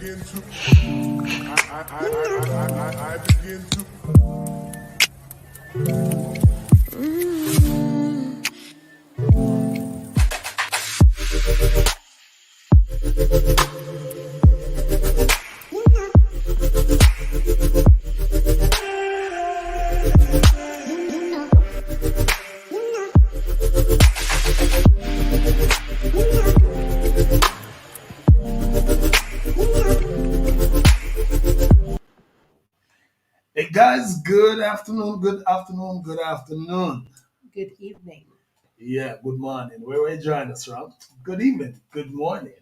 begin to, I begin to. Hey guys, good afternoon, good afternoon, good afternoon. Good evening. Yeah, good morning. Where you join us from? Good evening, good morning.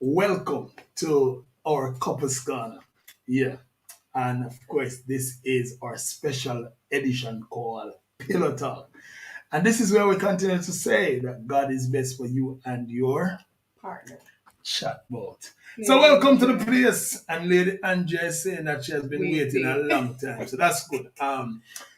Welcome to our Couples Corner. Yeah, and of course, this is our special edition called Pillow Talk. And this is where we continue to say that God is best for you and your Partner. chatbot. So Yeah, welcome to the yeah. place. And Lady Andrea is saying that she has been waiting a Waiting. long time. So that's good.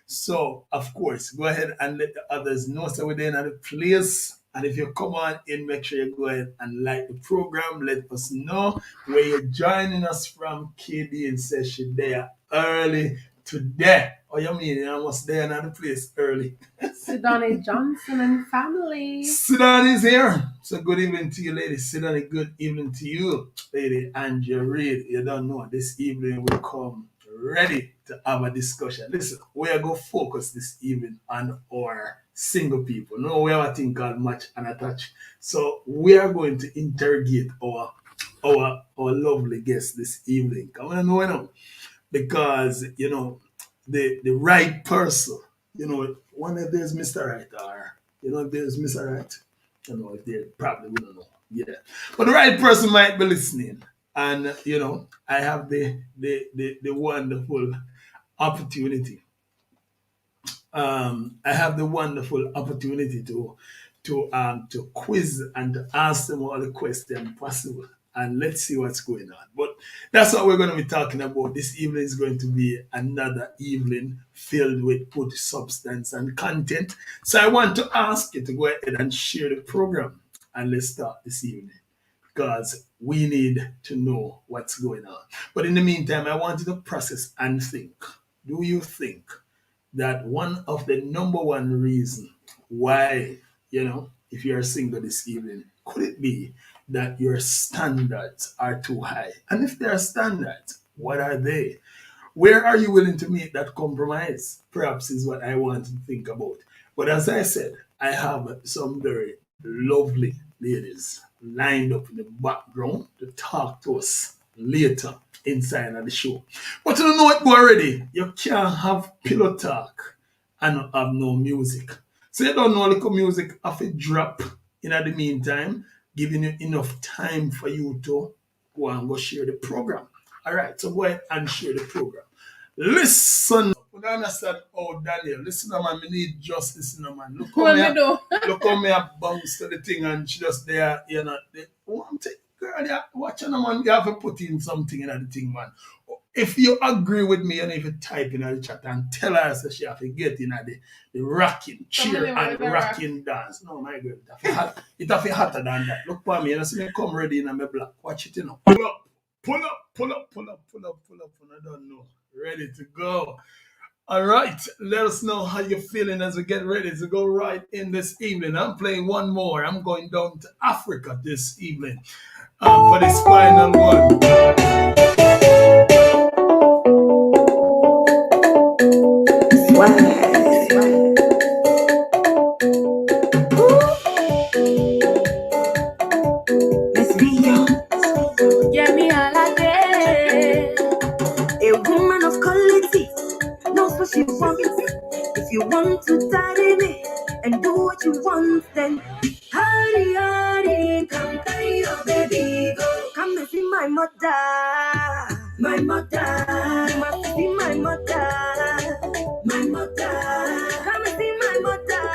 So of course, go ahead and let the others know so we're in at the place. And if you come on in, make sure you go ahead and like the program. Let us know where you're joining us from. KD and says she there early today. Oh, you mean I was there in the place early? Sidani Johnson and family. Sudan is here. So good evening to you, lady. Sudan, good evening to you, lady Angela Reid. You don't know, this evening we come ready to have a discussion. Listen, we are going to focus this evening on our single people. No, we have a thing called match and attach. So we are going to interrogate our lovely guest this evening. Come on, know because the right person. One of there's Mr. Right or if there's Mr. Right. If they probably we don't know. Yeah. But the right person might be listening. And I have the wonderful opportunity. I have the wonderful opportunity to quiz and to ask them all the questions possible. And let's see what's going on. But that's what we're going to be talking about. This evening is going to be another evening filled with good substance and content. So I want to ask you to go ahead and share the program. And let's start this evening because we need to know what's going on. But in the meantime, I want you to process and think. Do you think that one of the number one reason why, if you're single this evening, could it be that your standards are too high? And if there are standards, what are they? Where are you willing to make that compromise? Perhaps is what I want to think about. But as I said, I have some very lovely ladies lined up in the background to talk to us later inside of the show. But you don't know it already. You can't have pillow talk and not have no music. So you don't know little music have a drop in the meantime, giving you enough time for you to go and go share the program. All right, so go ahead and share the program. Listen. You don't understand? Oh, Daniel, listen, man. Me need just listen, man. Look how What me, me do? look how me a bounce to the thing and she just there, Oh, I'm saying, girl, yeah, watch on, man. You have to put in something in the thing, man. If you agree with me and if you type in the chat and tell her that she have to get in the rocking cheer and rocking dance. No, my girl, it have to hotter than that. Look for me, and I see me come ready in my black. Watch it, Pull up, pull up, pull up, pull up, pull up, pull up, and I don't know. Ready to go. All right, let us know how you're feeling as we get ready to go right in this evening. I'm playing one more. I'm going down to Africa this evening for this final one. Get me all again. A woman of quality knows what she wants. If you want to tidy me and do what you want, then hurry, hurry, come carry your baby, go. Come and see my mother, my mother. You must see my mother, my mother. Come and see my mother,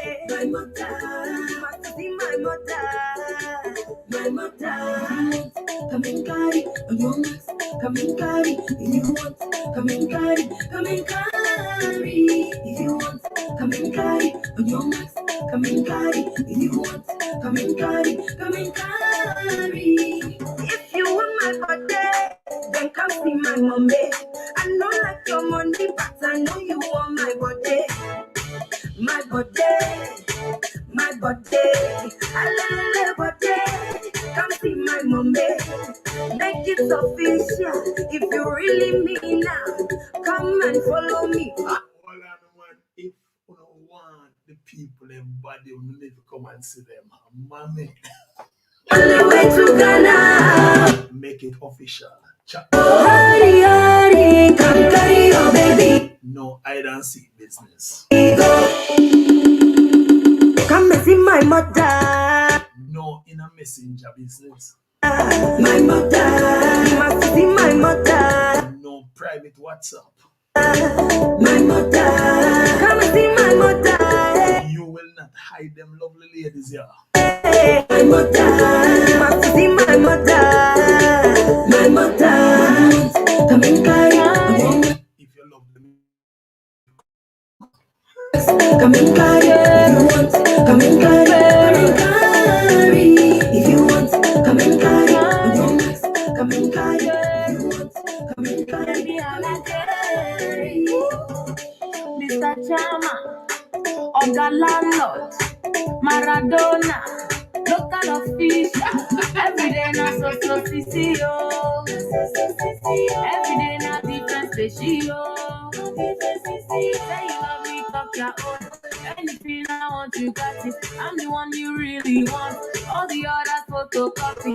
eh. My mother. You must see my mother, my mother. Come and carry on your max. Come and carry if you want. Come and carry. Come and carry if you want. Come and carry on your max. Come and carry if you want. Come and carry. Come and carry. If you want my body, then come see my mommy. I know like your money, but I know you want my body. My body, my body, a body. Come see my mommy. Make it official. If you really mean now, come and follow me. All I want, if you don't want the people embody, you need to come and see them. Mommy, Only way to Ghana. make it official. Hurry, hurry, come carry your baby. No hide and seek business. Come and see my mother. No in a messenger business. My mother, you must see my mother. No private WhatsApp. My mother, come and see my mother. You will not hide them lovely ladies here. My mother, you must see my mother. My mother, come and carry. If you love them, Come and carry. If you want, come and carry. If you want, come and carry. If you want, come and carry. If you want, come and carry. Mr. Chama, Oga Landlord, Maradona, local official. Every day na so see yo. Every day na different special. Say you love me, talk your own. Anything I want, you got it. I'm the one you really want. All the others photocopy.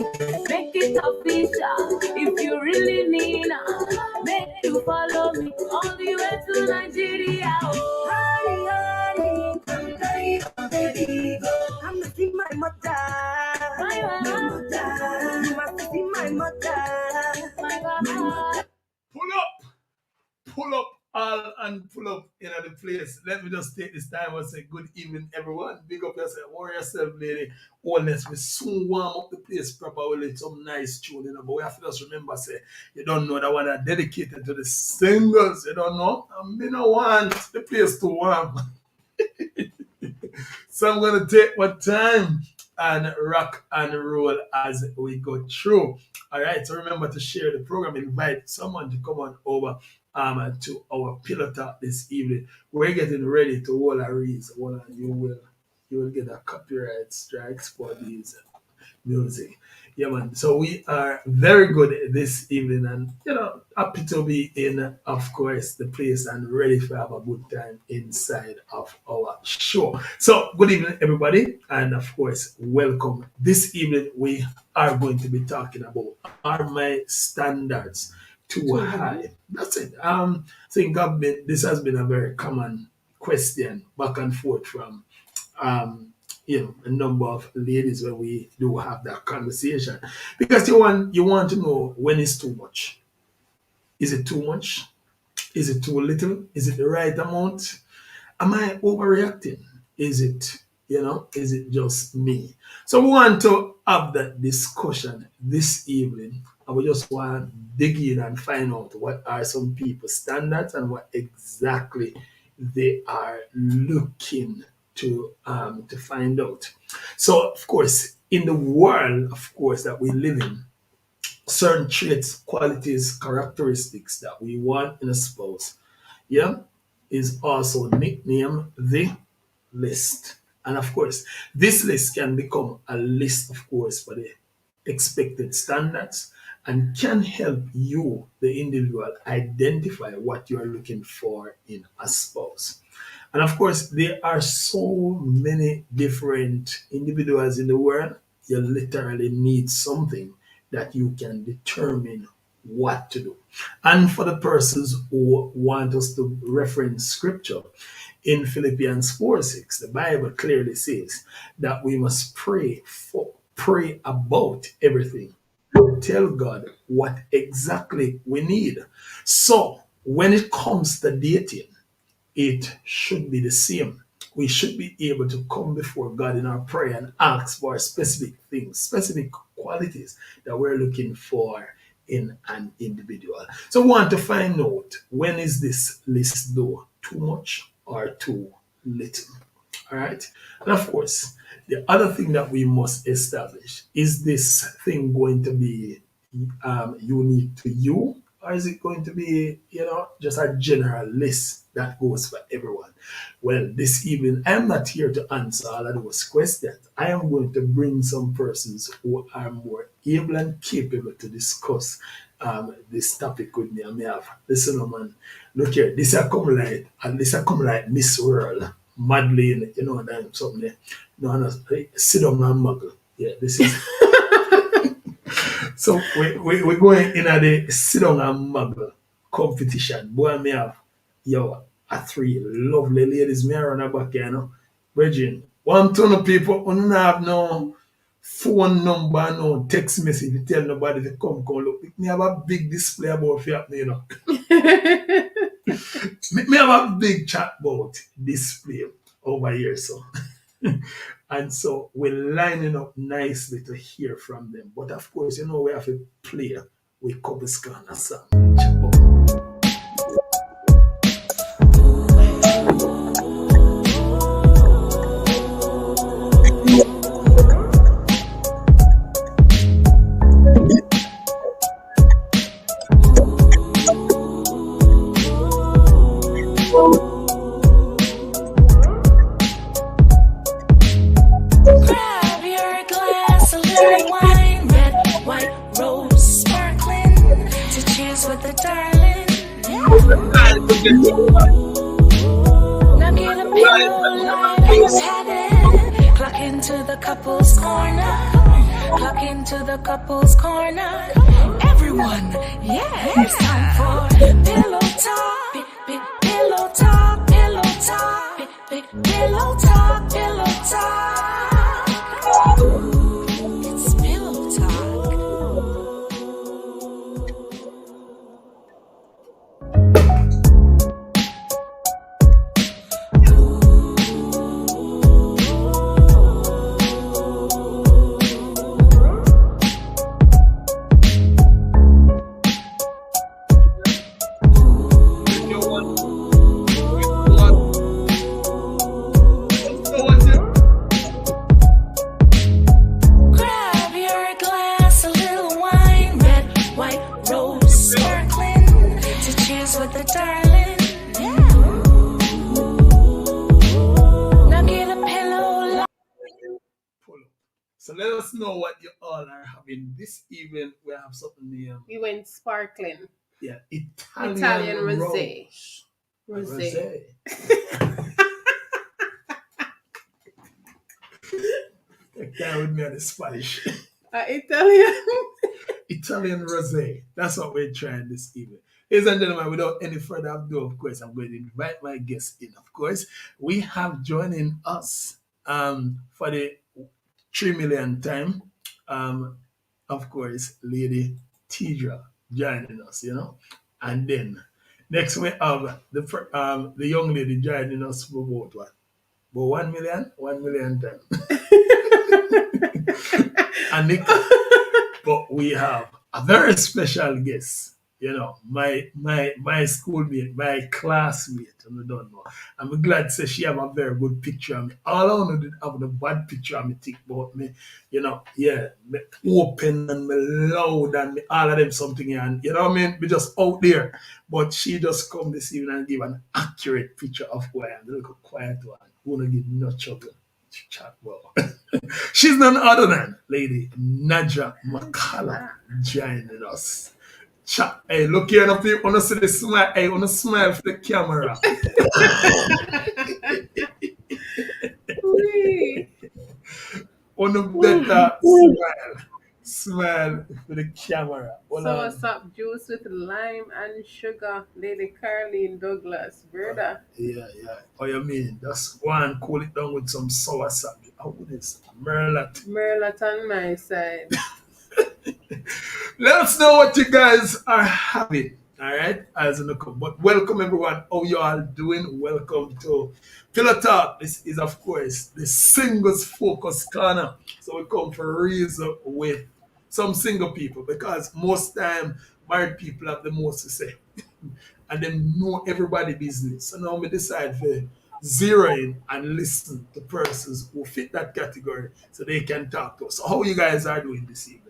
Make it official. If you really need, make you follow me all the way to Nigeria. Oh. Hurry, hurry, come carry your baby. Come to see my mother. My mother. You must see my mother. My God. pull up all and pull up in the place. Let me just take this time and say good evening, everyone. Big up yourself, warrior yourself, lady. Allness, we soon warm up the place properly with some nice tune, but we have to just remember, say, you don't know that one are dedicated to the singers, you don't know. And me no want the place to warm. So I'm gonna take my time and rock and roll as we go through. All right, so remember to share the program, invite someone to come on over to our pillow talk this evening. We're getting ready to hold a raise. Hold on, you will get a copyright strikes for these music. Yeah, man. So we are very good this evening, and happy to be in, of course, the place and ready to have a good time inside of our show. So, good evening, everybody, and of course, welcome. This evening, we are going to be talking about, are my standards too high? That's it. I think this has been a very common question back and forth from a number of ladies when we do have that conversation, because you want to know when it's too much. Is it too much? Is it too little? Is it the right amount? Am I overreacting? Is it just me? So we want to have that discussion this evening, and we just want to dig in and find out what are some people's standards and what exactly they are looking to find out. So of course, in the world, of course, that we live in, certain traits, qualities, characteristics that we want in a spouse, is also nicknamed the list. And of course, this list can become a list, of course, for the expected standards and can help you, the individual, identify what you are looking for in a spouse. And of course, there are so many different individuals in the world. You literally need something that you can determine what to do. And for the persons who want us to reference scripture, in Philippians 4:6, the Bible clearly says that we must pray about everything. Tell God what exactly we need. So when it comes to dating, it should be the same. We should be able to come before God in our prayer and ask for specific things, specific qualities that we're looking for in an individual. So we want to find out, when is this list though too much or too little? All right. And of course, the other thing that we must establish, is this thing going to be, unique to you, or is it going to be, just a general list that goes for everyone? Well, this evening, I am not here to answer all of those questions. I am going to bring some persons who are more able and capable to discuss this topic with me. I may have, listen, man, look here, this I come like, and this I come like Miss World, Madeline, that something there. No, no, sit down and muggle. Yeah, this is. So we're going in at the sit down and muggle competition. Boy, me have a three lovely ladies me around the back here, Virgin. One ton of people who don't have no phone number, no text message to tell nobody to come look. Me have a big display about me. Me have a big chat about display over here, so. And so we're lining up nicely to hear from them. But of course, we have to play with Copacetic song. Grab your glass, a little wine, red, white, rose, sparkling. To cheers with the darling. Now get a pillow, life headed. Clock into the couple's corner. Clock into the couple's corner. Everyone, yeah, it's time for pillow talk. Big, big pillow talk, pillow talk. Big, big pillow talk, pillow talk. It's pillow talk. Grab your glass, a little wine, red, white, rose, sparkling. To cheers with the darling. Now get a pillow. Pull up. So let us know what you all are having this evening. We have something named, We went sparkling. Italian rosé. rose. Rosé. That with me on the Spanish. Italian. Italian rosé. That's what we're trying this evening. Ladies and gentlemen, without any further ado, of course, I'm going to invite my guests in. Of course, we have joining us for the 3 million time, of course, Lady Tidra joining us, And then next we have the young lady joining us for about what? About 1 million? 1 million time. And but we have a very special guest, my schoolmate, my classmate, and I don't know. I'm glad to say she have a very good picture of me. All I want to do have the bad picture of me think about me, me open and me loud and me all of them something here, and you know what I mean? Be just out there. But she just come this evening and give an accurate picture of who I am. The little quiet one. Who wanna give no trouble. Chat well. She's none other than Lady Naja McCallum joining us. Chat. Hey, look here, no people wanna see the smile. Hey, wanna smile for the camera. Wee. Wanna better smile. Smile for the camera. Hold So on. what's up? Juice with lime and sugar. Lady Carleen Douglas, brother. Yeah. Oh, you mean just go and cool it down with some sour sap. How would this? Merlot. Merlot on my side. Let us know what you guys are having. All right, as in the come. But welcome everyone. How you all doing? Welcome to Pillow Talk. This is of course the singles focus corner. So we come for reason with some single people because most time married people have the most to say. And then know everybody business. So now we decide to zero in and listen to persons who fit that category so they can talk to us. So how you guys are doing this evening?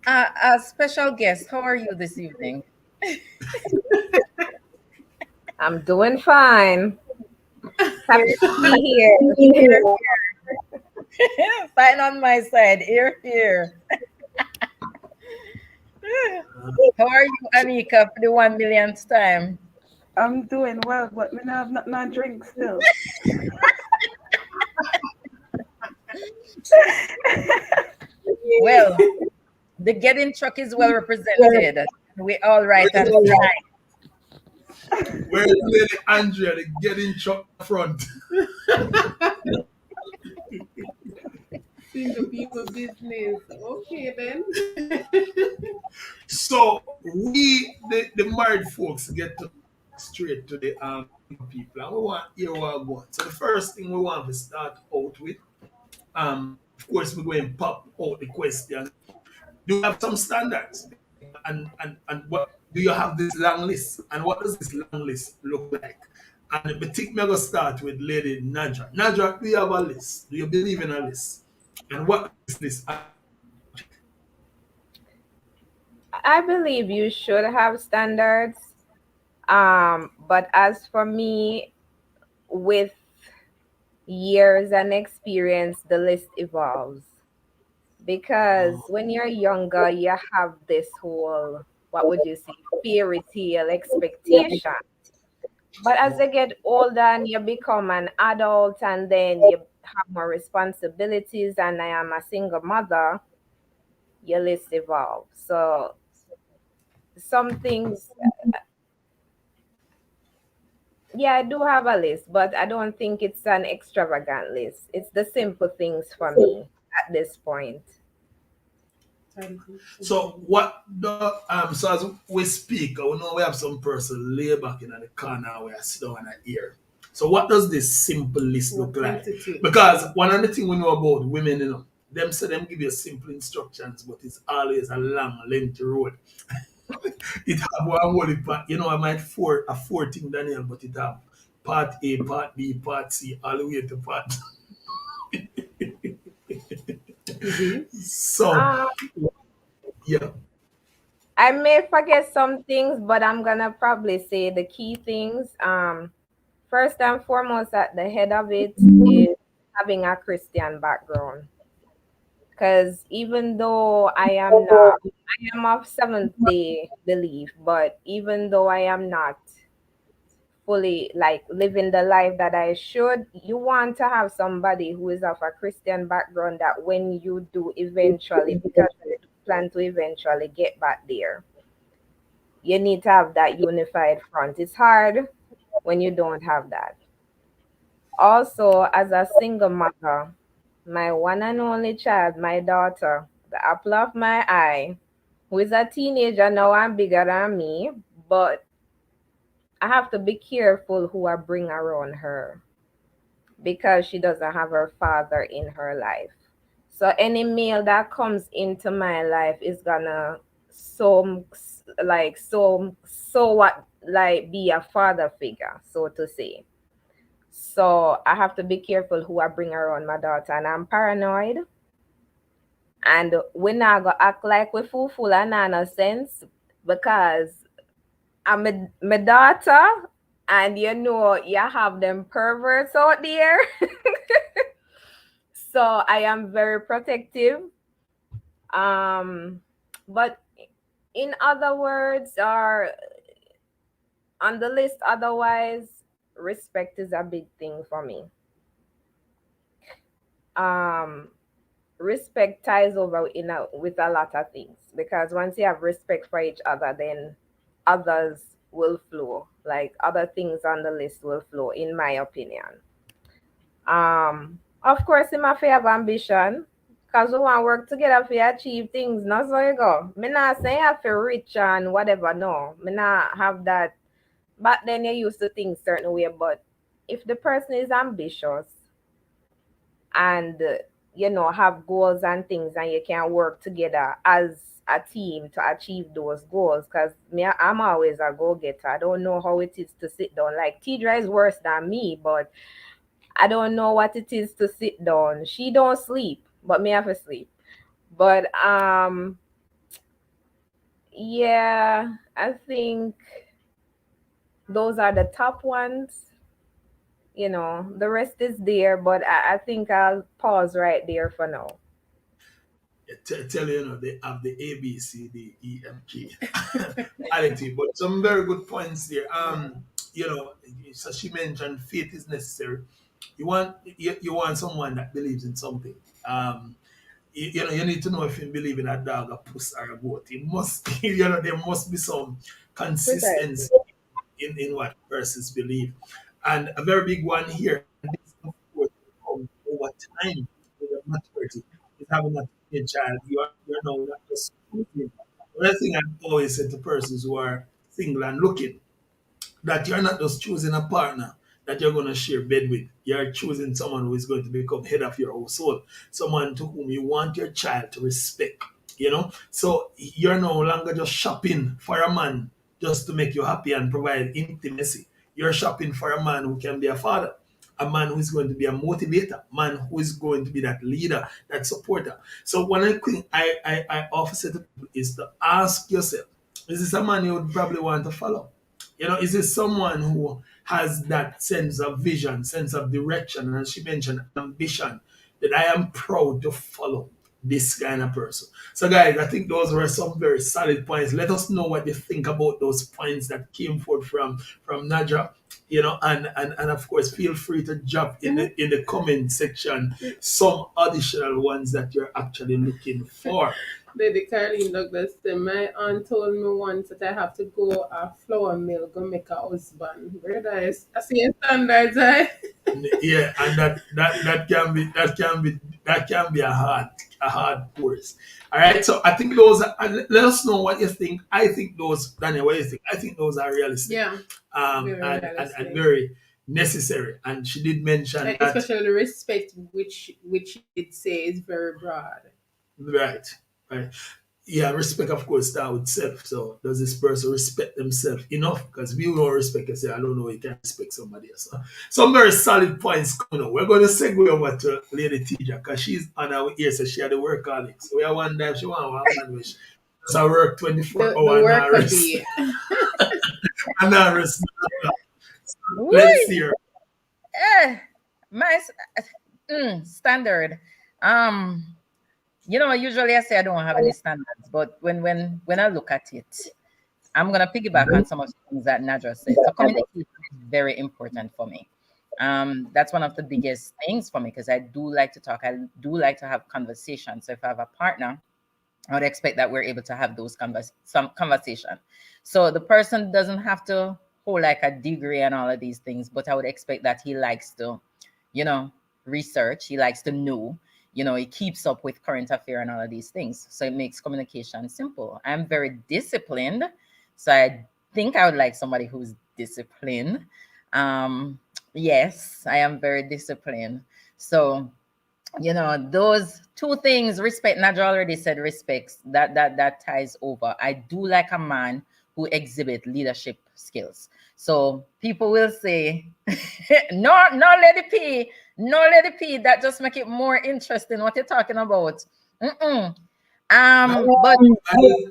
A special guest, how are you this evening? I'm doing fine. Happy to be here. Here, fine on my side. Here. How are you, Anika, for the 1 millionth time? I'm doing well, but me not have nothing on drink still. Well, the getting truck is well represented. We all right on time. Where's Lady Andrea, the getting truck front? Single people business. Okay then. So the married folks, get to straight to the single people, and we want hear what going. So the first thing we want to start out with, of course, we're going to pop out the question: do you have some standards, and what do you have this long list, and what does this long list look like? And the think me gonna start with Lady Nadra. Nadra, do you have a list? Do you believe in a list? And what is this? I believe you should have standards. But as for me, with years and experience, the list evolves. Because when you're younger, you have this whole, what would you say, fairy tale expectation. But as you get older and you become an adult and then you have more responsibilities, and I am a single mother, your list evolves. So some things, yeah, I do have a list, but I don't think it's an extravagant list. It's the simple things for me at this point. So what the so as we speak, I know we have some person lay back in the corner where I sit down and I hear. So what does this simple list look like? Because one of the things we know about women, them say them give you simple instructions, but it's always a long, lengthy road. It have one whole part, I might a four thing Daniel, but it have part A, part B, part C, all the way to part. So Um, yeah. I may forget some things, but I'm gonna probably say the key things. First and foremost, at the head of it is having a Christian background. Because even though I am of Seventh Day belief, but even though I am not fully like living the life that I should, you want to have somebody who is of a Christian background that when you do eventually, because you plan to eventually get back there, you need to have that unified front. It's hard when you don't have that. Also, as a single mother, my one and only child, my daughter, the apple of my eye, who is a teenager now and bigger than me, but I have to be careful who I bring around her because she doesn't have her father in her life. So any male that comes into my life is gonna so what like be a father figure, so to say. So I have to be careful who I bring around my daughter, and I'm paranoid. And we not gonna act like we fool and nonsense because my daughter, and you have them perverts out there. So I am very protective. Um, but in other words, or on the list, otherwise, respect is a big thing for me. Um, Respect ties over with a lot of things because once you have respect for each other, then others will flow. Like other things on the list will flow, in my opinion. Of course, in my have ambition, because we want to work together to achieve things. Not so you go. Me not say you have to rich and whatever. No, me not have that. But then you used to think certain way. But if the person is ambitious and have goals and things, and you can work together as a team to achieve those goals, because I'm always a go-getter. I don't know how it is to sit down. Like Tidra is worse than me, but I don't know what it is to sit down. She don't sleep, but me have to sleep. But Yeah, I think those are the top ones. The rest is there, but I think I'll pause right there for now. Tell you, they have the A, B, C, D, E, F, G quality, but some very good points there. You know, so she mentioned faith is necessary. You want someone that believes in something. You need to know if you believe in a dog, a puss, or a goat. It must, there must be some consistency Precisely. in what persons believe. And a very big one here, and this of course comes over time with the maturity, is having a teenage child. You're now not just choosing. Another thing I've always said to persons who are single and looking, that you're not just choosing a partner that you're going to share bed with. You're choosing someone who is going to become head of your household, someone to whom you want your child to respect. So you're no longer just shopping for a man just to make you happy and provide intimacy. You're shopping for a man who can be a father, a man who is going to be a motivator, man who is going to be that leader, that supporter. So one of the things I often say to people is to ask yourself, is this a man you would probably want to follow? Is this someone who has that sense of vision, sense of direction, and as she mentioned, ambition, that I am proud to follow this kind of person? So, guys, I think those were some very solid points. Let us know what you think about those points that came forth from Naja. And of course, feel free to drop in the comment section some additional ones that you're actually looking for. Lady Caroline Douglas said, my aunt told me once that I have to go a flour mill, go make a husband. Brother, I see a standards, eh? Yeah, and that can be a hard course. All right, so I think those are, let us know what you think. I think those, Daniel, what do you think? I think those are realistic, Yeah, very and realistic. very necessary. And she did mention Like, that. especially the respect, which it say is very broad. Right, right. Yeah, respect, of course, start with self. So, does this person respect themselves enough? Because we don't respect yourself. I don't know, you can respect somebody else. Some very solid points coming up. We're going to segue over to Lady Teacher because she's on our ear, so she had a workaholic. So, we are one time she want one man which does her work 24 The hours and not worker rest. bee. And not rest. So, let's Woo! see her. Eh, my standard. Um, usually I say I don't have any standards, but when I look at it, I'm gonna piggyback on some of the things that Nadra said. So communication is very important for me. That's one of the biggest things for me because I do like to talk. I do like to have conversations. So if I have a partner, I would expect that we're able to have those some conversation. So the person doesn't have to hold like a degree and all of these things, but I would expect that he likes to, you know, research. He likes to know. He keeps up with current affair and all of these things. So it makes communication simple. I'm very disciplined, so I think I would like somebody who's disciplined. Yes, I am very disciplined. So those two things, respect. Nadja already said respects, that ties over. I do like a man who exhibit leadership skills. So people will say no lady P, no lady P, that just make it more interesting what you're talking about. Mm-mm. By, But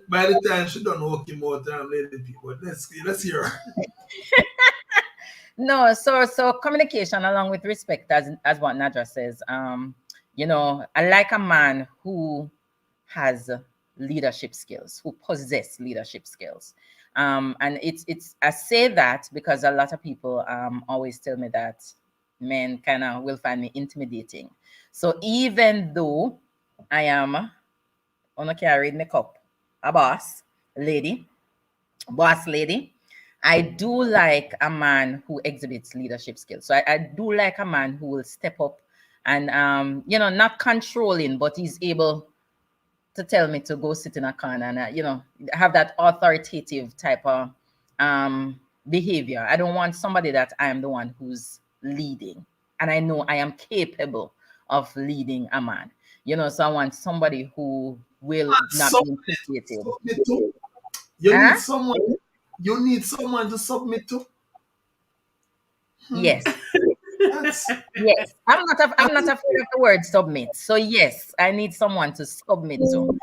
by the time she done working more time, Lady P, but let's hear her. no, so communication along with respect, as what Nadja says. I like a man who has leadership skills, who possess leadership skills. And it's I say that because a lot of people always tell me that men kind of will find me intimidating. So even though I am on a carried makeup, a boss lady, I do like a man who exhibits leadership skills. So I do like a man who will step up and not controlling, but he's able to tell me to go sit in a corner and have that authoritative type of behavior. I don't want somebody that I am the one who's leading, and I know I am capable of leading a man. So I want somebody who will not be intimidated. Submit to. You need Huh? someone. You need someone to submit to. Yes. That's Yes. I'm not afraid of the word submit. So yes, I need someone to submit to.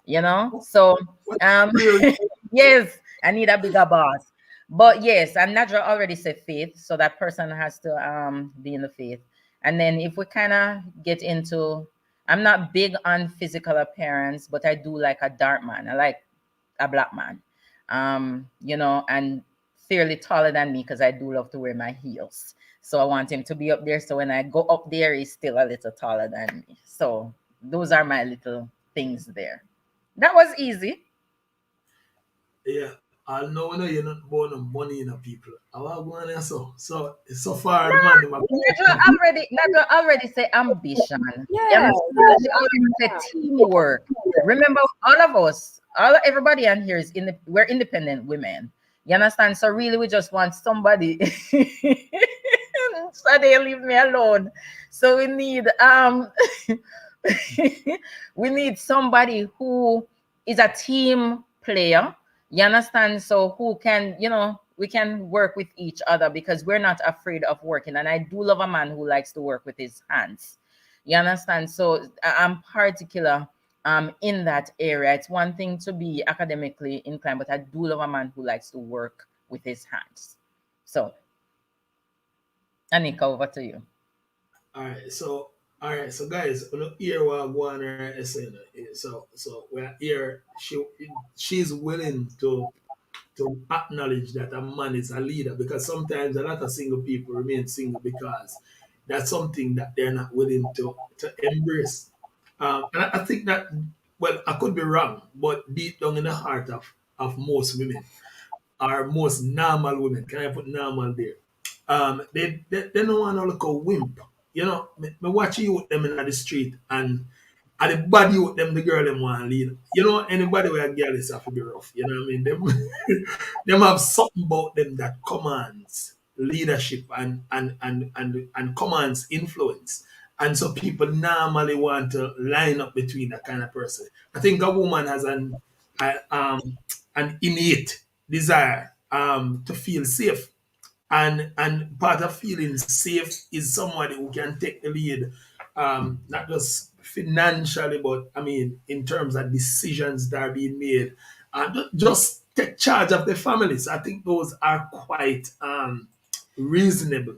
you know. So um Really? yes, I need a bigger boss. But yes, and Nadra already said faith, so that person has to be in the faith. And then if we kind of get into, I'm not big on physical appearance, but I do like a dark man. I like a black man. You know, and fairly taller than me because I do love to wear my heels. So I want him to be up there. So when I go up there, he's still a little taller than me. So those are my little things there. That was easy. Yeah. I know you're not born of money in a people. I want going there so far the man them Nadra already say ambition. You Yeah, understand? She already said teamwork. Remember, all of us, everybody on here we're independent women. You understand? So really, we just want somebody. So they leave me alone. So we need we need somebody who is a team player. You understand? So who can, we can work with each other because we're not afraid of working. And I do love a man who likes to work with his hands. You understand? So I'm particular in that area. It's one thing to be academically inclined, but I do love a man who likes to work with his hands. So Anika, over to you. All right, so guys, you know, here we are going on saying so we're here. She's willing to acknowledge that a man is a leader because sometimes a lot of single people remain single because that's something that they're not willing to embrace. And I think that, well, I could be wrong, but deep down in the heart of most women, are most normal women. Can I put normal there? They don't want to look a wimp. You know, me watch you with them in the street and the body with them, the girl them want to lead. You know, anybody where a girl is have to be rough. You know what I mean? Them have something about them that commands leadership and commands influence. And so people normally want to line up between that kind of person. I think a woman has an innate desire to feel safe, and part of feeling safe is somebody who can take the lead, not just financially, but I mean in terms of decisions that are being made, and just take charge of the families. I think those are quite reasonable.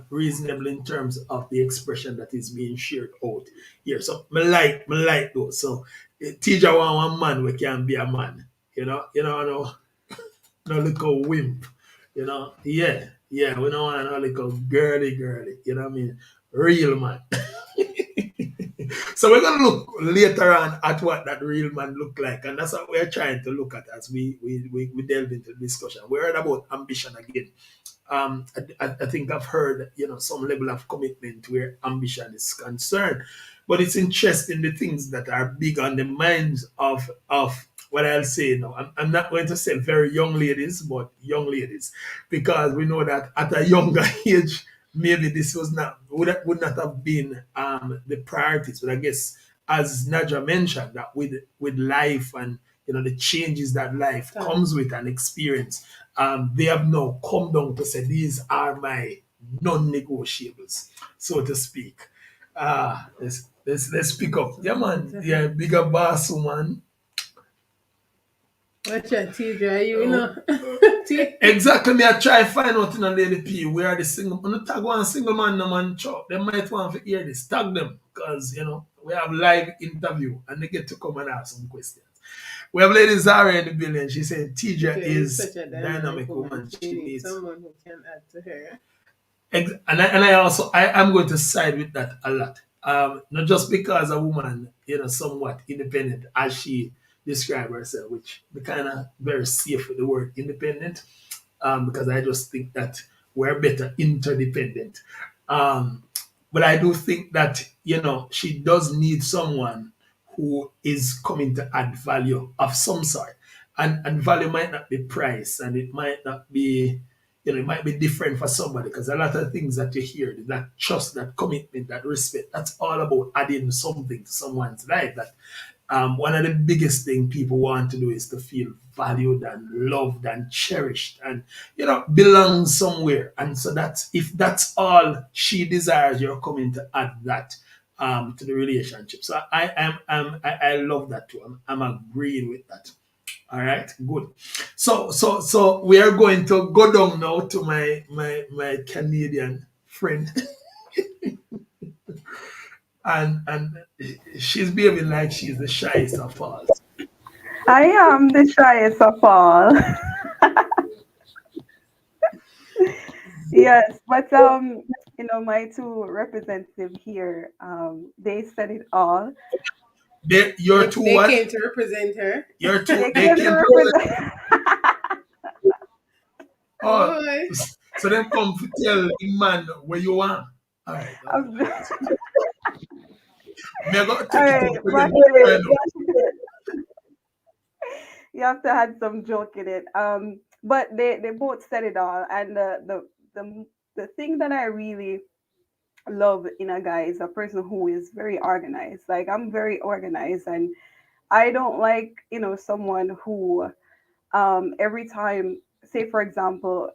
Reasonable in terms of the expression that is being shared out here. So me like those. So teacher want one man we can be a man. No, no little wimp. Yeah. We don't want no little girly. You know what I mean? Real man. So we're gonna look later on at what that real man look like, and that's what we're trying to look at as we delve into the discussion. We heard about ambition again. I think I've heard some level of commitment where ambition is concerned, but it's interesting the things that are big on the minds of what I'll say now. I'm not going to say very young ladies, but young ladies, because we know that at a younger age, maybe this was not would not have been the priorities. But I guess as Naja mentioned, that with life and the changes that life comes with and experience, they have now come down to say these are my non-negotiables, so to speak. Let's pick up. Yeah, man. Yeah, bigger boss woman. Watch out, TJ, you Oh, know. exactly. Me, I try find out in a lady P where the single. I'm not tag one single man, no man. Chop. They might want to hear this. Tag them because we have live interview and they get to come and ask some questions. We have Lady Zara in the building. She said Tija TJ is is such a dynamic dynamic woman. woman. She She needs needs. someone who can add to her. And I also I am going to side with that a lot. Not just because a woman, somewhat independent as she described herself, which be kind of very safe with the word independent, because I just think that we're better interdependent. Um, but I do think that she does need someone who is coming to add value of some sort, and value might not be price, and it might not be it might be different for somebody because a lot of things that you hear, that trust, that commitment, that respect, that's all about adding something to someone's life. That one of the biggest thing people want to do is to feel valued and loved and cherished and belong somewhere. And so that's if that's all she desires, you're coming to add that. to the relationship. So I love that too. I'm agreeing with that. All right, good. So we are going to go down now to my Canadian friend, and she's behaving like she's the shyest of all. I am the shyest of all. Yes, but my two representatives here, they said it all. You're too They what? came to represent her. You're too. They They came to came to. represent. Oh, Boy. so them come to tell the man where you are. All right, all right, All all right. Me I got to take it right, up back again. to I it. know. You have to add some joke in it. But they both said it all, and the thing that I really love in a guy is a person who is very organized. Like I'm very organized, and I don't like someone who every time, say for example,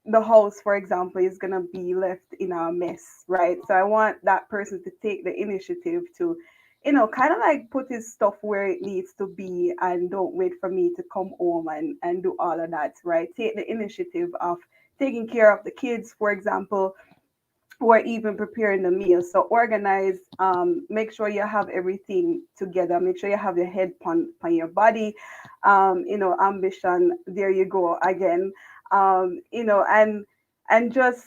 the house, for example, is gonna be left in a mess, right? So I want that person to take the initiative to, kind of like put his stuff where it needs to be and don't wait for me to come home and do all of that, right? Take the initiative of taking care of the kids, for example, or even preparing the meal. So organize, make sure you have everything together, make sure you have your head on your body, ambition, there you go again, and just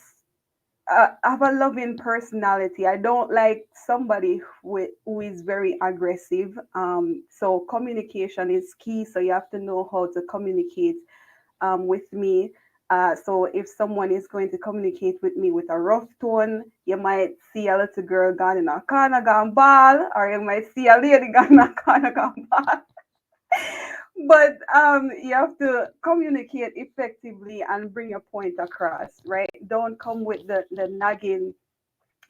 have a loving personality. I don't like somebody who is very aggressive. So communication is key. So you have to know how to communicate with me. So if someone is going to communicate with me with a rough tone, you might see a little girl gone in a corner gone ball, or you might see a lady gone in a corner gone ball. But you have to communicate effectively and bring your point across, right? Don't come with the nagging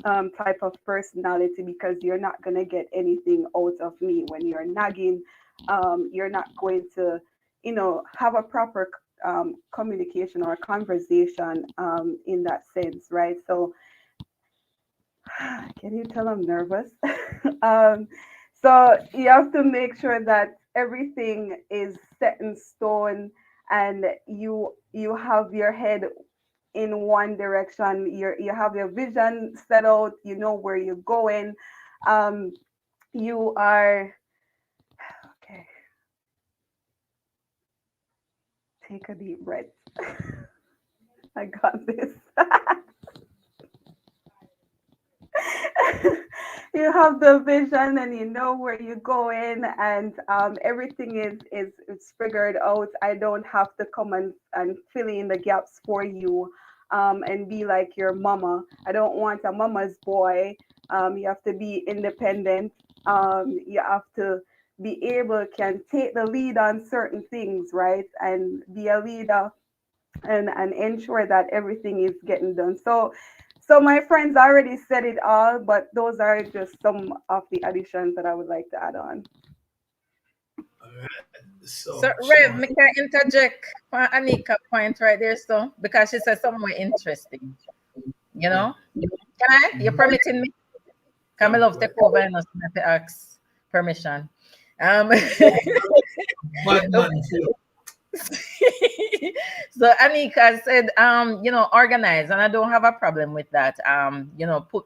type of personality, because you're not going to get anything out of me when you're nagging. You're not going to, have a proper communication or conversation in that sense, right? So, can you tell I'm nervous? um, so you have to make sure that everything is set in stone, and you have your head in one direction. You have your vision set out. You know where you're going. Um, you are okay. Take a deep breath. I got this. You have the vision and you know where you're going, and everything is figured out. I don't have to come and fill in the gaps for you, and be like your mama. I don't want a mama's boy. You have to be independent. You have to be able can take the lead on certain things, right? And be a leader, and ensure that everything is getting done. So my friends already said it all, but those are just some of the additions that I would like to add on. All right. So, So Rev, me can interject for Anika point right there, so because she said something more interesting. You know, can I? You permitting me? Come, yeah, love go take ahead. over and not to ask permission. Um, Bad man, Phil. so Anika said, organize, and I don't have a problem with that.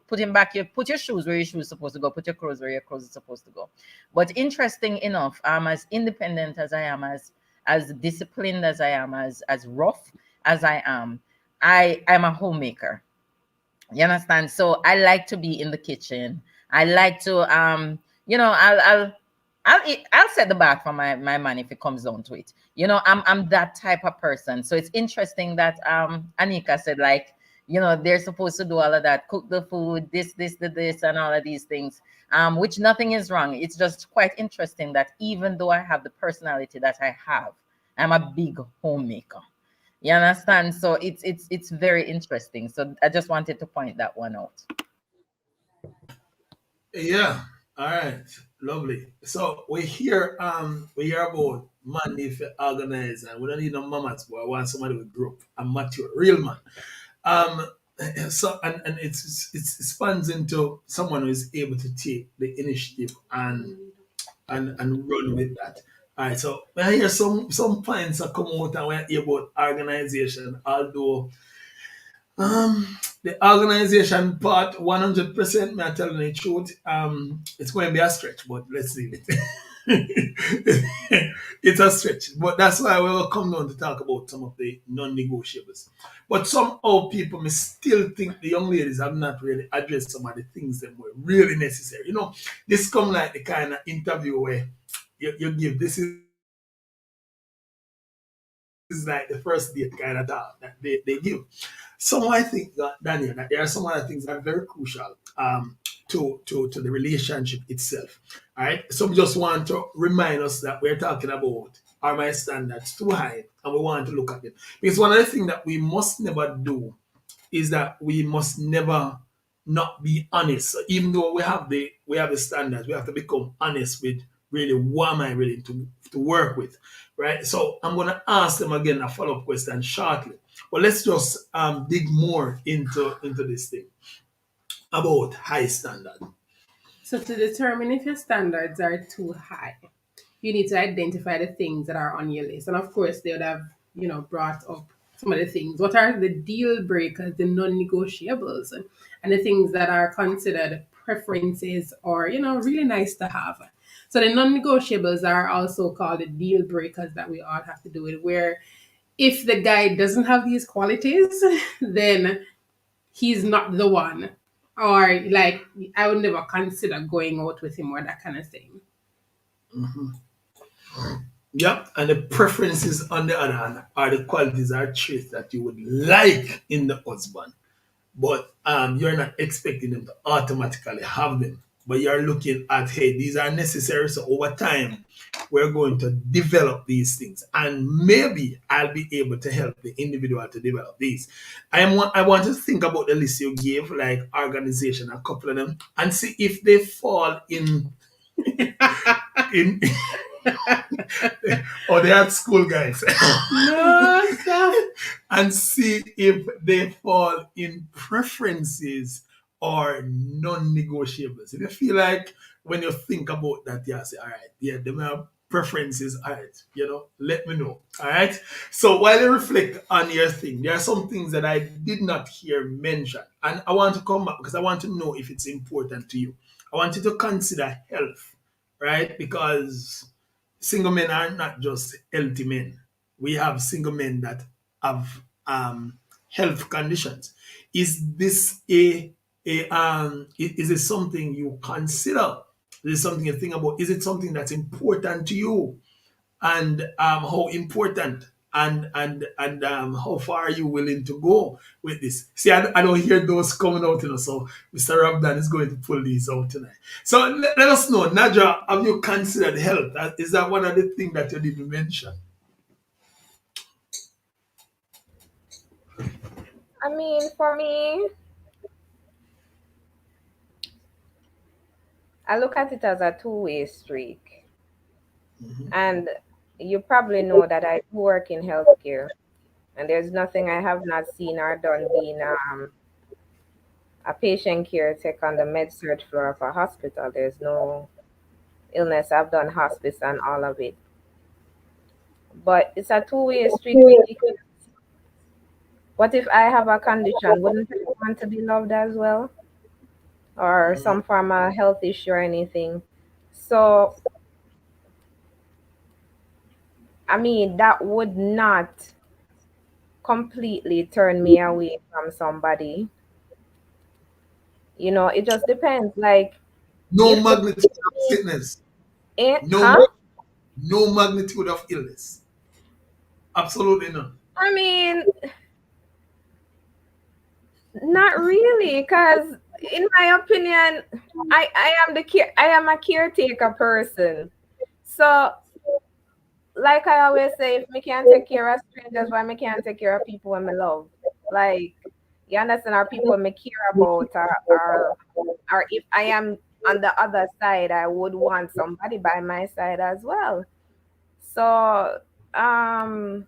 Putting back put your shoes where your shoes supposed to go, put your clothes where your clothes are supposed to go. But interesting enough, as independent as I am, as disciplined as I am, as rough as I am, I'm a homemaker. You understand? So I like to be in the kitchen. I like to I'll set the back for my man if it comes down to it. I'm that type of person. So it's interesting that Anika said, like, they're supposed to do all of that, cook the food, this, and all of these things. Which nothing is wrong. It's just quite interesting that even though I have the personality that I have, I'm a big homemaker. You understand? So it's very interesting. So I just wanted to point that one out. Yeah. All right. Lovely. So we hear about man if you organize, and we don't need no mamas, but I want somebody with group and mature, real man. Um so and it's it spans into someone who is able to take the initiative and run with that. All right, so when I hear some points that come out and when I hear about organization, although the organization part 100%, me I telling the truth, it's going to be a stretch, but let's see it. It's a stretch, but that's why we will come down to talk about some of the non-negotiables. But somehow people may still think the young ladies have not really addressed some of the things that were really necessary. This come like the kind of interview where you give this is like the first date kind of talk that they give. So I think Daniel, that there are some other things that are very crucial to the relationship itself. All right. So we just want to remind us that we're talking about are my standards too high, and we want to look at it. Because one of the things that we must never do is that we must never not be honest. So even though we have the standards, we have to become honest with really what am I willing to work with, right? So I'm gonna ask them again a follow up question shortly, but let's just dig more into this thing about high standard. So to determine if your standards are too high, you need to identify the things that are on your list. And of course, they would have, brought up some of the things. What are the deal breakers, the non-negotiables, and the things that are considered preferences or, really nice to have. So the non-negotiables are also called the deal breakers that we all have to do it, where if the guy doesn't have these qualities, then he's not the one. Or like I would never consider going out with him or that kind of thing. Yep, and the preferences on the other hand are the qualities or traits that you would like in the husband, but you're not expecting them to automatically have them. But you're looking at, hey, these are necessary. So over time, we're going to develop these things, and maybe I'll be able to help the individual to develop these. I want to think about the list you gave, like organization, a couple of them, and see if they fall in or they are school guys. No, stop. And see if they fall in preferences or non-negotiables. If you feel like when you think about that, you say, all right, yeah, them are preferences, all right, let me know. All right. So while you reflect on your thing, there are some things that I did not hear mentioned. And I want to come back because I want to know if it's important to you. I want you to consider health, right? Because single men are not just healthy men. We have single men that have health conditions. Is this is it something you consider? Is it something you think about? Is it something that's important to you? And how important and how far are you willing to go with this? See, I don't hear those coming out, so Mr. Robdan is going to pull these out tonight. So let us know, Nadja, have you considered health? Is that one of the things that you didn't mention? I mean, for me, I look at it as a two-way streak. And you probably know that I do work in healthcare, and there's nothing I have not seen or done being a patient care tech on the med surg floor of a hospital. There's no illness. I've done hospice and all of it. But it's a two-way street, really. What if I have a condition? Wouldn't I want to be loved as well? Or some form of health issue or anything? So, I mean, that would not completely turn me away from somebody. It just depends. Like, No if the magnitude of sickness, eh, no huh? no magnitude of illness. Absolutely not. I mean, not really, because in my opinion, I am a caretaker person. So, like I always say, if me can't take care of strangers, why me can't take care of people when me love? Like, you understand, are people me care about, or if I am on the other side, I would want somebody by my side as well. So, I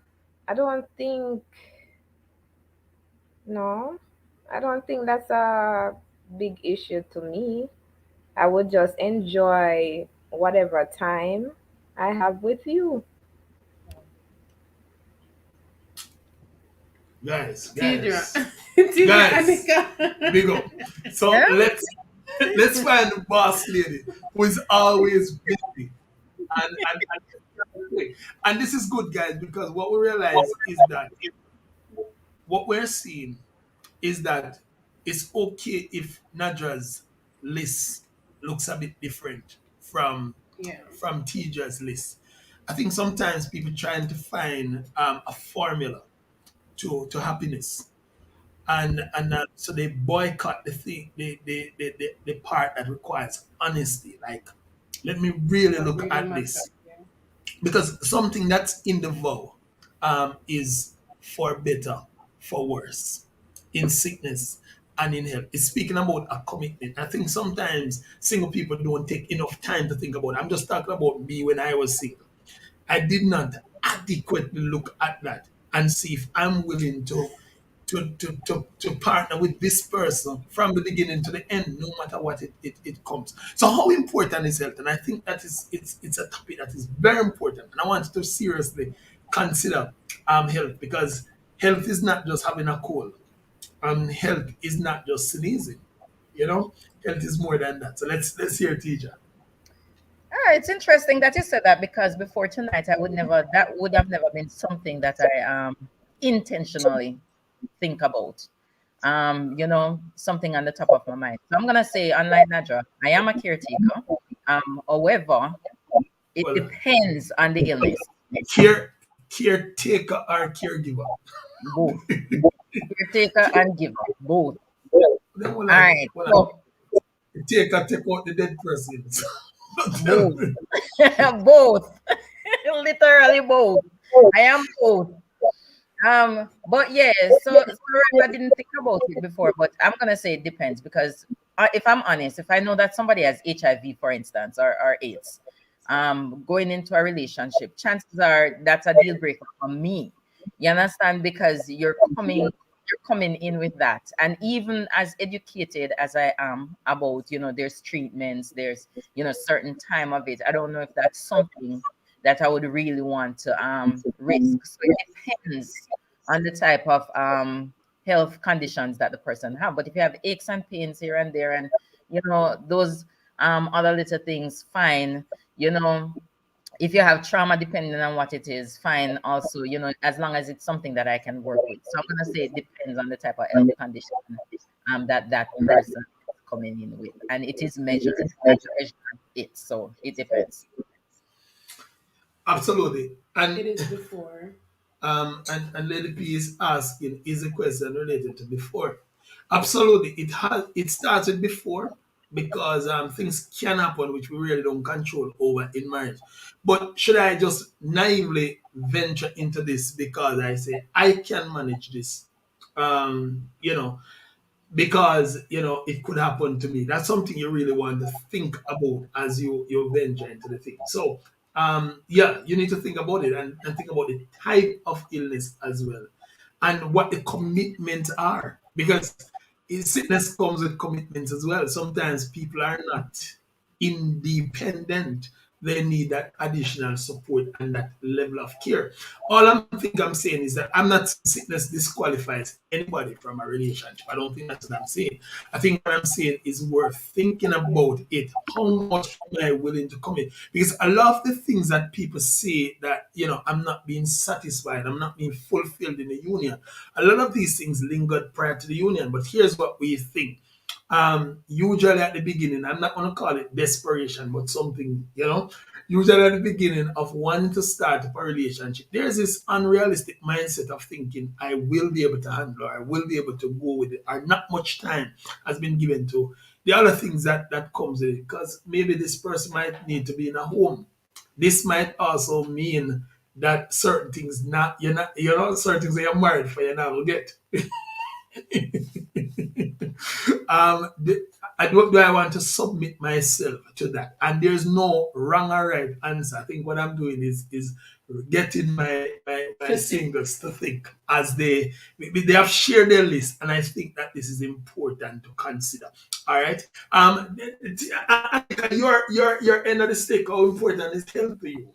don't think, no, I don't think that's a big issue to me. I would just enjoy whatever time I have with you. Guys, Tidra. guys, Tidra guys, Anika. big up. So Yeah. let's find the boss lady who is always busy and this is good, guys, because what we realize is that what we're seeing is that it's okay if Nadra's list looks a bit different Yeah. from Tija's list. I think sometimes people trying to find a formula to happiness, and so they boycott the thing, the part that requires honesty. Like, let me really What look really at matters. this Yeah. because something that's in the vow is for better, for worse, in sickness and in health. It's speaking about a commitment. I think sometimes single people don't take enough time to think about it. I'm just talking about me when I was single. I did not adequately look at that and see if I'm willing to partner with this person from the beginning to the end, no matter what it comes. So how important is health? And I think that is it's a topic that is very important. And I want you to seriously consider health because health is not just having a cold. Health is not just sneezing. You know, health is more than that. So let's hear teacher. Ah, it's interesting that you said that because before tonight, I would never, that would have never been something that I intentionally think about. Something on the top of my mind. So I'm gonna say, unlike Nadra, I am a caretaker. However, it Well, depends on the illness. care caretaker or caregiver. Both. Caretaker and giver. Both. Then All right. well, So take out the dead person. Tell both. me. Both. Literally both. I am both. But yeah, so I didn't think about it before, but I'm gonna say it depends because if I'm honest, if I know that somebody has HIV, for instance, or AIDS, going into a relationship, chances are that's a deal breaker for me. You understand? Because you're coming in with that, and even as educated as I am about, there's treatments, there's certain time of it. I don't know if that's something that I would really want to risk. So it depends on the type of health conditions that the person have. But if you have aches and pains here and there, and those other little things, fine. You know, if you have trauma, depending on what it is, fine. Also, as long as it's something that I can work with. So I'm gonna say it depends on the type of health condition that person is coming in with, and it is measured. Measure it, so it depends. Absolutely. It is before. And Lady P is asking, is a question related to before? Absolutely. It started before because things can happen which we really don't control over in marriage. But should I just naively venture into this because I say I can manage this? You know, because it could happen to me. That's something you really want to think about as you venture into the thing. So yeah, you need to think about it and think about the type of illness as well and what the commitments are because sickness comes with commitments as well. Sometimes people are not independent. They need that additional support and that level of care. All I'm saying is that I'm not saying sickness disqualifies anybody from a relationship. I don't think that's what I'm saying. I think what I'm saying is worth thinking about it. How much am I willing to commit? Because a lot of the things that people say that I'm not being satisfied, I'm not being fulfilled in the union. A lot of these things lingered prior to the union. But here's what we think. Usually at the beginning, I'm not going to call it desperation, but something, usually at the beginning of wanting to start up a relationship, there's this unrealistic mindset of thinking, I will be able to handle, or I will be able to go with it, or not much time has been given to the other things that comes with it, because maybe this person might need to be in a home. This might also mean that certain things certain things that you're married for, you're not going to get. Do I want to submit myself to that? And there's no wrong or right answer. I think what I'm doing is getting my singles to think as they have shared their list, and I think that this is important to consider. All right. Annika, your end of the stick. How important is health to you?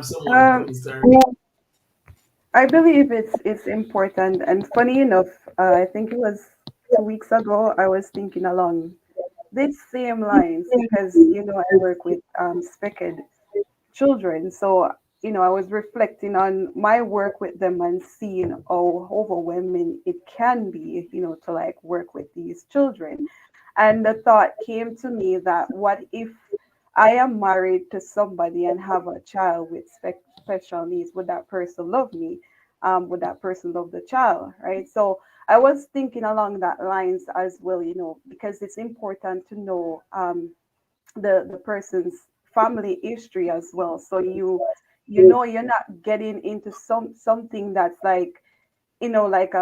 Someone Um, comes to I believe it's important, and funny enough, I think it was 2 weeks ago. I was thinking along these same lines because I work with SPECED children, so I was reflecting on my work with them and seeing how overwhelming it can be, to like work with these children. And the thought came to me that what if I am married to somebody and have a child with special needs? Would that person love me? Would that person love the child? Right. So I was thinking along that lines as well, because it's important to know the person's family history as well. So you're not getting into something that's like like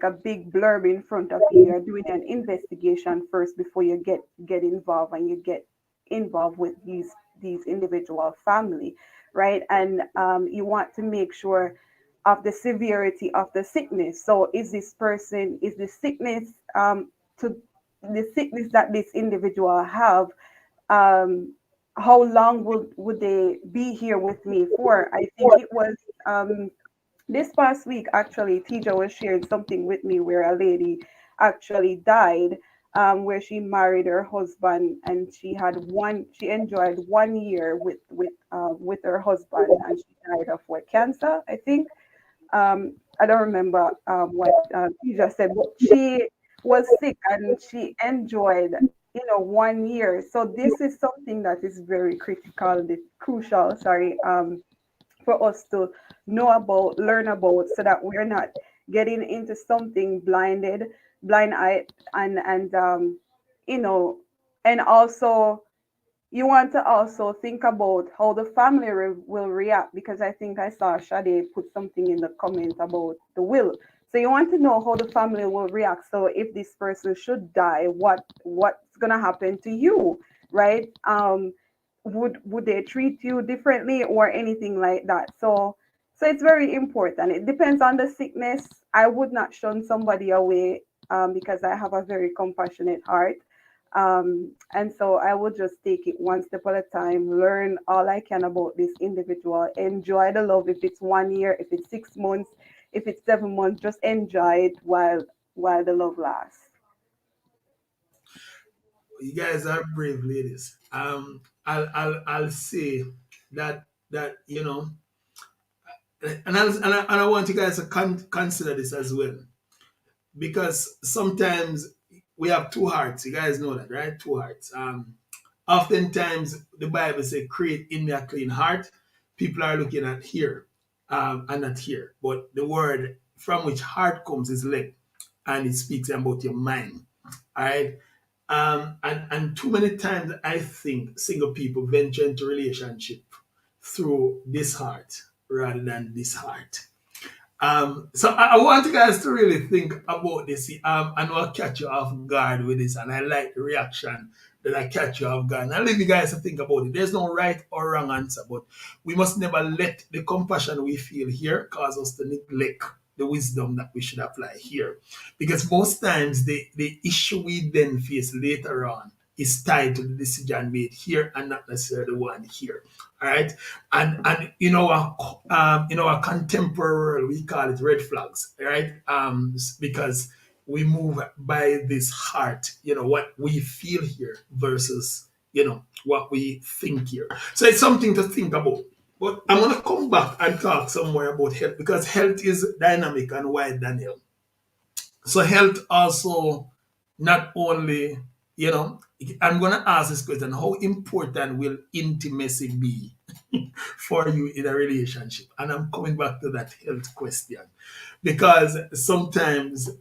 a big blurb in front of you. You're doing an investigation first before you get involved, and you get involved with these individual family, right? And you want to make sure of the severity of the sickness. So is the sickness to the sickness that this individual have, um how long would they be here with me for? I think it was this past week, actually, Tija was sharing something with me where a lady actually died, where she married her husband, and she enjoyed 1 year with her husband, and she died of what, cancer, I think. I don't remember what Tija said, but she was sick and she enjoyed 1 year. So this is something that is very crucial, sorry, for us to know about, learn about, so that we're not getting into something blind eye, and you know, and also you want to also think about how the family will react, because I think I saw Shade put something in the comment about the will. So you want to know how the family will react. So if this person should die, what's gonna happen to you, right? Would they treat you differently or anything like that? So it's very important. It depends on the sickness. I would not shun somebody away, because I have a very compassionate heart. And so I would just take it one step at a time, learn all I can about this individual, enjoy the love. If it's 1 year, if it's 6 months, if it's 7 months, just enjoy it while the love lasts. you guys are brave ladies. I'll say that and I want you guys to consider this as well, because sometimes we have two hearts. You guys know that, right? Two hearts. Oftentimes the Bible says, "Create in me a clean heart." People are looking at here, and not here, but the word from which heart comes is leg, and it speaks about your mind. All right. And too many times I think single people venture into relationship through this heart rather than this heart. So I want you guys to really think about this. I know I catch you off guard with this, and I like the reaction that I catch you off guard. And I leave you guys to think about it. There's no right or wrong answer, but we must never let the compassion we feel here cause us to neglect the wisdom that we should apply here. Because most times the issue we then face later on is tied to the decision made here and not necessarily the one here. All right. And in our contemporary world, we call it red flags, right? Because we move by this heart, what we feel here versus what we think here. So it's something to think about. But I'm gonna come back and talk somewhere about health, because health is dynamic and wide than health. So health also not only, I'm gonna ask this question: how important will intimacy be for you in a relationship? And I'm coming back to that health question, because sometimes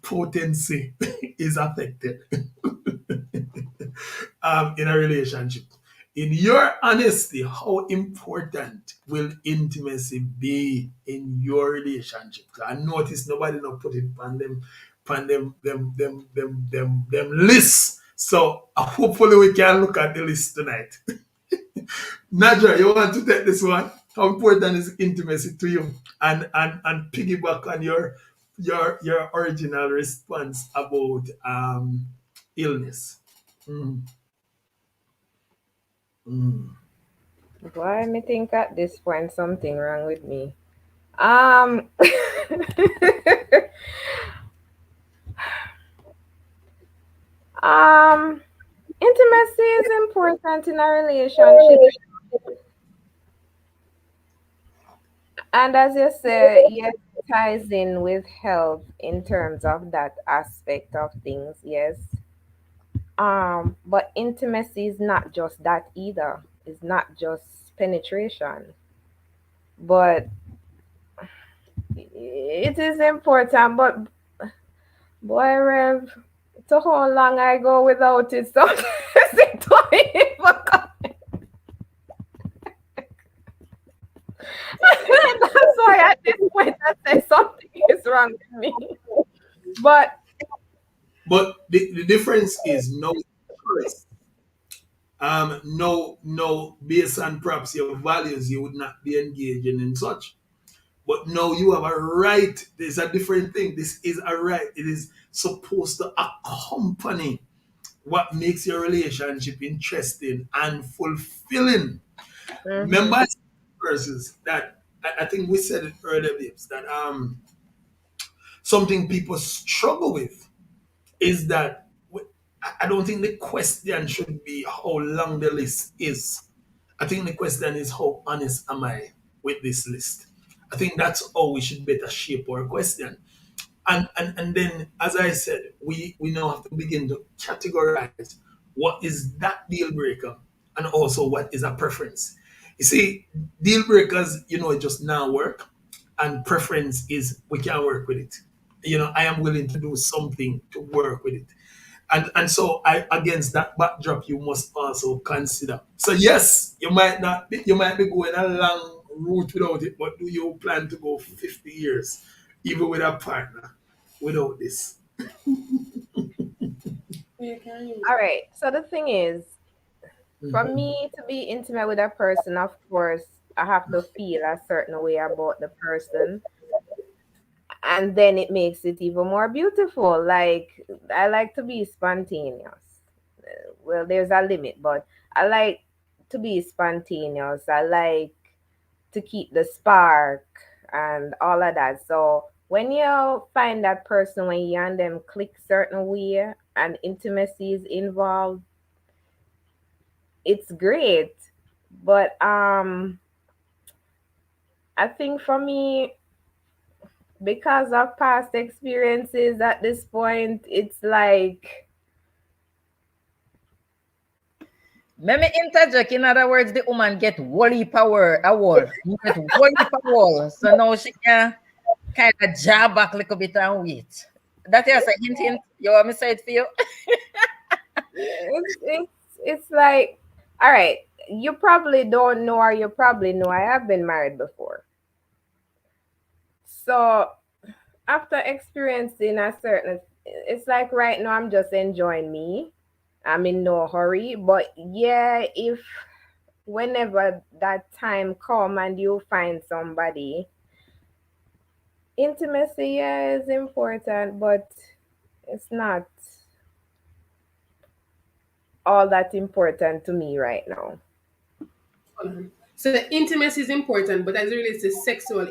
potency is affected in a relationship. In your honesty, how important will intimacy be in your relationship? I notice nobody not put it on them lists. So hopefully we can look at the list tonight. Nadra, you want to take this one? How important is intimacy to you? And piggyback on your original response about illness. Mm, mm. Why me think at this point something wrong with me? Um, um, intimacy is important in a relationship, and as you say, yes, it ties in with health in terms of that aspect of things. Yes. But intimacy is not just that either. It's not just penetration, but it is important. But boy, Rev, to how long I go without it, sometimes it don't even come. That's why at this point I say something is wrong with me. But But the difference is no choice. No, based on perhaps your values, you would not be engaging in such. But no, you have a right. There's a different thing. This is a right. It is supposed to accompany what makes your relationship interesting and fulfilling. Remember mhm, verses that I think we said it earlier, babes, that something people struggle with is that I don't think the question should be how long the list is. I think the question is how honest am I with this list. I think that's how we should better shape our question. And then, as I said, we now have to begin to categorize what is that deal breaker and also what is a preference. You see, deal breakers, it just now work, and preference is we can work with it. I am willing to do something to work with it. And so against that backdrop, you must also consider. So yes, you might be going a long route without it, but do you plan to go 50 years, even with a partner, without this? all right. So the thing is, for Mhm. me to be intimate with a person, of course, I have to feel a certain way about the person. And then it makes it even more beautiful. Like, I like to be spontaneous. Well, there's a limit, but I like to be spontaneous. I like to keep the spark and all of that. So when you find that person, when you and them click certain way and intimacy is involved, it's great. But I think for me, because of past experiences at this point, it's like, Let me interject. In other words, the woman get wally power a wall. You get wally power. So now she can kind of jab back a little bit and wait. That is a hint hint. You want me to say it for you? it's like, all right, you probably don't know, or you probably know I have been married before. So after experiencing a certain, it's like right now I'm just enjoying me. I'm in no hurry, but yeah, if whenever that time come and you find somebody, intimacy, yeah, is important, but it's not all that important to me right now. So the intimacy is important, but as it relates to sexual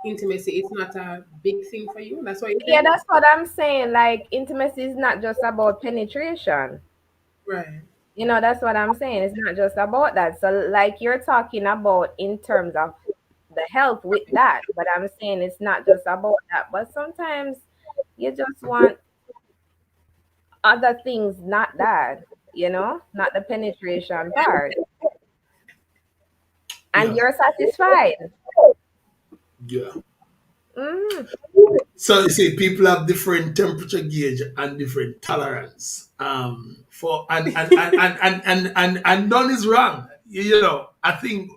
intimacy, it's not a big thing for you. That's what you're Yeah, saying, that's what I'm saying. Like, intimacy is not just about penetration. right? That's what I'm saying. It's not just about that. So, like, you're talking about in terms of the health with that, but I'm saying it's not just about that. But sometimes you just want other things, not that, not the penetration part, and Yeah, you're satisfied. yeah. Mm, So you see, people have different temperature gauge and different tolerance. For and none is wrong. I think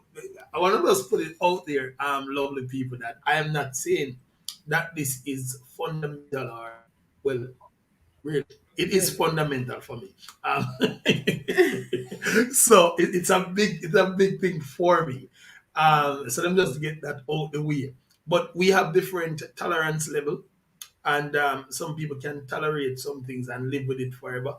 I want to just put it out there, lovely people, that I am not saying that this is fundamental or well, really, it is Right. fundamental for me. So it's a big thing for me. So let me just get that out the way. But we have different tolerance level, and some people can tolerate some things and live with it forever.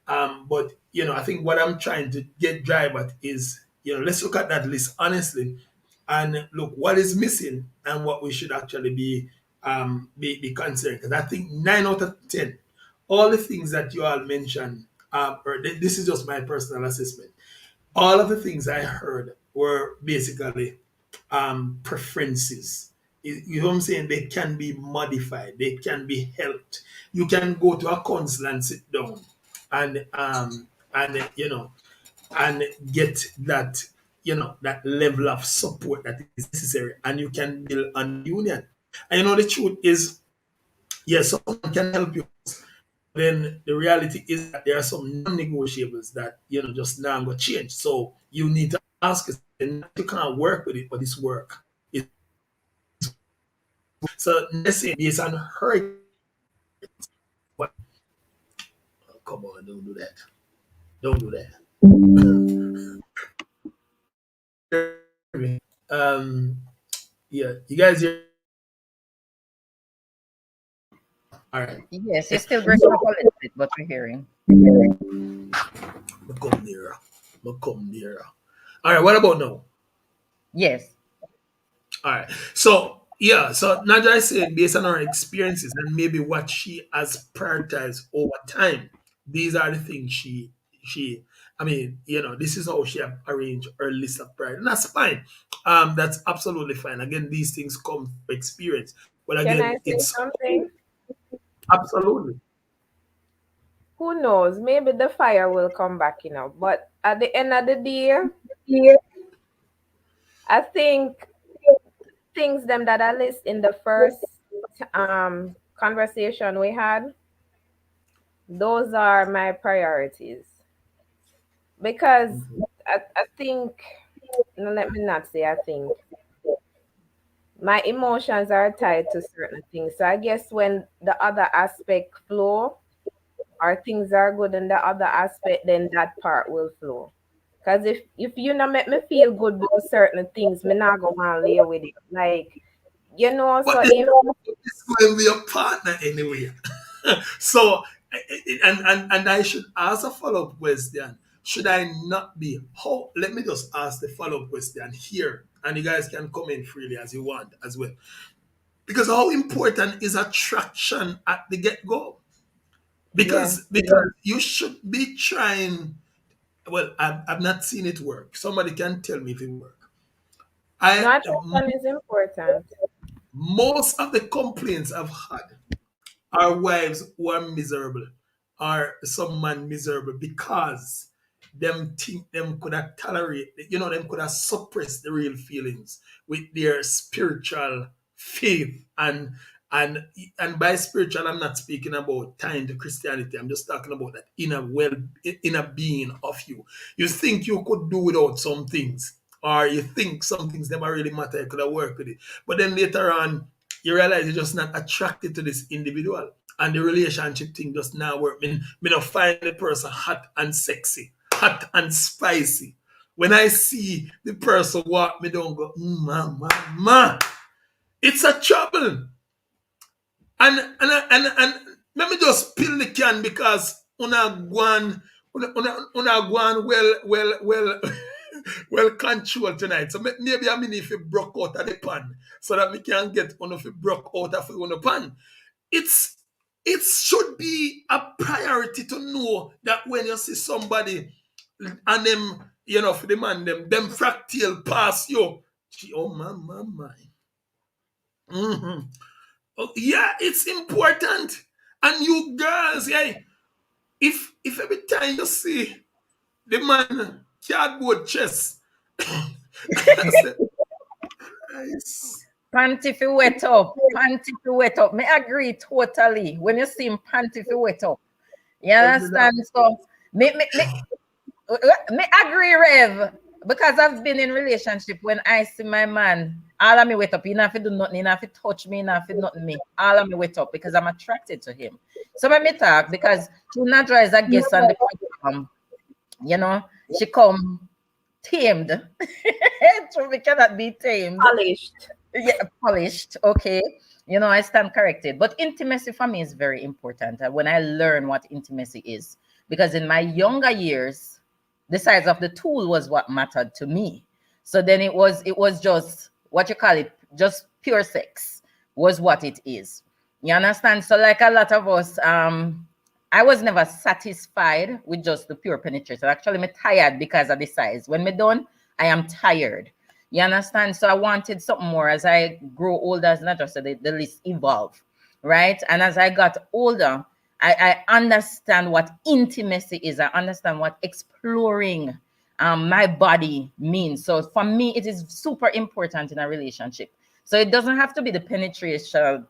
But I think what I'm trying to get drive at is, let's look at that list honestly, and look what is missing and what we should actually be concerned. Because I think 9 out of 10, all the things that you all mentioned, this is just my personal assessment. All of the things I heard were basically preferences. You know what I'm saying? They can be modified. They can be helped. You can go to a council and sit down, and and get that level of support that is necessary, and you can build a union. And the truth is, yes, someone can help you. Then the reality is that there are some non-negotiables that just now going to change. So you need to ask yourself, and you can't work with it, but it's work. So let's say based on her, what? Oh, come on, don't do that. Don't do that. Yeah, you guys hear? All right. Yes, you're still breaking up a little bit, but we're hearing. Come nearer. Come nearer. All right. What about now? Yes. All right. So Naja said based on her experiences and maybe what she has prioritized over time, these are the things she I mean, this is how she have arranged her list of priorities. And that's fine. That's absolutely fine. Again, these things come from experience. But Can I again, say it's something? absolutely. Who knows? Maybe the fire will come back, But at the end of the day, I think things them that I list in the first conversation we had, those are my priorities. Because I think, no, let me not say I think, my emotions are tied to certain things. So I guess when the other aspect flow, or things are good in the other aspect, then that part will flow. Because if you not make me feel good about certain things, me not go and lay with it. Like, But so this if will be a partner anyway. So, and I should ask a follow up question. Should I not be? How? Let me just ask the follow up question here, and you guys can come in freely as you want as well. Because how important is attraction at the get go? yeah. Because you should be trying. Well, I've not seen it work. Somebody can tell me if it work. No, I attraction is important. Most of the complaints I've had our wives who are miserable or some man miserable because them think them could have tolerate, them could have suppressed the real feelings with their spiritual faith and and by spiritual I'm not speaking about tying to Christianity. I'm just talking about that inner being of you. You think you could do without some things, or you think some things never really matter, you could have worked with it. But then later on you realize you're just not attracted to this individual. And the relationship thing just now work. Me not find the person hot and sexy, hot and spicy. When I see the person walk me down, go, ma. It's a trouble. And let me just spill the can because una guan well well controlled tonight. So maybe I mean if you broke out of the pan so that we can get one of you broke out of the pan. It's it should be a priority to know that when you see somebody and them, for the man, them fractal pass you. Oh my. Mhm. Oh, yeah, it's important. And you girls, yeah, if every time you see the man cardboard chest, I say, nice. Panty fi wet up. Panty fi wet up. Me agree totally. When you see him panty fi wet up. You understand? So me agree, Rev. Because I've been in relationship when I see my man, all of me wet up. He not fi do nothing, he not fi touch me, he not fi nothing me. All of me wet up because I'm attracted to him. So let me talk because Tunadra is a guest on the program. She come tamed. Trophy cannot be tamed. Polished. Yeah, polished. Okay. I stand corrected. But intimacy for me is very important. When I learn what intimacy is, because in my younger years, the size of the tool was what mattered to me. So then it was just what you call it, just pure sex was what it is. You understand? So like a lot of us, I was never satisfied with just the pure penetration. Actually, I'm tired because of the size. When me done, I am tired. You understand? So I wanted something more. As I grow older, as not just the list evolve, right? And as I got older, I understand what intimacy is. I understand what exploring my body means. So for me, it is super important in a relationship. So it doesn't have to be the penetrating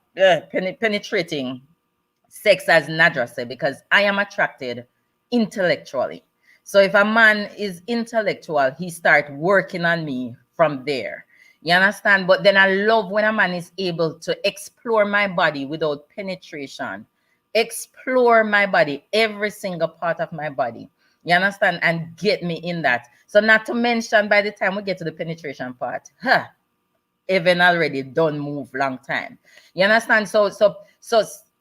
sex, as Nadra said, because I am attracted intellectually. So if a man is intellectual, he start working on me from there. You understand? But then I love when a man is able to explore my body without penetration. Explore my body, every single part of my body. You understand? And get me in that. So not to mention, by the time we get to the penetration part, even already done move long time. You understand? So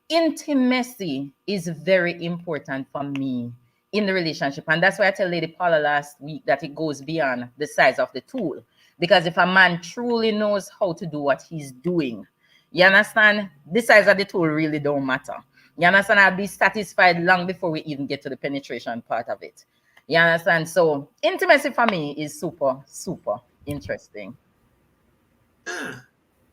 intimacy is very important for me in the relationship. And that's why I tell Lady Paula last week that it goes beyond the size of the tool. Because if a man truly knows how to do what he's doing, you understand, the size of the tool really don't matter. You understand? I'll be satisfied long before we even get to the penetration part of it. You understand? So intimacy for me is super, super interesting.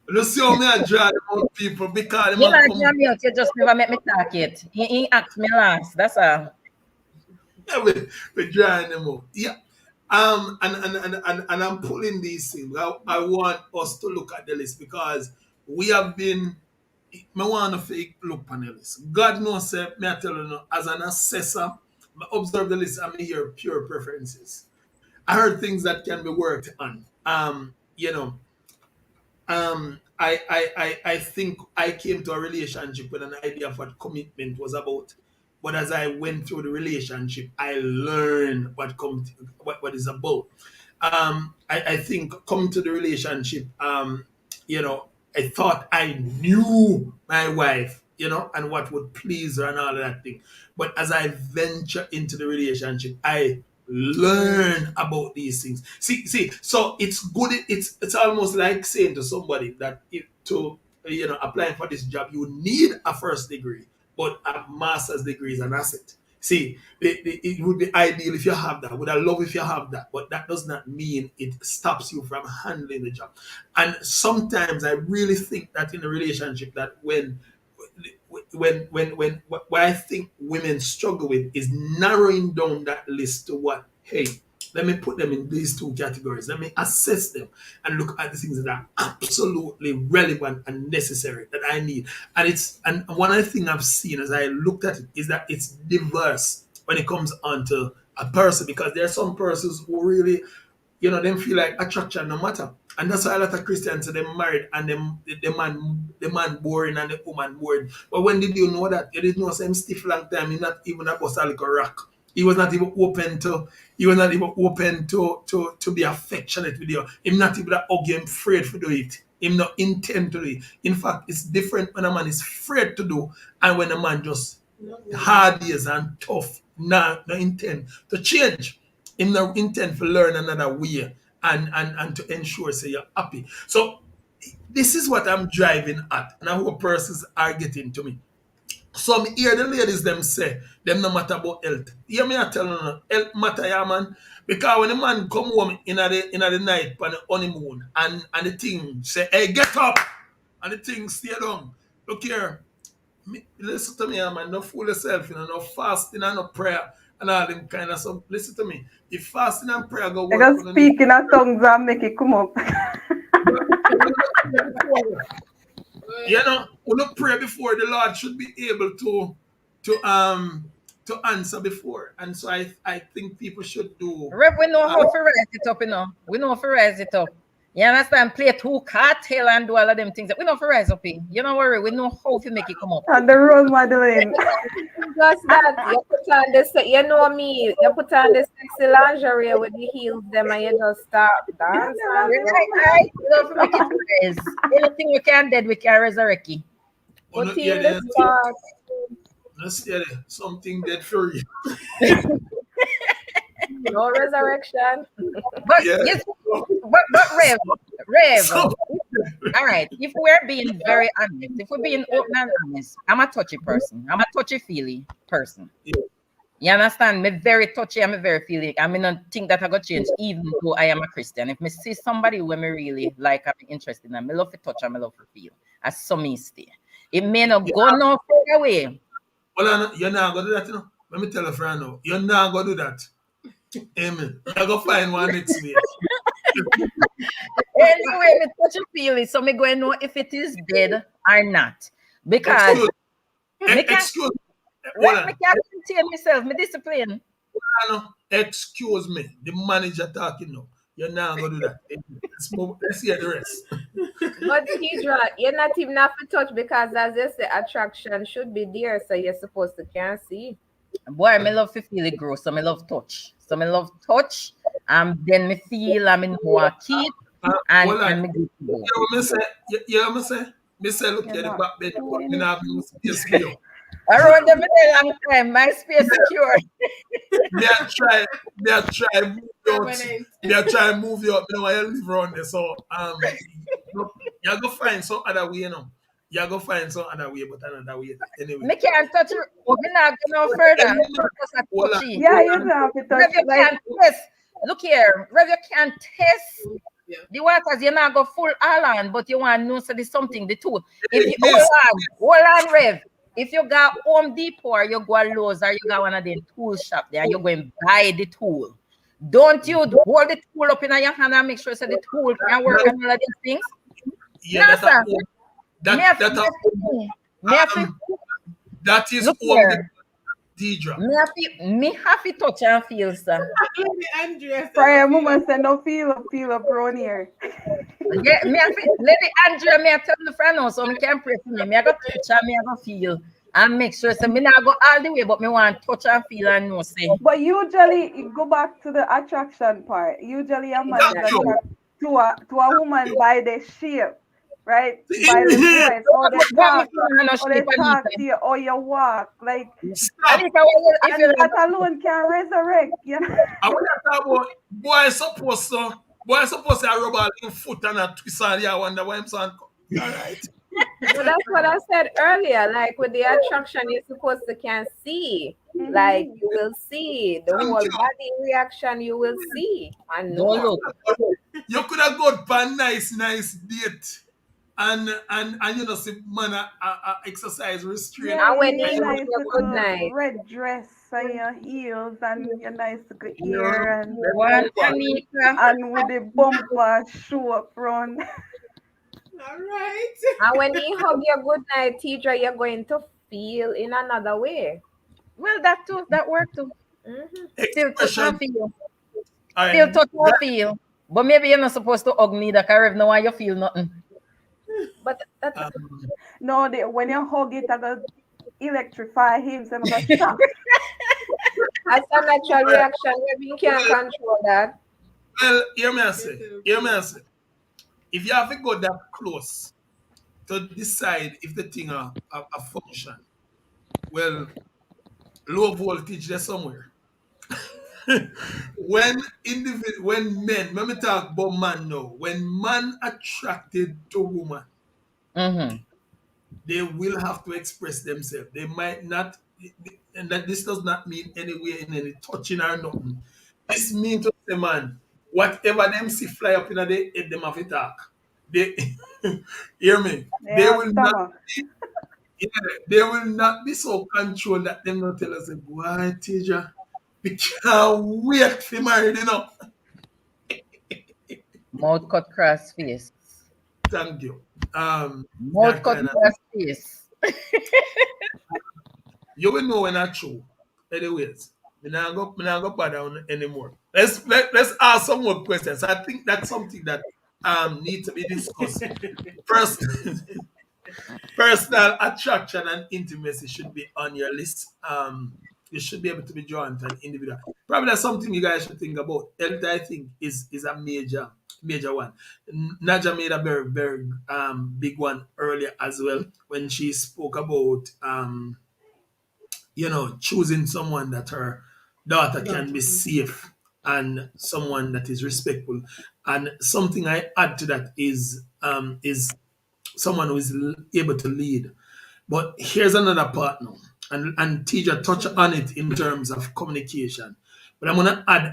You see how me I draw them out people because You like me mute, you just never make me talk it. He asked me last. That's all. Yeah, we're drawing them out. Yeah. And I'm pulling these things. I want us to look at the list because we have been. I want to fake look on the list. God knows, me I tell you now, as an assessor, I observe the list. I hear pure preferences. I heard things that can be worked on. I think I came to a relationship with an idea of what commitment was about. But as I went through the relationship, I learned what is about. I think coming to the relationship, I thought I knew my wife, and what would please her and all of that thing. But as I venture into the relationship, I learn about these things. See, so it's good. It's almost like saying to somebody that applying for this job, you need a first degree, but a master's degree is an asset. See, it would be ideal if you have that. Would I love if you have that? But that does not mean it stops you from handling the job. And sometimes I really think that in a relationship that when what I think women struggle with is narrowing down that list to what, hey, let me put them in these two categories. Let me assess them and look at the things that are absolutely relevant and necessary that I need. And one of the things I've seen as I looked at it is that it's diverse when it comes onto a person, because there are some persons who really, them feel like attraction no matter. And that's why a lot of Christians say they're married and the man boring and the woman boring. But when did you know that? You didn't know same stiff long time, he's not even a like a rock. He was not even open to be affectionate with you. He's not even hug you, afraid to do it. Him not intend to do it. In fact, it's different when a man is afraid to do and when a man just hard is and tough, no intent to change. Him no intent to learn another way and to ensure say you're happy. So this is what I'm driving at. And I hope persons are getting to me. So me hear the ladies them say, them no matter about health. Hear me I tell you, health matter, yeah, man. Because when the man come home in the night on the honeymoon and the thing say, hey, get up, and the thing stay down. Look here, listen to me, man. No fool yourself, no fasting and no prayer and all them kind of stuff. Listen to me. If fasting and prayer go work, I just speak in a tongues and make it come up. We don't pray before. The Lord should be able to answer before. And so I think people should do. Rev, we know how to rise it up, We know how to rise it up. You understand? Play two cartel and do all of them things. We know how to rise up, You don't worry. We know how to make it come up. And the role modeling. just that you put on this, you know me, you put on the sexy lingerie with the heels, them, and you just start dance. Right. You know, if we make it rise, anything we can dead, we can resurrect it. Put Put in the spot. Let's hear something dead for you. No resurrection. But Yeah. yes, but Rev. So, All right. If we're being very honest, if we're being open and honest, I'm a touchy person. I'm a touchy-feely person. Yeah. You understand? Me very touchy. I'm a very feely. I mean, I think that I got change, even though I am a Christian. If me see somebody who me really like, I'm interested in, I love to touch, I love to feel. As some me stay. It may not go no further away. well, you're not going to do that, you know. Let me tell a friend now. You're not going to do that. Amen. You're going to find one next week. Anyway, me touch and feel it, so me go and know if it is dead or not. Because Excuse me. right, me can't contain myself, me discipline. Excuse me. The manager talking now. You're not going to do that. Let's hear the rest. But Tidra, you're not even have to touch because as they say, attraction should be there, so you're supposed to can't see. Boy, me love to feel it grow, so me love touch. So me love touch, then me feel I'm in more keep, and me good to go. You know what me say? Me say, look at the back bed, but me not have no space for you. Around them a long time, my space secure. Me a try move you out. Me a try move you up. You know why you live around there. So you go find some other way, you know. You go find some other way, but another way anyway. Me can't touch it. Me not go no further. Yeah, you don't have to touch. Rev, you can't test. Look here, Rev, you can't test. The waters you not go full all on, but you want to know so there's something the tool. If you hold on, Rev. If you got Home Depot or you go to Lowe's or you got one of them tool shop there, you're going to buy the tool. Don't you hold the tool up in your hand and make sure so the tool can work on all of these things? Yeah, No, that is look Home here. Deidre. Me have to touch and feel, sir. Prior moment say no feel up around here. Yeah, Lady Andrea, me I tell the friend now, so me can pray for me. Me I go touch and me I go feel and make sure. So me not go all the way, but me want touch and feel and know say. But usually it go back to the attraction part. Usually a man is attracted to a woman by the shape, right? By the voice, or the talk, to you, or your walk, like. And that alone can resurrect, you know. I want to talk about boy supposed to rub all in foot and a twist on the wonder why I'm saying. All right. So that's what I said earlier. Like with the attraction, you're supposed to can see. Like you will see the whole body reaction. You will see. And no, you could have got for a nice date, and you know, see man exercise restraint. Yeah, and when you you nice have a good night, red dress and your heels and your nice good ear and with the bumper show up front. All right. And when you hug your good night, teacher, you're going to feel in another way. Well, that too, that work too. Still touch and feel. Still touch and feel. But maybe you're not supposed to hug me that I know why you feel nothing. But that's no, when you hug it, I go electrify him, so I'm gonna stop. That's a natural reaction. Maybe you can't control that. Well, hear me say. If you have to go that close to decide if the thing a function, well, low voltage there somewhere. when men, let me talk about man now. When man attracted to woman, they will have to express themselves. They might not, and that this does not mean anywhere in any touching or nothing. This means to say, man, whatever them see fly up in the head, them have to talk. They hear me. They will not. They will not be so controlled that them not tell us, boy, teacher, we can't wait for married, you know. Mouth cut cross face. Thank you. Mouth cut cross face. You will know when I true. Anyways, we're not go bother on anymore. Let's ask some more questions. I think that's something that needs to be discussed. Personal attraction and intimacy should be on your list. You should be able to be drawn to an individual. Probably that's something you guys should think about. Health, I think, is a major one. Naja made a very big one earlier as well when she spoke about choosing someone that her daughter can be safe and someone that is respectful. And something I add to that is someone who is able to lead. But here's another part now, and teacher touch on it in terms of communication. But I'm gonna add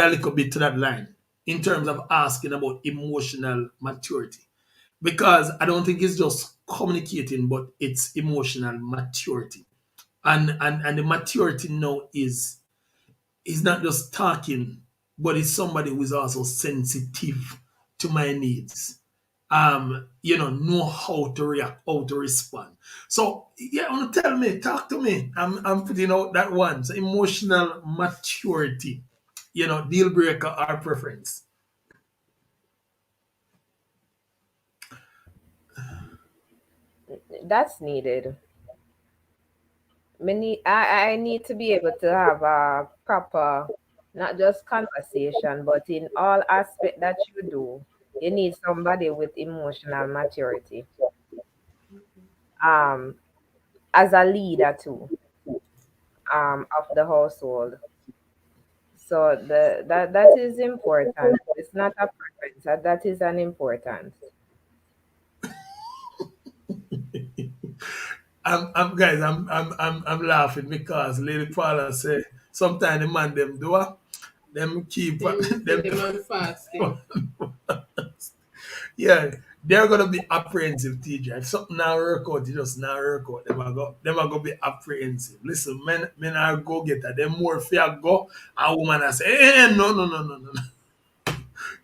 a little bit to that line in terms of asking about emotional maturity. Because I don't think it's just communicating, but it's emotional maturity. And the maturity now is not just talking, but it's somebody who is also sensitive to my needs. Know how to react, how to respond. So yeah, tell me, talk to me. I'm putting out that one. So emotional maturity, deal breaker or preference. That's needed. I need to be able to have a proper, not just conversation, but in all aspect that you do, you need somebody with emotional maturity. Um, as a leader too, of the household. So that is important. It's not a preference. That is an importance. I'm laughing because Lady Paula say sometimes the man them do them keep them. Them on fasting. Yeah, they're gonna be apprehensive, TJ. If something now work out, it just now work out. Them are gonna be apprehensive. Listen, men are go getter. Them more fear go, and woman I say, no, no, no, no, no, no.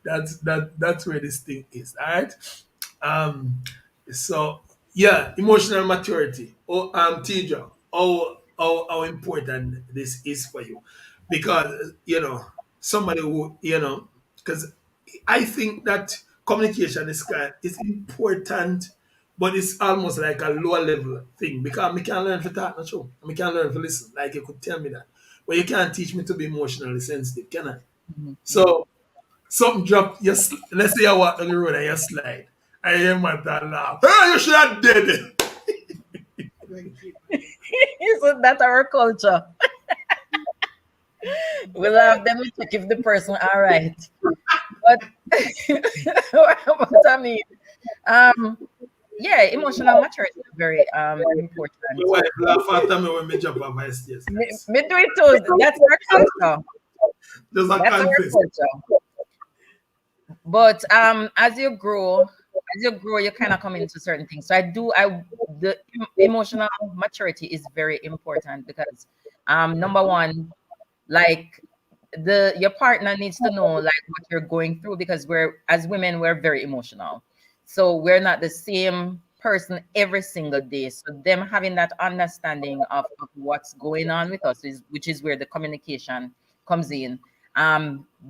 That's where this thing is. All right. Um. So yeah, emotional maturity. Oh, teacher, how important this is for you, because somebody who because I think that communication is important, but it's almost like a lower level thing because I can learn to talk, not true. I can learn to listen. Like you could tell me that, but you can't teach me to be emotionally sensitive, can I? So something drop. Let's say I walk on the road and you slide. I hear my dad laugh. Hey, you should have did it. Isn't that our culture? We love them to give the person all right. But what I mean, um, yeah, emotional maturity is very important. My wife laugh after me when me jump on my stairs. Me do it too. That's our culture. Just a That's our confess. culture. But as you grow, you kind of come into certain things. So the emotional maturity is very important because number one, like your partner needs to know like what you're going through because as women we're very emotional. So we're not the same person every single day. So them having that understanding of what's going on with us which is where the communication comes in.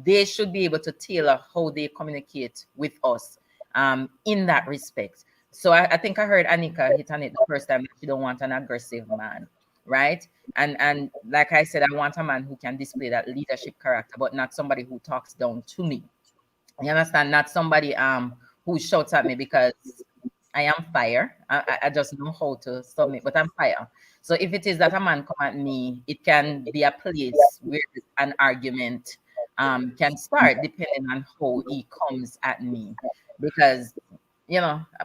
They should be able to tailor how they communicate with us in that respect. So I think I heard Anika hit on it the first time that she don't want an aggressive man, right? And like I said, I want a man who can display that leadership character, but not somebody who talks down to me. You understand? Not somebody who shouts at me because I am fire. I just know how to submit, but I'm fire. So if it is that a man come at me, it can be a place where an argument can start depending on how he comes at me. Because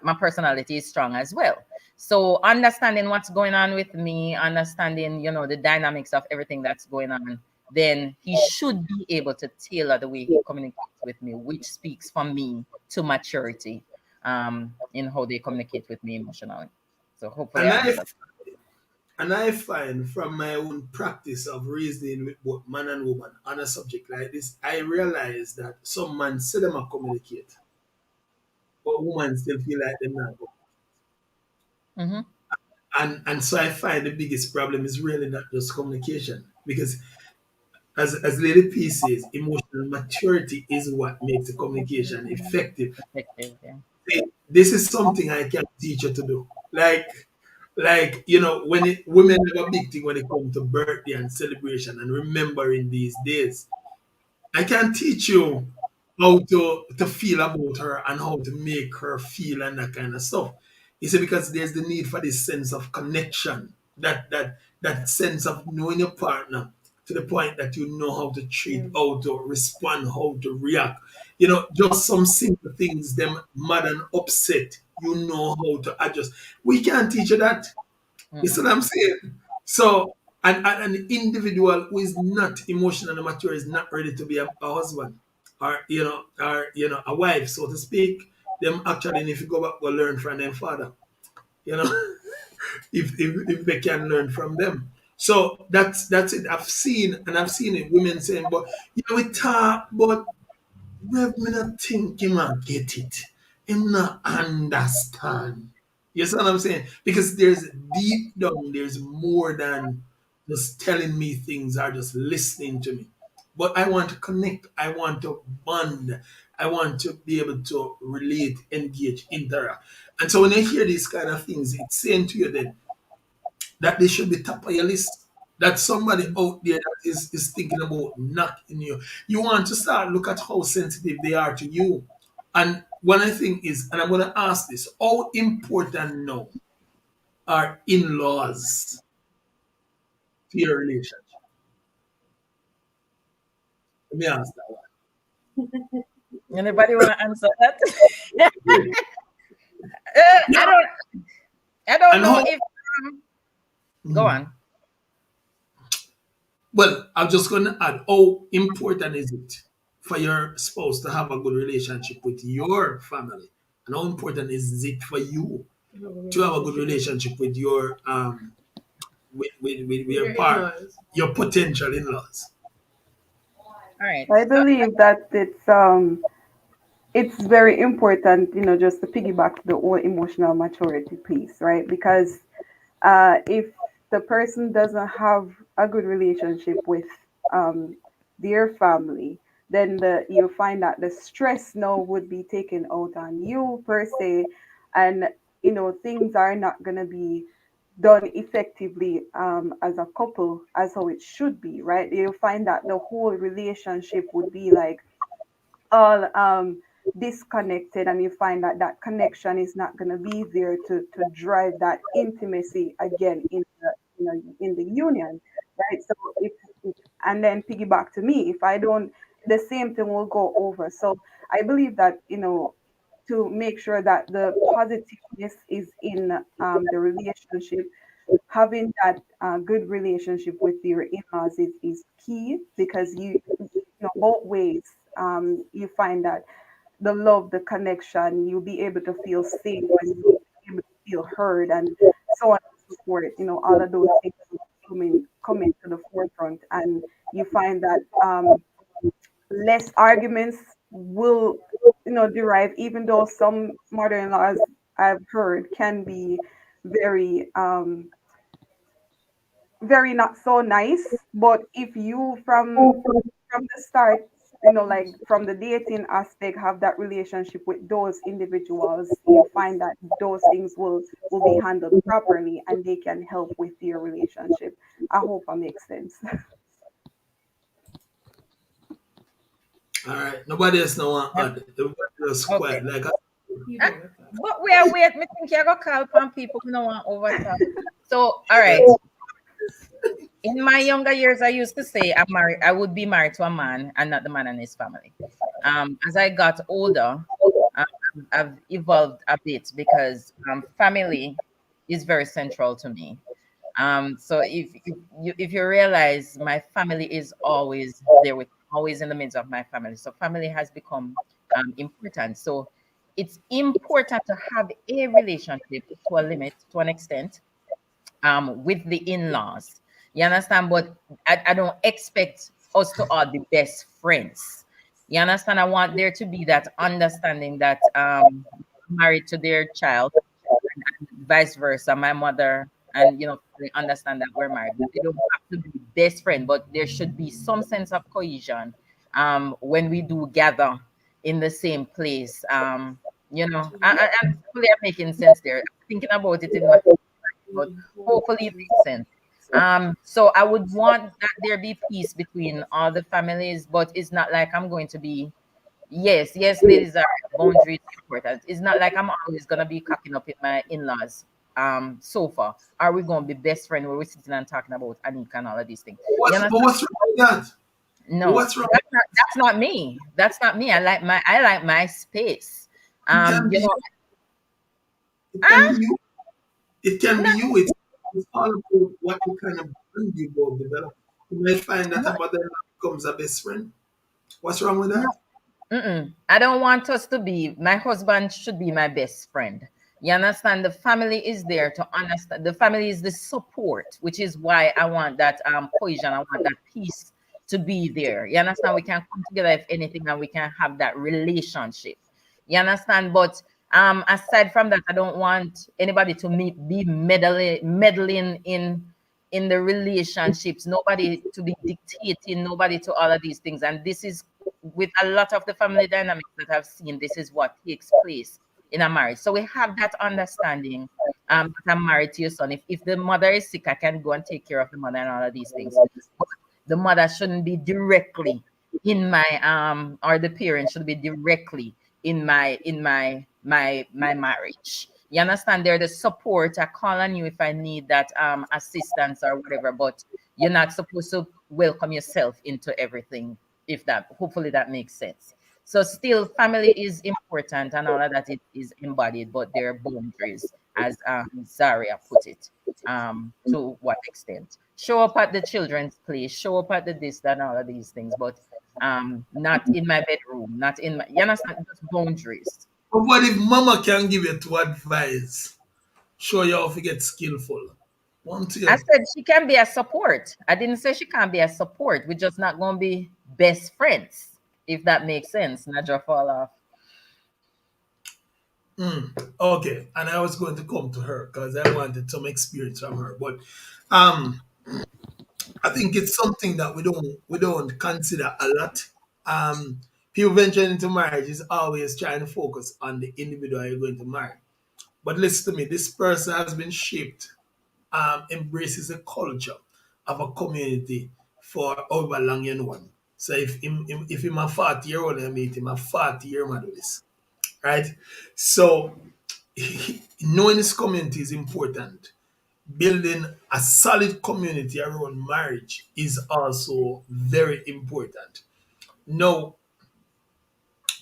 my personality is strong as well. So understanding what's going on with me, understanding, the dynamics of everything that's going on, then he should be able to tailor the way he communicates with me, which speaks for me to maturity in how they communicate with me emotionally. So hopefully And I I answered. and I find from my own practice of reasoning with both man and woman on a subject like this, I realize that some men say them a communicate, but women still feel like them not. Mm-hmm. And so I find the biggest problem is really not just communication. Because as Lady P says, emotional maturity is what makes the communication effective. Effective, yeah. this is something I can teach you to do. Like when women have a big thing when it comes to birthday and celebration and remembering these days. I can teach you how to feel about her and how to make her feel and that kind of stuff. You see, because there's the need for this sense of connection, that sense of knowing your partner to the point that you know how to treat, how to respond, how to react. Just some simple things, them mad and upset, you know how to adjust. We can't teach you that. You see what I'm saying? So, an individual who is not emotionally mature is not ready to be a husband or a wife, so to speak. Them actually need to go back and learn from their father. You know, if they can learn from them. So that's it. I've seen it. Women saying, but we talk, but Rev, me not think him a get it. Him not understand. You see what I'm saying? Because there's deep down, there's more than just telling me things or just listening to me. But I want to connect. I want to bond. I want to be able to relate, engage, interact. And so when you hear these kind of things, it's saying to you then that they should be top of your list. That somebody out there that is thinking about knocking you. You want to start look at how sensitive they are to you. And one thing is, and I'm going to ask this: how important now are in-laws to your relationship? Let me ask that Anybody want to answer that? one. I Yeah. don't. I don't And know how? if. Go on. Well, I'm just going to add: how important is it for your spouse to have a good relationship with your family, and how important is it for you to have a good relationship with your with your Your part, in-laws. your potential in-laws? All right. I So, believe that it's very important, just to piggyback the whole emotional maturity piece, right? Because if the person doesn't have a good relationship with um, their family, then you find that the stress now would be taken out on you per se, and things are not gonna be done effectively as a couple as how it should be, right? You find that the whole relationship would be like all disconnected, and you find that that connection is not going to be there to drive that intimacy again in the union, right? So if and then piggyback to me, if I don't, the same thing will go over. So I believe that to make sure that the positiveness is in the relationship, having that good relationship with your in-laws is key, because both ways, you find that the love, the connection, you'll be able to feel safe and you'll be able to feel heard, and so on and so forth. All of those things will coming to the forefront, and you find that less arguments will derive, even though some mother-in-laws I've heard can be very very not so nice. But if you from the start, like from the dating aspect, have that relationship with those individuals, you find that those things will be handled properly and they can help with your relationship. I hope that makes sense. All right. Nobody else no one yep. add. Everybody just Okay. quiet. Like You Uh, do it. but we are wait. Me think you go call upon people who don't want overtalk. So, all right. In my younger years, I used to say I would be married to a man and not the man and his family. As I got older, um, I've evolved a bit because family is very central to me. So if you realize, my family is always there with always in the midst of my family. So family has become important. So it's important to have a relationship to a limit, to an extent, with the in-laws. You understand? But I don't expect us to all be best friends. You understand? I want there to be that understanding that married to their child, and vice versa. My mother and they understand that we're married. We don't have to be best friend, but there should be some sense of cohesion when we do gather in the same place. You know, and hopefully I'm making sense there. I'm thinking about it in my but hopefully it makes sense. So I would want that there be peace between all the families, but it's not like I'm going to be. Yes, yes, ladies are boundaries important. It's not like I'm always gonna be cocking up with my in-laws. Sofa. Are we gonna be best friend where we're sitting and talking about Anika and all of these things? You But understand? what's wrong with that? But No, what's wrong? that's not me. That's not me. I like my space. It can You be know, you. It can be ah, you. It can be no, you. It's all about what you kind of bond you both develop. You may find that no, a mother becomes a best friend. What's wrong with no. that? Mm-mm. I don't want us to be, my husband should be my best friend. You understand? The family is there to understand. The family is the support, which is why I want that cohesion. I want that peace to be there. You understand? We can come together if anything and we can have that relationship. You understand? But aside from that, I don't want anybody to be meddling in the relationships, nobody to be dictating, nobody to all of these things. And this is with a lot of the family dynamics that I've seen, this is what takes place in a marriage. So we have that understanding that I'm married to your son. If the mother is sick, I can go and take care of the mother and all of these things. But the mother shouldn't be directly in my or the parent should be directly in my marriage. You understand? They're the support. I call on you if I need that assistance or whatever, but you're not supposed to welcome yourself into everything. If that, hopefully that makes sense. So still family is important and all of that is embodied, but there are boundaries, as Zaria put it. To what extent? Show up at the children's place, show up at the this, that, and all of these things, but not in my bedroom, not in my, you understand, just boundaries. But what if mama can give you two advice? Show you how to get skillful. One to I you. said she can be a support. I didn't say she can't be a support. We're just not gonna be best friends, if that makes sense. Not just fall off. Okay. And I was going to come to her because I wanted some experience from her. But um I think it's something that we don't consider a lot. Um, People venturing into marriage is always trying to focus on the individual you're going to marry. But listen to me, this person has been shaped, embraces the culture of a community for however long you know him. So if him a 40-year-old, I meet him a 40-year Methodist, right? So knowing this community is important. Building a solid community around marriage is also very important. Now,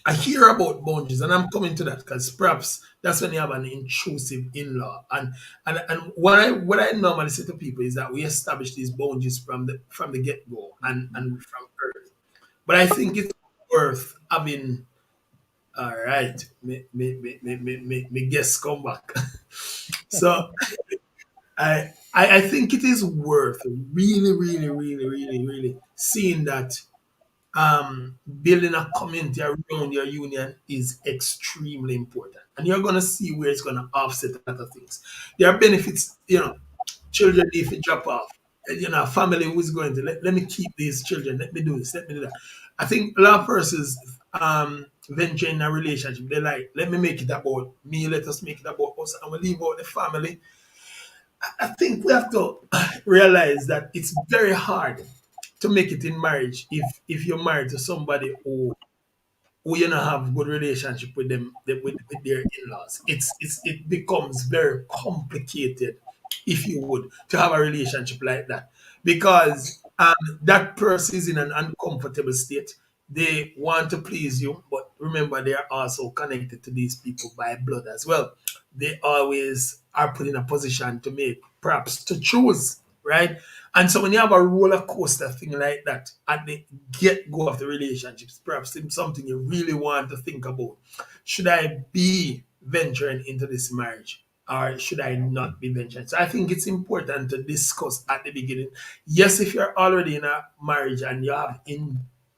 I hear about boundaries, and I'm coming to that because perhaps that's when you have an intrusive in-law. And what I normally say to people is that we establish these boundaries from the get-go and from early. But I think it's worth having. All right, me guests come back. So I think it is worth really, really, really, really, really seeing that building a community around your union is extremely important. And you're going to see where it's going to offset a lot of things. There are benefits, children, if it drop off, a family who is going to let me keep these children, let me do this, let me do that. I think a lot of persons venture in a relationship, they like, let me make it about me, let us make it about us, and we leave out the family. I think we have to realize that it's very hard to make it in marriage if you're married to somebody who you not have good relationship with them with their in-laws. It becomes very complicated, if you would, to have a relationship like that because that person is in an uncomfortable state. They want to please you, but remember they are also connected to these people by blood as well. They always are put in a position to make, perhaps to choose, right? And so when you have a roller coaster thing like that at the get go of the relationships, perhaps it's something you really want to think about. Should I be venturing into this marriage or should I not be venturing? So I think it's important to discuss at the beginning. Yes, if you're already in a marriage and you have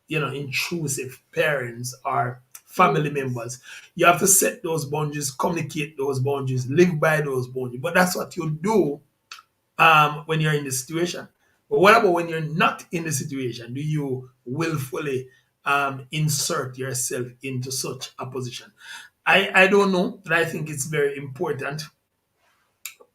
intrusive parents or family members, you have to set those boundaries, communicate those boundaries, live by those boundaries. But that's what you do when you're in the situation. But what about when you're not in the situation? Do you willfully insert yourself into such a position? I don't know, but I think it's very important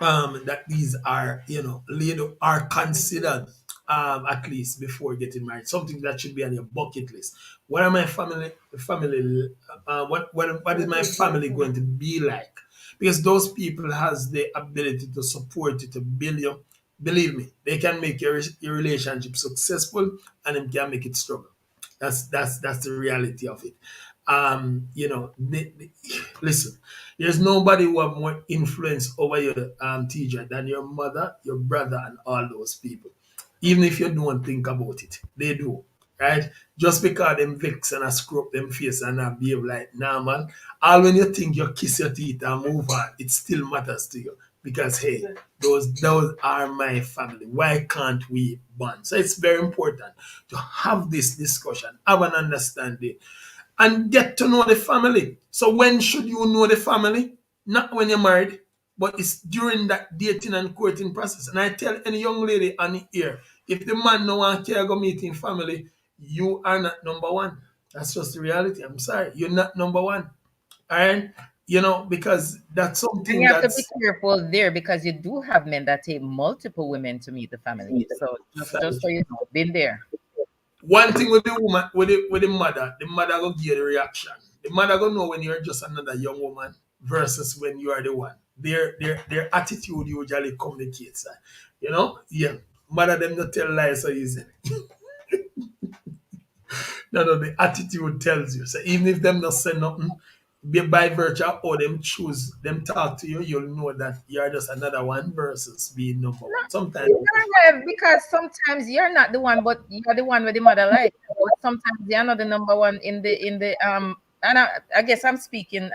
that these are, laid are considered at least before getting married. Something that should be on your bucket list. What are my family? What is my family going to be like? Because those people has the ability to support you, to build you. Believe me, they can make your relationship successful, and they can make it struggle. That's the reality of it. Listen, there's nobody who have more influence over your teacher than your mother, your brother, and all those people. Even if you don't think about it, they do. Right? Just because them vex and I screw up them face and I behave like, nah man. All when you think you kiss your teeth and move on, it still matters to you. Because hey, those are my family. Why can't we bond? So it's very important to have this discussion, have an understanding, and get to know the family. So when should you know the family? Not when you're married, but it's during that dating and courting process. And I tell any young lady on the ear, if the man no one care go meeting family, you are not number one. That's just the reality. I'm sorry, you're not number one. All right, because that's And something you have to be that's careful there because you do have men that take multiple women to meet the family. So just so you know, been there. one thing with the woman, with the mother go give the reaction. The mother go know when you're just another young woman versus when you are the one. Their attitude usually communicates that. Yeah. Mother them not tell lies so easy. No, the attitude tells you. So even if them not say nothing, by virtue of how them choose, them talk to you, you'll know that you're just another one versus being number one. Sometimes Yeah, because sometimes you're not the one, but you're the one with the mother like. But sometimes you're not the number one in the. And I guess I'm speaking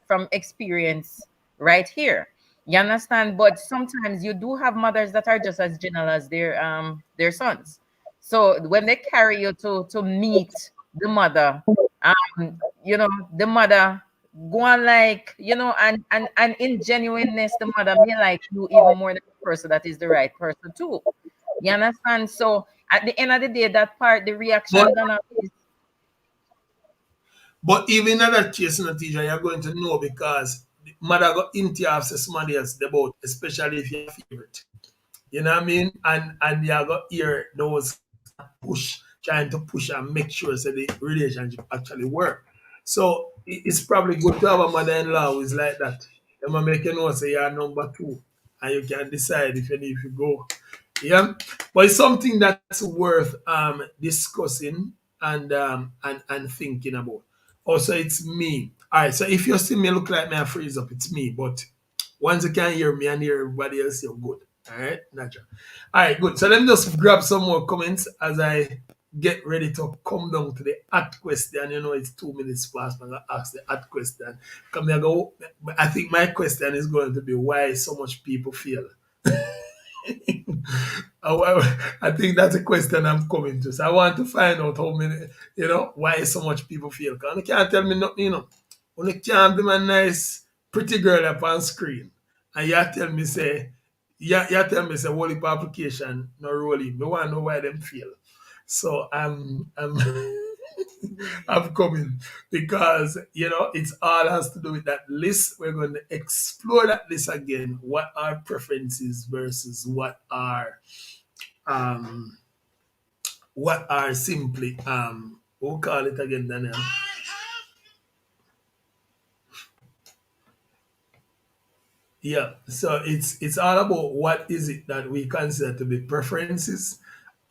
from experience right here. You understand? But sometimes you do have mothers that are just as gentle as their sons. So when they carry you to meet the mother, the mother go on like, and in genuineness, the mother may like you even more than the person that is the right person too. You understand? So at the end of the day, that part, the but reaction gonna be But even in that case, in the teacher, you're going to know because the mother got into you say somebody else about, especially if you're a favorite. You know what I mean? And you got hear those push, trying to push and make sure that the relationship actually work. So it's probably good to have a mother-in-law who is like that. They might make you know say you're number two, and you can decide if you need to go. Yeah, but it's something that's worth discussing and thinking about. Also, it's me. All right. So if you see me look like me, I freeze up. It's me. But once you can hear me and hear everybody else, you're good. All right, natural. All right, good. So let me just grab some more comments as I get ready to come down to the hot question. It's 2 minutes past. I'm gonna ask the hot question. Come here, go. I think my question is going to be why so much people feel. However, I think that's a question I'm coming to. So I want to find out how many, why so much people feel. Because you can't tell me nothing, you can't be my nice, pretty girl up on screen. And you tell me, say, you tell me, say, holy application, no rolling. No one know why them feel. So I'm I'm coming because it's all has to do with that list. We're going to explore that list again. What are preferences versus um what are simply we'll call it again, Daniel. Yeah, so it's all about what is it that we consider to be preferences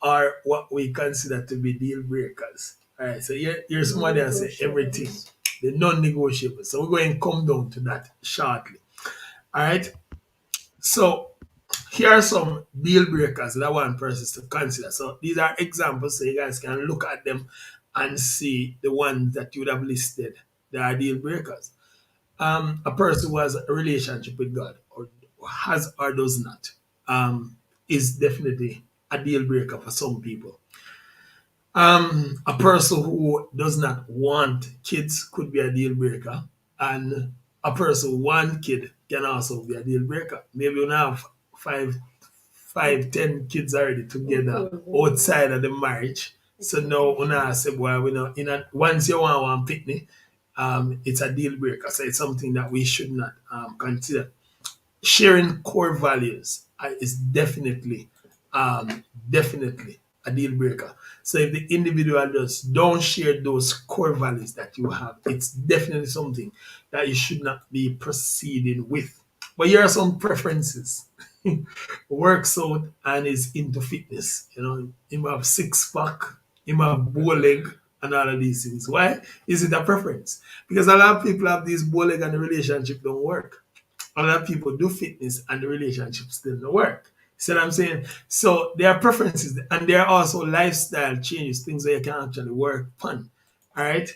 or what we consider to be deal breakers. All right, so here's somebody that say everything, the non-negotiable. So we're going to come down to that shortly. All right, so here are some deal breakers that I want persons to consider. So these are examples, so you guys can look at them and see the ones that you would have listed that are deal breakers. A person who has a relationship with God or has or does not is definitely a deal breaker for some people. A person who does not want kids could be a deal breaker, and a person who wants kid can also be a deal breaker. Maybe you have five, 10 kids already together outside of the marriage. So now una say, boy, we know once you want one picnic, it's a deal breaker. So it's something that we should not consider. Sharing core values is definitely a deal breaker. So if the individual just don't share those core values that you have, it's definitely something that you should not be proceeding with. But here are some preferences. Works out and is into fitness. You know, him have six pack, him have bow leg, and all of these things. Why is it a preference? Because a lot of people have these bow leg and the relationship don't work. A lot of people do fitness and the relationship still don't work. See what I'm saying? So there are preferences and there are also lifestyle changes, things that you can actually work on. All right.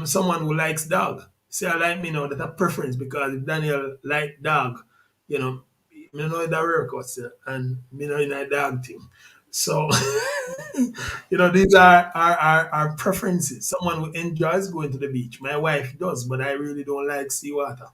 Someone who likes dog. Say I like me now, that's a preference because if Daniel like dog, you know, me know that workouts and me know in a dog thing. So these are preferences. Someone who enjoys going to the beach. My wife does, but I really don't like seawater.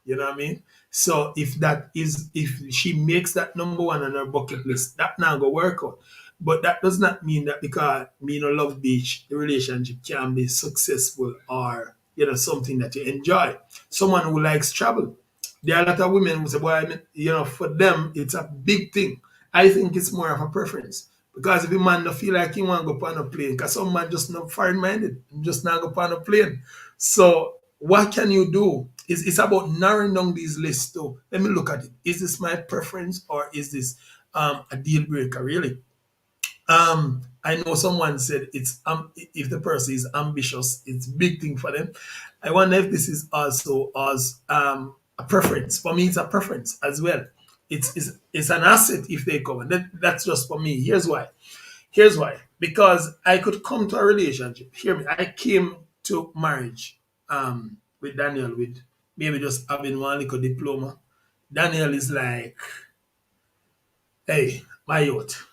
You know what I mean? So if she makes that number one on her bucket list, that now go work out. But that does not mean that because me no love beach, the relationship can be successful or something that you enjoy. Someone who likes travel. There are a lot of women who say, "Boy, I mean, for them it's a big thing." I think it's more of a preference. Because if a man don't feel like he want to go on a plane, because some man just not foreign minded, just not go on a plane. So what can you do? It's about narrowing down these lists too. Let me look at it. Is this my preference or is this a deal breaker really? I know someone said it's if the person is ambitious, it's a big thing for them. I wonder if this is also as a preference. For me, it's a preference as well. It's an asset if they come. And that's just for me. Here's why. Here's why. Because I could come to a relationship. Hear me. I came to marriage with Daniel with maybe just having one little diploma. Daniel is like, hey, my youth,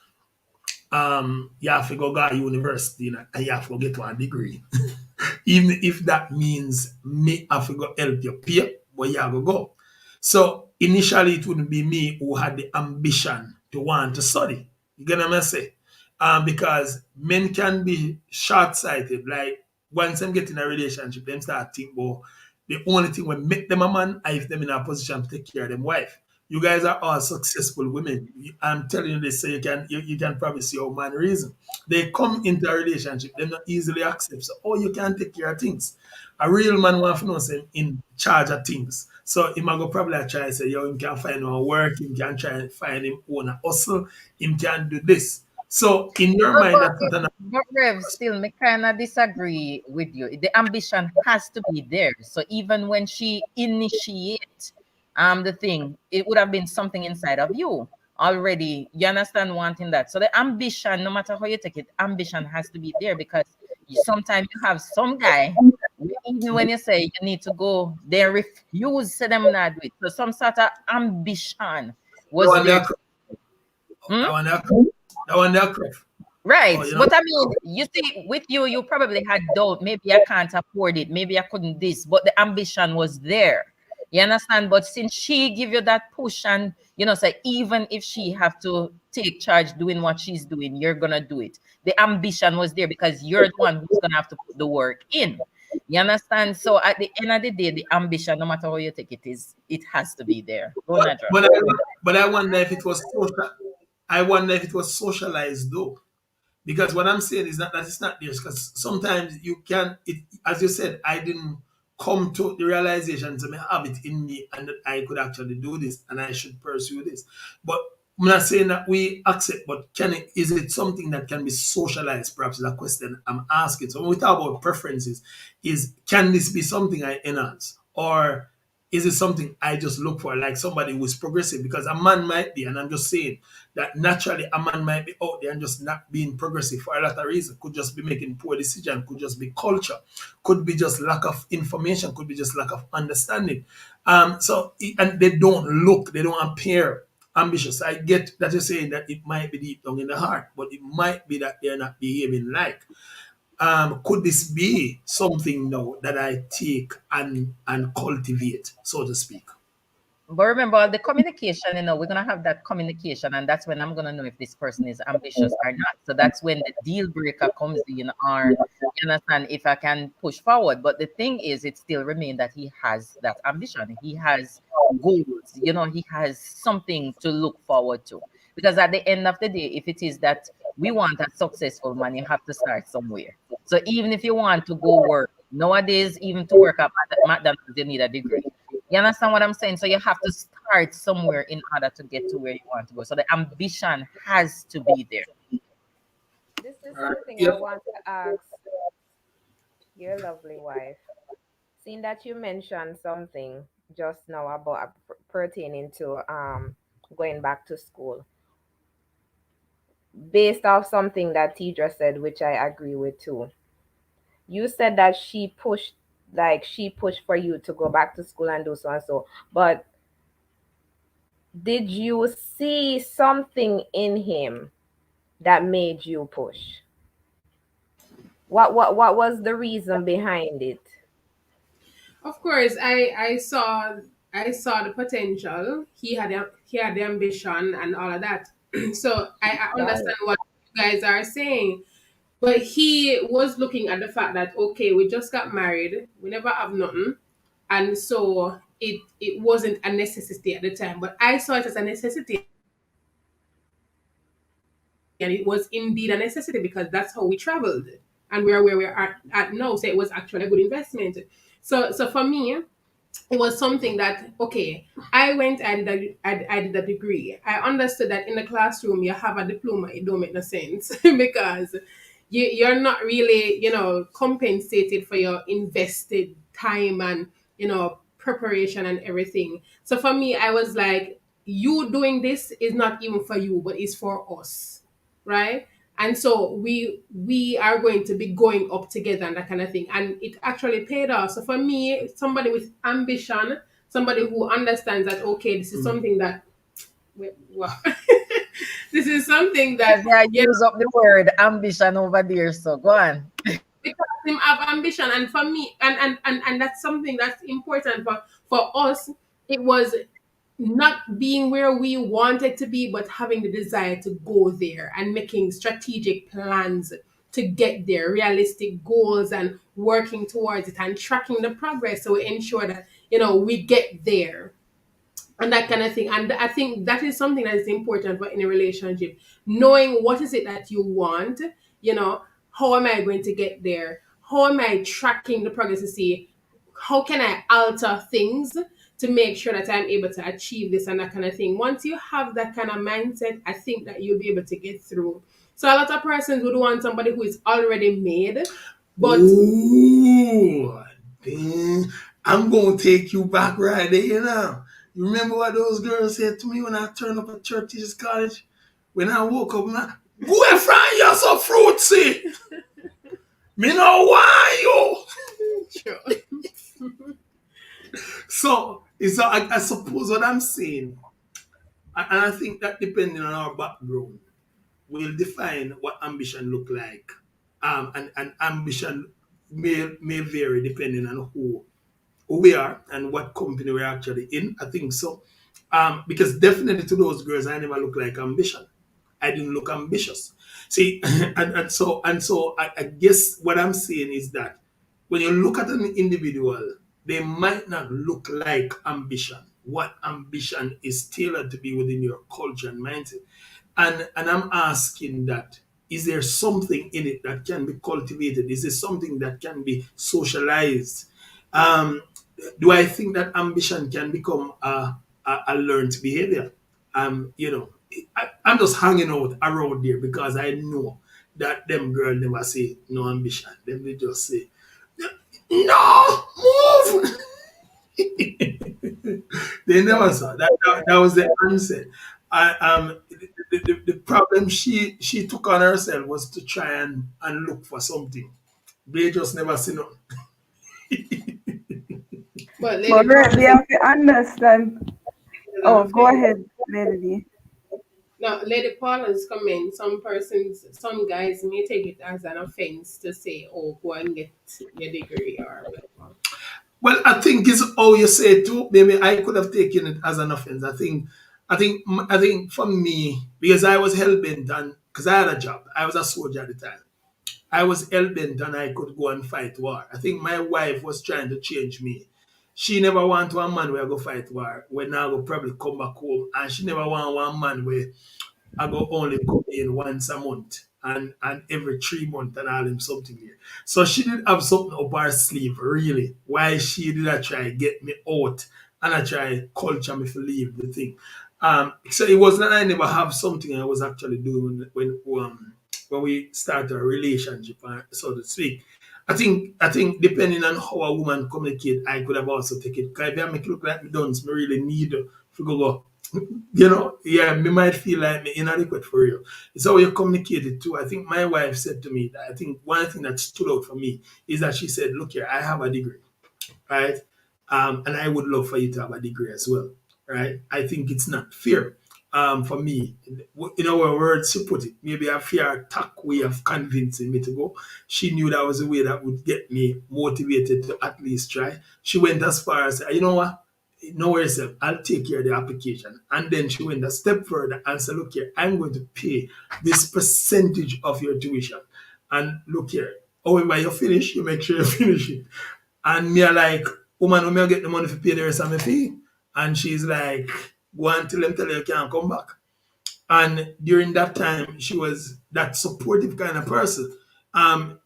you have to go university, and you have to get one degree. Even if that means me have to go help you pay, but you have to go. So initially it wouldn't be me who had the ambition to want to study. You get what I'm saying? Because men can be short-sighted. Like once them get in a relationship, them start think, well, the only thing will make them a man is if them in a position to take care of them wife. You guys are all successful women. I'm telling you this so you can probably see how man reason. They come into a relationship, they not easily accept. So, oh, you can take care of things. A real man want to know say in charge of things. So he might go probably try to say, yo, him can find one work, him can try and find him own a hustle, him can do this. So in your But, mind, but, that's not an but Rev, still, me kind of disagree with you. The ambition has to be there. So even when she initiate the thing, it would have been something inside of you already. You understand wanting that. So the ambition, no matter how you take it, ambition has to be there because sometimes you have some guy, even when you say you need to go, they refuse to them not do it. So some sort of ambition that was one there. there, Hmm? that one there, that one there, correct. Right. Oh, But I mean, you see, with you, you probably had doubt. Maybe I can't afford it. Maybe I couldn't this, but the ambition was there. You understand? But since she give you that push and, say, even if she have to take charge doing what she's doing, you're going to do it. The ambition was there because you're the one who's going to have to put the work in. You understand? So at the end of the day, the ambition, no matter how you take it, it has to be there. Go, but, Nadra. but, I, but I wonder if it was social. I wonder if it was socialized though. Because what I'm saying is not that it's not there, because sometimes you can, as you said, I didn't come to the realization to me have it in me and that I could actually do this and I should pursue this. But I'm not saying that we accept, but is it something that can be socialized? Perhaps is a question I'm asking. So when we talk about preferences, can this be something I enhance? Or is it something I just look for, like somebody who's progressive? Because a man might be, and I'm just saying that naturally a man might be out there and just not being progressive for a lot of reasons. Could just be making poor decisions, could just be culture, could be just lack of information, could be just lack of understanding. And they don't appear ambitious. I get that you're saying that it might be deep down in the heart, but it might be that they're not behaving like. Could this be something now that I take and cultivate, so to speak? But remember the communication, we're gonna have that communication, and that's when I'm gonna know if this person is ambitious or not. So that's when the deal breaker comes in, or you understand, if I can push forward. But the thing is, it still remains that he has that ambition, he has goals, he has something to look forward to. Because at the end of the day, if it is that we want a successful man, you have to start somewhere. So even if you want to go work nowadays, even to work at McDonald's, you need a degree. You understand what I'm saying? So you have to start somewhere in order to get to where you want to go. So the ambition has to be there. This is All right. something I Yep. want to ask your lovely wife. Seeing that you mentioned something just now about pertaining to going back to school, based off something that Tidra said, which I agree with too. You said that she pushed for you to go back to school and do so and so, but did you see something in him that made you push? What was the reason behind it? Of course, I saw the potential. He had the ambition and all of that. So I Right. understand what you guys are saying. But he was looking at the fact that okay, we just got married, we never have nothing, and so it wasn't a necessity at the time. But I saw it as a necessity, and it was indeed a necessity because that's how we traveled, and we are where we are at now. So it was actually a good investment. So for me, it was something that okay, I went and I did a degree. I understood that in the classroom you have a diploma, it don't make no sense because you're not really compensated for your invested time and preparation and everything. So for me, I was like, you doing this is not even for you, but it's for us, right? And so we are going to be going up together and that kind of thing, and it actually paid off. So for me, somebody with ambition, somebody who understands that okay, this is something that wait, what? This is something As that I use up the word ambition over there, so go on. because him have ambition, and for me, and that's something that's important for us. It was not being where we wanted to be, but having the desire to go there and making strategic plans to get there, realistic goals, and working towards it and tracking the progress so we ensure that we get there and that kind of thing. And I think that is something that is important for any relationship. Knowing what is it that you want, you know, how am I going to get there? How am I tracking the progress to see how can I alter things to make sure that I'm able to achieve this and that kind of thing. Once you have that kind of mindset, I think that you'll be able to get through. So a lot of persons would want somebody who is already made, but Ooh, damn. I'm going to take you back right there, You remember what those girls said to me when I turned up at Church Teachers College? When I woke up, man, boyfriend, you're so fruitsy. Me know why you. So I suppose what I'm saying, and I think that depending on our background, will define what ambition look like. And ambition may vary depending on who we are and what company we're actually in. I think so. Because definitely to those girls, I never look like ambition. I didn't look ambitious. See, and so I guess what I'm saying is that when you look at an individual, they might not look like ambition. What ambition is tailored to be within your culture and mindset. And I'm asking that, is there something in it that can be cultivated? Is there something that can be socialized? Um, do I think that ambition can become a learned behavior? I'm just hanging out around there because I know that them girl never say no ambition. Them they just say, no, move. They never saw that was the answer. The problem she took on herself was to try and look for something. They just never see no. but But Lady we Paula, have to understand. Oh, go ahead, Lady. now, Lady Paula's comment, some guys may take it as an offense to say, oh, go and get your degree or whatever. Well, I think it's how you say it too. Maybe I could have taken it as an offense. I think for me, because I was hell bent on, because I had a job, I was a soldier at the time. I was hell bent and I could go and fight war. I think my wife was trying to change me. She never want one man where I go fight war, when I go probably come back home, and she never want one man where I go only come in once a month and every 3 months and all him something here. So she did have something up her sleeve, really. Why she did I try get me out and I try culture me to leave the thing. So it was not I never have something I was actually doing when we start a relationship, so to speak. I think depending on how a woman communicate, I could have also taken it. Because if I make it look like me done, me really need to go. Yeah, me might feel like me inadequate for you. It's how you communicate it too. I think my wife said to me that I think one thing that stood out for me is that she said, "Look here, I have a degree, right? And I would love for you to have a degree as well, right? I think it's not fair for me. In our words, she put it, maybe a fair tack way of convincing me to go. She knew that was a way that would get me motivated to at least try. She went as far as, you know what? No worries, sir. I'll take care of the application. And then she went a step further and said, look here, I'm going to pay this percentage of your tuition. And look here, however you finish, you make sure you finish it. And me are like, woman, when me get the money to pay the rest of my fee? And she's like, go and tell you can't come back. And during that time, she was that supportive kind of person.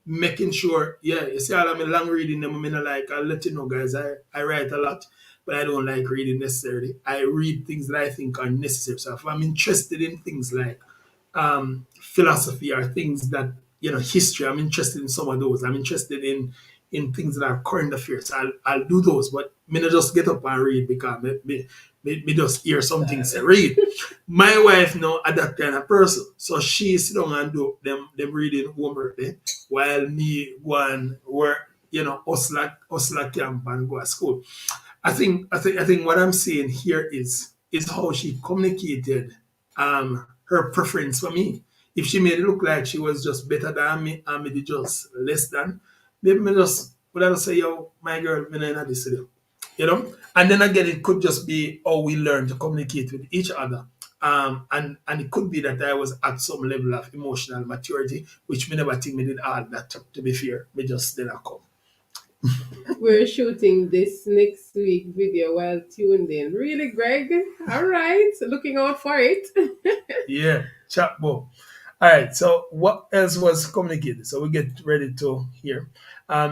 Making sure, yeah, you see all of my long reading them, I like, I'll let you know, guys, I write a lot, but I don't like reading necessarily. I read things that I think are necessary. So if I'm interested in things like philosophy or things that, history, I'm interested in some of those. I'm interested in things that are current affairs. I'll do those, but me not just get up and read because me just hear something say read. My wife now are that kind of person, so she sit down and do them reading homework while me go and work, hustler camp and go to school. I think what I'm saying here is how she communicated her preference for me. If she made it look like she was just better than me and me did just less than, maybe me just would I just say, yo, my girl, me not this with you. And then again, it could just be how we learn to communicate with each other. And it could be that I was at some level of emotional maturity, which me never think me did all that, to be fair. Me just did not come. We're shooting this next week video while tuned in. Really, Greg? All right. Looking out for it. Yeah, chat boom. All right, so what else was communicated? So we get ready to hear.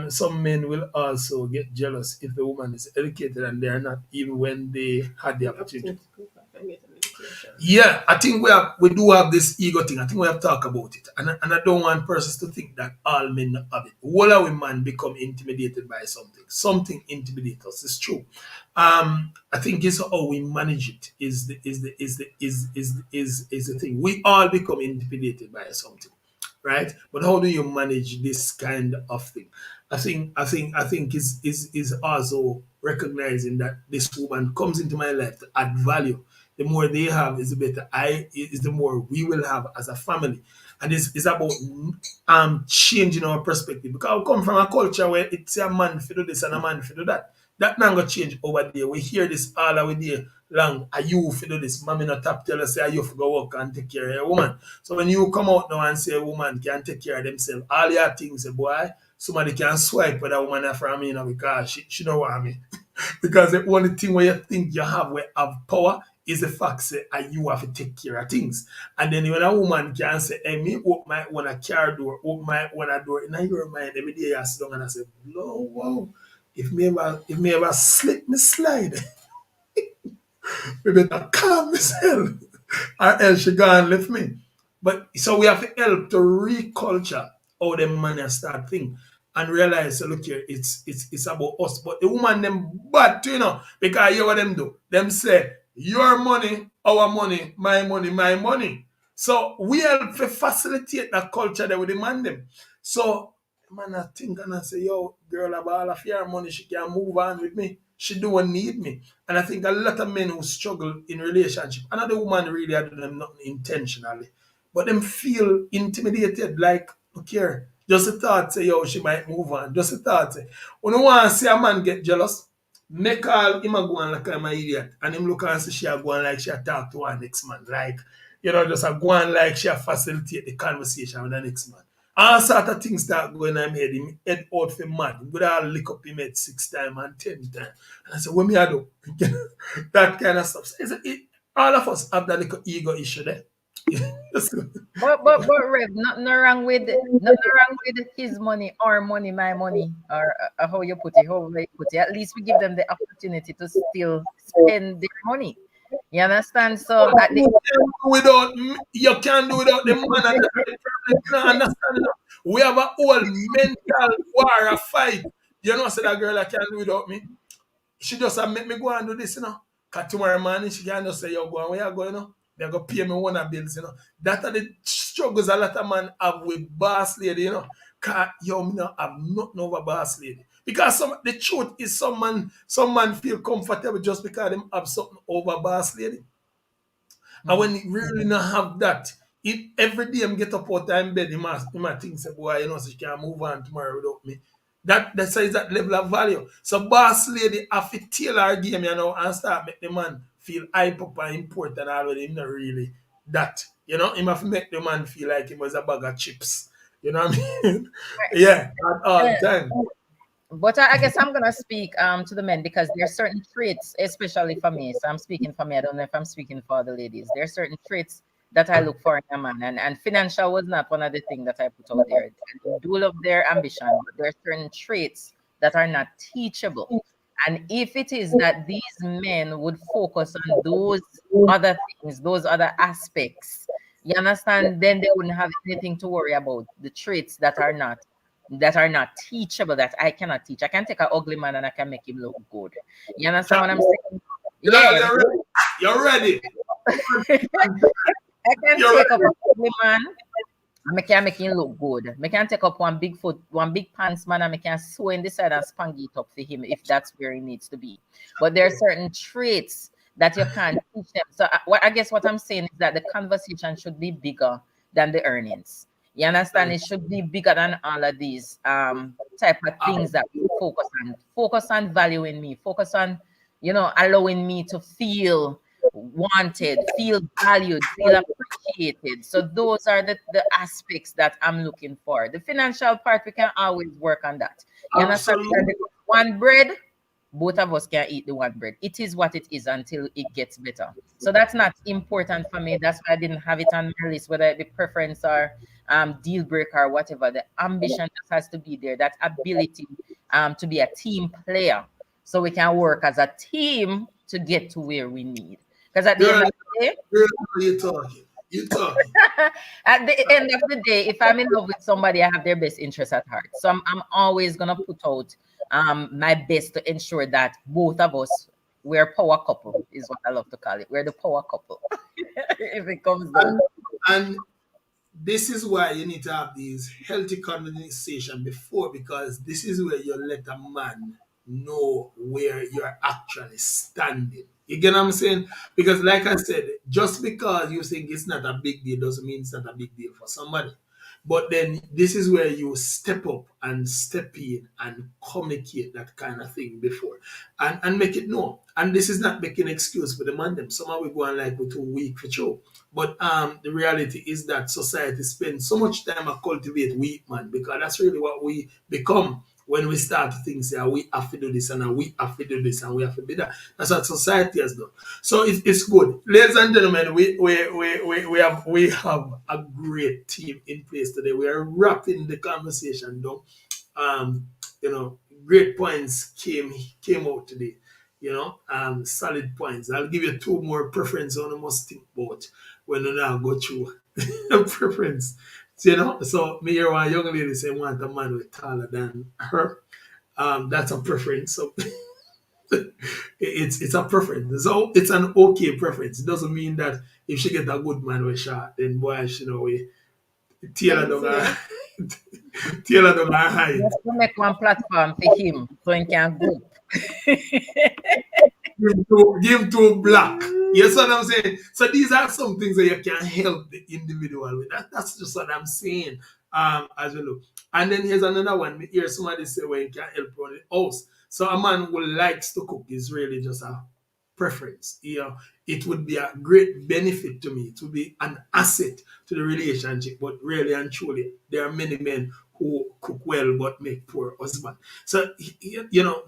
Some men will also get jealous if the woman is educated and they are not, even when they had the opportunity. Yeah, I think we do have this ego thing. I think we have to talk about it. And I don't want persons to think that all men have it. All our women become intimidated by something. Something intimidates us. It's true. I think it's how we manage it is the thing. We all become intimidated by something, right? But how do you manage this kind of thing? I think is also recognizing that this woman comes into my life to add value. The more they have is the better is the more we will have as a family. And it's about changing our perspective. Because we come from a culture where it's a man for do this and a man for do that. That not gonna change over there. We hear this all our day long. Are you for do this? Mommy not tap tell us say are you for go work and take care of your woman. So when you come out now and say a woman can take care of themselves, all your things say, boy, somebody can swipe with a woman from me, because she don't want me. Because the only thing where you think you have power is the fact that you have to take care of things. And then when a woman can say, hey, me open my own a car door, open my own a door, in your mind, every day you sit down and I say, no, wow, if me ever slip me slide, we better calm myself, or else she gone left me. But so we have to help to reculture how the man start think and realize, so look here, it's about us. But the woman them bad too, because you hear what them do. Them say, your money, our money, my money. So we help to facilitate that culture that we demand them. So man, I think and I say, yo, girl, have all of your money, she can move on with me. She don't need me. And I think a lot of men who struggle in relationship, another woman really do them nothing intentionally, but them feel intimidated, like, look here, Just the thought say, yo, she might move on. Just the thought say, when you want to see a man get jealous, make all him a go on like I'm an idiot. And him look and see she a go on like she a talk to her next man. Like, just a go on like she a facilitate the conversation with the next man. All sort of things start going on in head. Him head out for mad. He would all lick up him head 6 times and 10 times. And I said, what me I do? That kind of stuff. So all of us have that little ego issue there. But Rev, nothing wrong with his money, our money, my money, or how you put it, however you put it. At least we give them the opportunity to still spend their money. You understand? So at the You can't do without the man and the problem. Understand? We have a whole mental war, a fight. You know, say that girl I can't do without me. She just make me go and do this, Cause tomorrow morning she can just say, yo, go and where you going, They're gonna pay me one of bills, That are the struggles a lot of man have with boss lady, Cause me not have nothing over boss lady. Because the truth is some man feel comfortable just because them have something over boss lady. And when he really not have that, every day him get up out of bed, he might think say, boy, so she can move on tomorrow without me. That says that level of value. So boss lady have to tailor her game, and start make the man feel hype up and important already. Him not really that. Him have to make the man feel like he was a bag of chips. You know what I mean? Yeah, at all time. But I guess I'm gonna speak to the men because there are certain traits, especially for me. So I'm speaking for me. I don't know if I'm speaking for the ladies. There are certain traits that I look for in a man, and financial was not one of the things that I put out there. I do love their ambition, but there are certain traits that are not teachable. And if it is that these men would focus on those other things, those other aspects, you understand, then they wouldn't have anything to worry about. The traits that are not teachable, that I cannot teach. I can take an ugly man and I can make him look good. You understand what I'm saying? Yeah. You're ready. I can take up an ugly man and I can make him look good. I can take up one big pants man and I can sew in the side and spank it up for him if that's where he needs to be. But there are certain traits that you can't teach them. So I guess what I'm saying is that the conversation should be bigger than the earnings. You understand? It should be bigger than all of these type of things that we focus on. Focus on valuing me. Focus on, allowing me to feel wanted, feel valued, feel appreciated. So those are the aspects that I'm looking for. The financial part, we can always work on that. You understand? One bread, both of us can eat the one bread. It is what it is until it gets better. So that's not important for me. That's why I didn't have it on my list, whether the preference or deal breaker or whatever. The ambition just has to be there. That ability to be a team player, so we can work as a team to get to where we need. Because at the end of the day, you're talking. At the end of the day, if I'm in love with somebody, I have their best interest at heart. So I'm always gonna put out my best to ensure that both of us, we're power couple, is what I love to call it. We're the power couple. If it comes down. And this is why you need to have these healthy conversation before, because this is where you let a man know where you're actually standing. You get what I'm saying? Because like I said, just because you think it's not a big deal doesn't mean it's not a big deal for somebody. But then this is where you step up and step in and communicate that kind of thing before and make it known. And this is not making excuse for the man them. Somehow we go on like we're too weak for sure. But the reality is that society spends so much time to cultivate weak man, because that's really what we become when we start to think, say, we have to do this and we have to do this and we have to be that. That's what society has done. So it's good. Ladies and gentlemen, we have a great team in place today. We are wrapping the conversation down. Great points came out today. Solid points. I'll give you 2 more preference on the must think about when you now go through preference. So me hear one young lady say want a man with taller than her. That's a preference. So it's a preference. So it's an okay preference. It doesn't mean that if she get a good man with short, then boy, we tailor down her height. Let's make one platform for him so he can go. give to black. You see what I'm saying? So these are some things that you can help the individual with. That's just what I'm saying. As we look. And then here's another one. We hear somebody say when you can help around the house. So a man who likes to cook is really just a preference. You know, it would be a great benefit to me. It would be an asset to the relationship. But really and truly, there are many men who cook well but make poor husband. So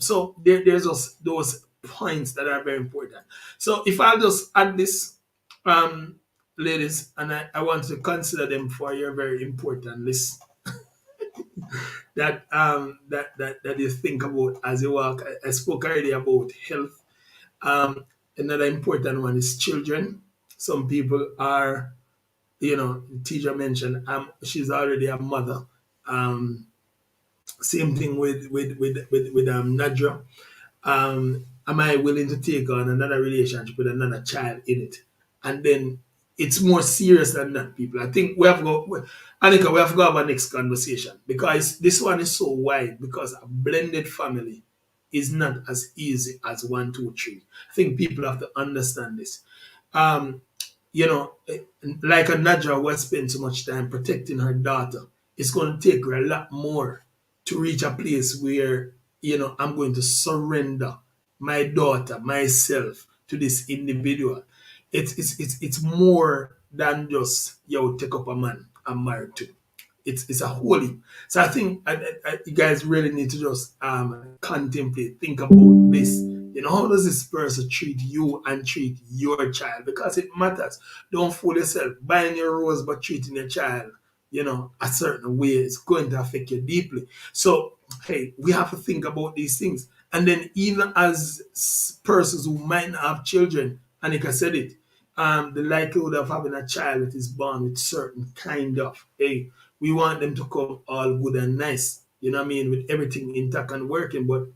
so there's those points that are very important. So if I'll just add this, ladies, and I want to consider them for your very important list that you think about as you walk. I spoke already about health. Another important one is children. Some people are, teacher mentioned, she's already a mother. Um, Same thing with Nadra. Am I willing to take on another relationship with another child in it? And then it's more serious than that, people. I think Anika, we have to go have a next conversation because this one is so wide because a blended family is not as easy as one, two, three. I think people have to understand this. Um, like a Nadja who has spent so much time protecting her daughter, it's going to take her a lot more to reach a place where, I'm going to surrender my daughter, myself to this individual. It's more than just, take up a man I'm married to. It's a holy. So I think you guys really need to just contemplate, think about this. How does this person treat you and treat your child? Because it matters. Don't fool yourself. Buying your rose but treating your child, a certain way is going to affect you deeply. So, hey, we have to think about these things. And then even as persons who might not have children, Anika said it, the likelihood of having a child that is born with certain kind of, hey, we want them to come all good and nice, what I mean, with everything intact and working. But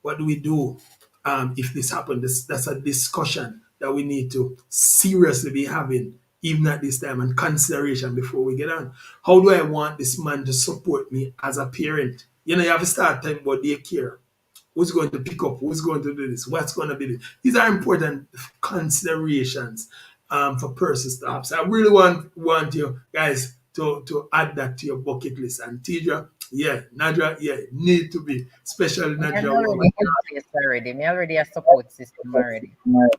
what do we do if this happens? That's a discussion that we need to seriously be having, even at this time, and consideration before we get on. How do I want this man to support me as a parent? You have to start talking about daycare. Who's going to pick up? Who's going to do this? What's going to be this? These are important considerations for persons to have. So I really want you guys to add that to your bucket list. And Tidra, yeah, Nadra, yeah, need to be, especially Me Nadra already woman. in place already. Me already a support system already. Well,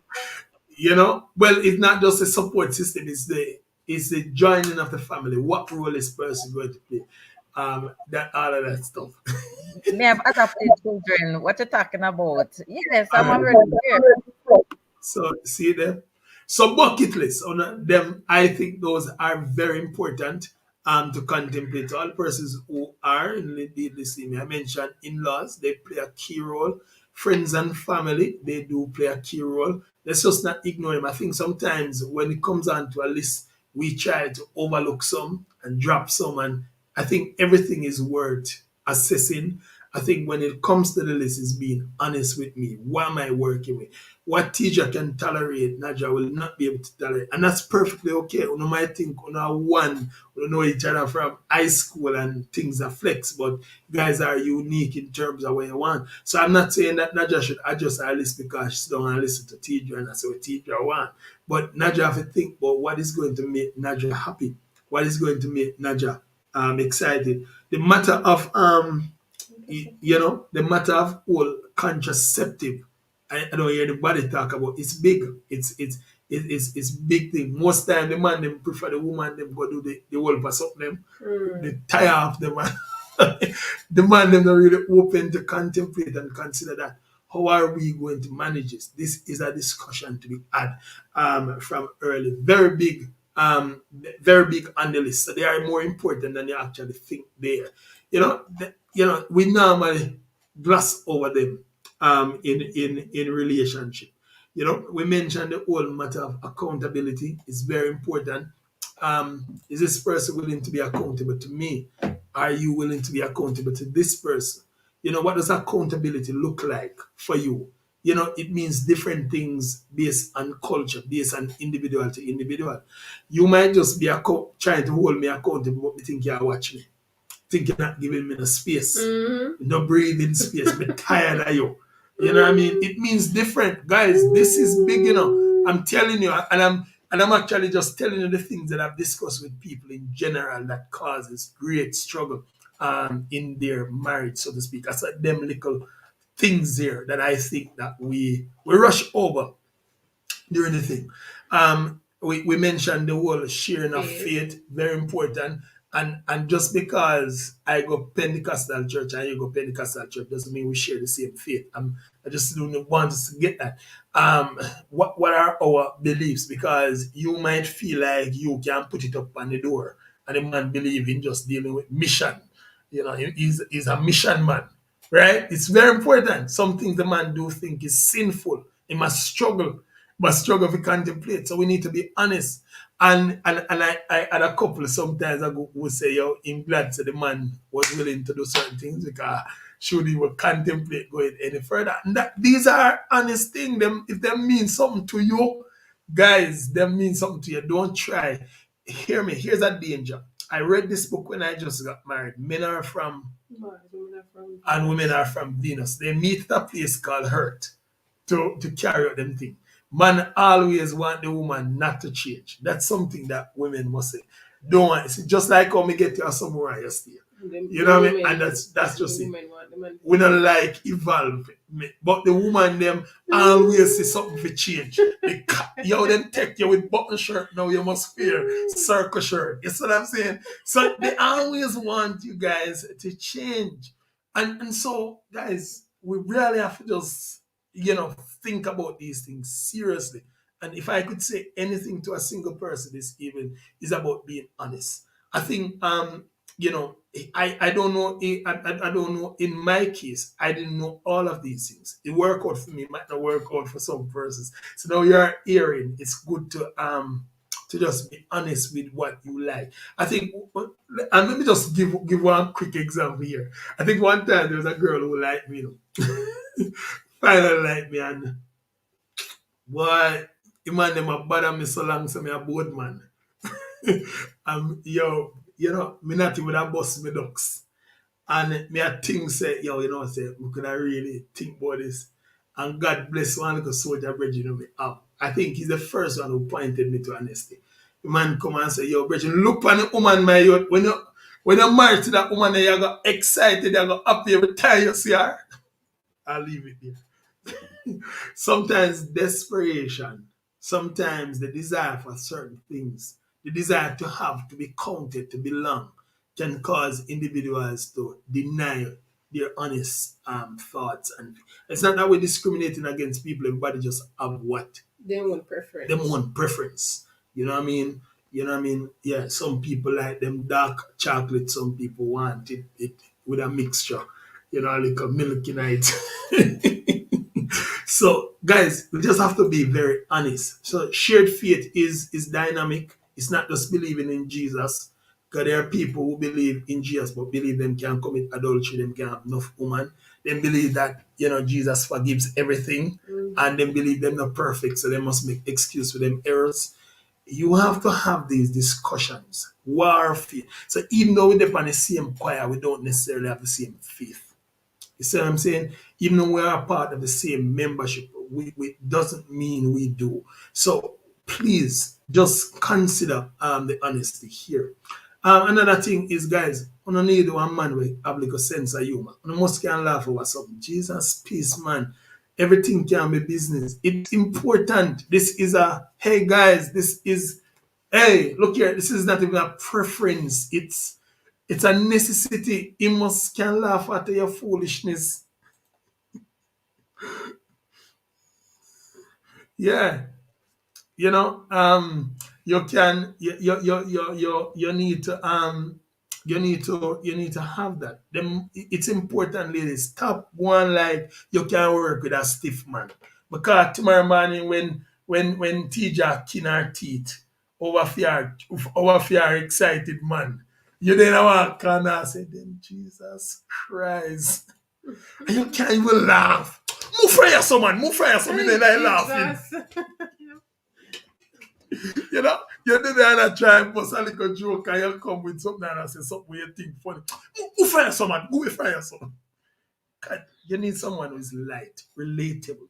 it's not just a support system, it's the joining of the family. What role is person going to play? That all of that stuff. Me have adopted children. What you talking about? Yes, I'm All right. already there. So see them. So bucket list on them, I think those are very important to contemplate. All persons who are in the same. I mentioned in-laws, they play a key role. Friends and family, they do play a key role. Let's just not ignore them. I think sometimes when it comes on to a list, we try to overlook some and drop some, and I think everything is worth assessing. I think when it comes to the list, is being honest with me. What am I working with? What teacher can tolerate, Naja will not be able to tolerate. And that's perfectly okay. You might think we know each other from high school and things are flex, but you guys are unique in terms of what you want. So I'm not saying that Naja should adjust her list because she don't want to listen to teacher and that's what teacher want. But Naja have to think about what is going to make Naja happy, what is going to make Naja excited. The matter of the matter of all contraceptive. I don't hear the body talk about. It's big. It's big thing. Most time the man them prefer the woman them go do the whole pass up them. The tire off the man. The man them not really open to contemplate and consider that. How are we going to manage this? This is a discussion to be had from early. Very big on the list. So they are more important than you actually think they are. We normally gloss over them in relationship. We mentioned the whole matter of accountability is very important. Is this person willing to be accountable to me? Are you willing to be accountable to this person? What does accountability look like for you? It means different things based on culture, based on individual to individual. You might just be trying to hold me accountable, but you think you're watching me. Think you're not giving me the space. No breathing space. I'm tired of you. You know what I mean? It means different, guys. This is big, you know. I'm telling you, and I'm actually just telling you the things that I've discussed with people in general that causes great struggle in their marriage, so to speak. I said them little things there that I think that we rush over during the thing. We mentioned the whole sharing of Faith. faith, very important. And just because I go Pentecostal church and you go Pentecostal church doesn't mean we share the same faith. I just don't want us to get that. What are our beliefs? Because you might feel like you can put it up on the door, and the man believe in just dealing with mission. You know, he's a mission man, right? It's very important. Some things the man do think is sinful. He must struggle, but struggle to contemplate. So we need to be honest. And I had a couple sometimes I would say, yo, I'm glad that the man was willing to do certain things because should he would contemplate going any further. And these are honest things. Them if they mean something to you, guys, they mean something to you. Don't try. Hear me. Here's a danger. I read this book when I just got married. Men are from Mars, women are from and Venus. women are from Venus. They meet at a place called Hurt to carry out them thing. Man always want the woman not to change. That's something that women must say. Don't want it's just like how me get you a samurai yesterday. You know what I mean? And that's just the it. women want the man. We don't like evolve. But the woman them always see something for change. Yo, them take you with button shirt now you must wear circle shirt. You see what I'm saying? So they always want you guys to change. And so guys, we really have to just think about these things seriously. And if I could say anything to a single person this evening, is about being honest. I think you know, I don't know. I don't know. In my case, I didn't know all of these things. It worked out for me, might not work out for some persons. So now you're hearing. It's good to just be honest with what you like. I think, and let me just give one quick example here. I think one time there was a girl who liked me, finally liked me, and boy, the man them a bother me so long, so me a board man. Me not even a bust me ducks. And me a think say, say, we could have really think about this. And God bless one little soldier brethren me up. I think he's the first one who pointed me to honesty. The man come and say, yo, brethren, look on the woman, my youth. When you're married to that woman, you got excited, you got happy every time you see her. I'll leave it there. Sometimes desperation, sometimes the desire for certain things, the desire to have, to be counted, to belong, can cause individuals to deny their honest thoughts. And it's not that we're discriminating against people. Everybody just have what? Them one preference. Them one preference. You know what I mean? You know what I mean? Yeah, some people like them dark chocolate. Some people want it with a mixture. You know, like a milky night. So, guys, we just have to be very honest. So, shared faith is dynamic. It's not just believing in Jesus. Because there are people who believe in Jesus, but believe them can commit adultery, them can have enough woman. They believe that, Jesus forgives everything. And they believe them not perfect, so they must make excuse for them errors. You have to have these discussions. Warfare. So even though we're on the same choir, we don't necessarily have the same faith. You see what I'm saying? Even though we are part of the same membership, we doesn't mean we do. So please just consider the honesty here. Another thing is, guys, you don't need one man with have like a sense of humor. You must can laugh over something. Jesus, peace, man. Everything can be business. It's important. This is hey guys, hey, look here, this is not even a preference. It's a necessity. You must can laugh at your foolishness. Yeah. You can you need to have that. It's important, ladies. Stop one like you can work with a stiff man. Because tomorrow morning when Tija kin her teeth over fear excited man, you then walk and say, then Jesus Christ. And you can't even laugh. Move for your son, man. Move for your son. Then I laughing. You did that try and post a little joke and you come with something and I say something you think funny. Move for your son, man. Go for your son. You need someone who is light, relatable.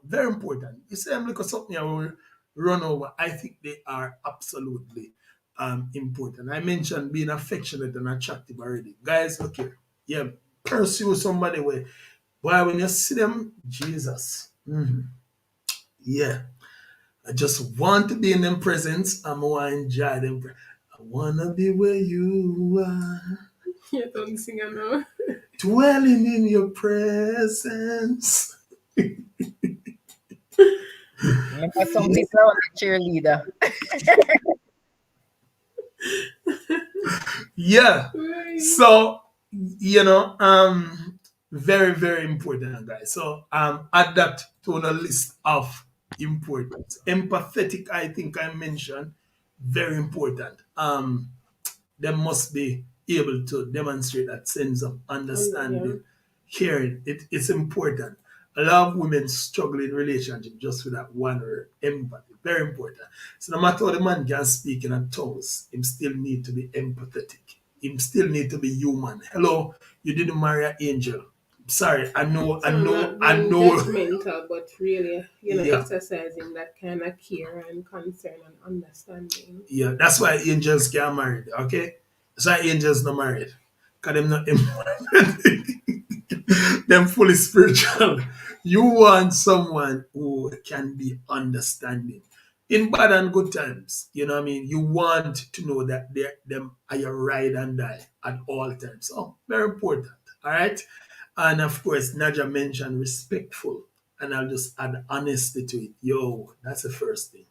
Very important. You say I'm looking at something I will run over. I think they are absolutely important. I mentioned being affectionate and attractive already. Guys, look here. Yeah, pursue somebody where, boy, when you see them, Jesus. Yeah. I just want to be in them presence. I'm want to enjoy them. I wanna be where you are, You don't sing now. dwelling in your presence. Remember, some people are the cheerleader. Yeah. Right. So, very, very important, guys. So add that to the list of importance. Empathetic, I think I mentioned, very important. They must be able to demonstrate that sense of Yeah. understanding, caring. It's important. A lot of women struggle in relationship just with that one word, empathy. Very important. So no matter how the man can speak in a tongues, him still need to be empathetic. Him still need to be human. Hello, you didn't marry an angel. Sorry, I know, I So know, not I being know. judgmental, but really, Yeah, exercising that kind of care and concern and understanding. yeah. That's why angels get married. Okay, that's why angels not married. Cause them not them fully spiritual. You want someone who can be understanding in bad and good times. You know what I mean? You want to know that them are your ride and die at all times. Oh, very important. All right. And of course, Naja mentioned respectful. And I'll just add honesty to it. Yo, that's the first thing.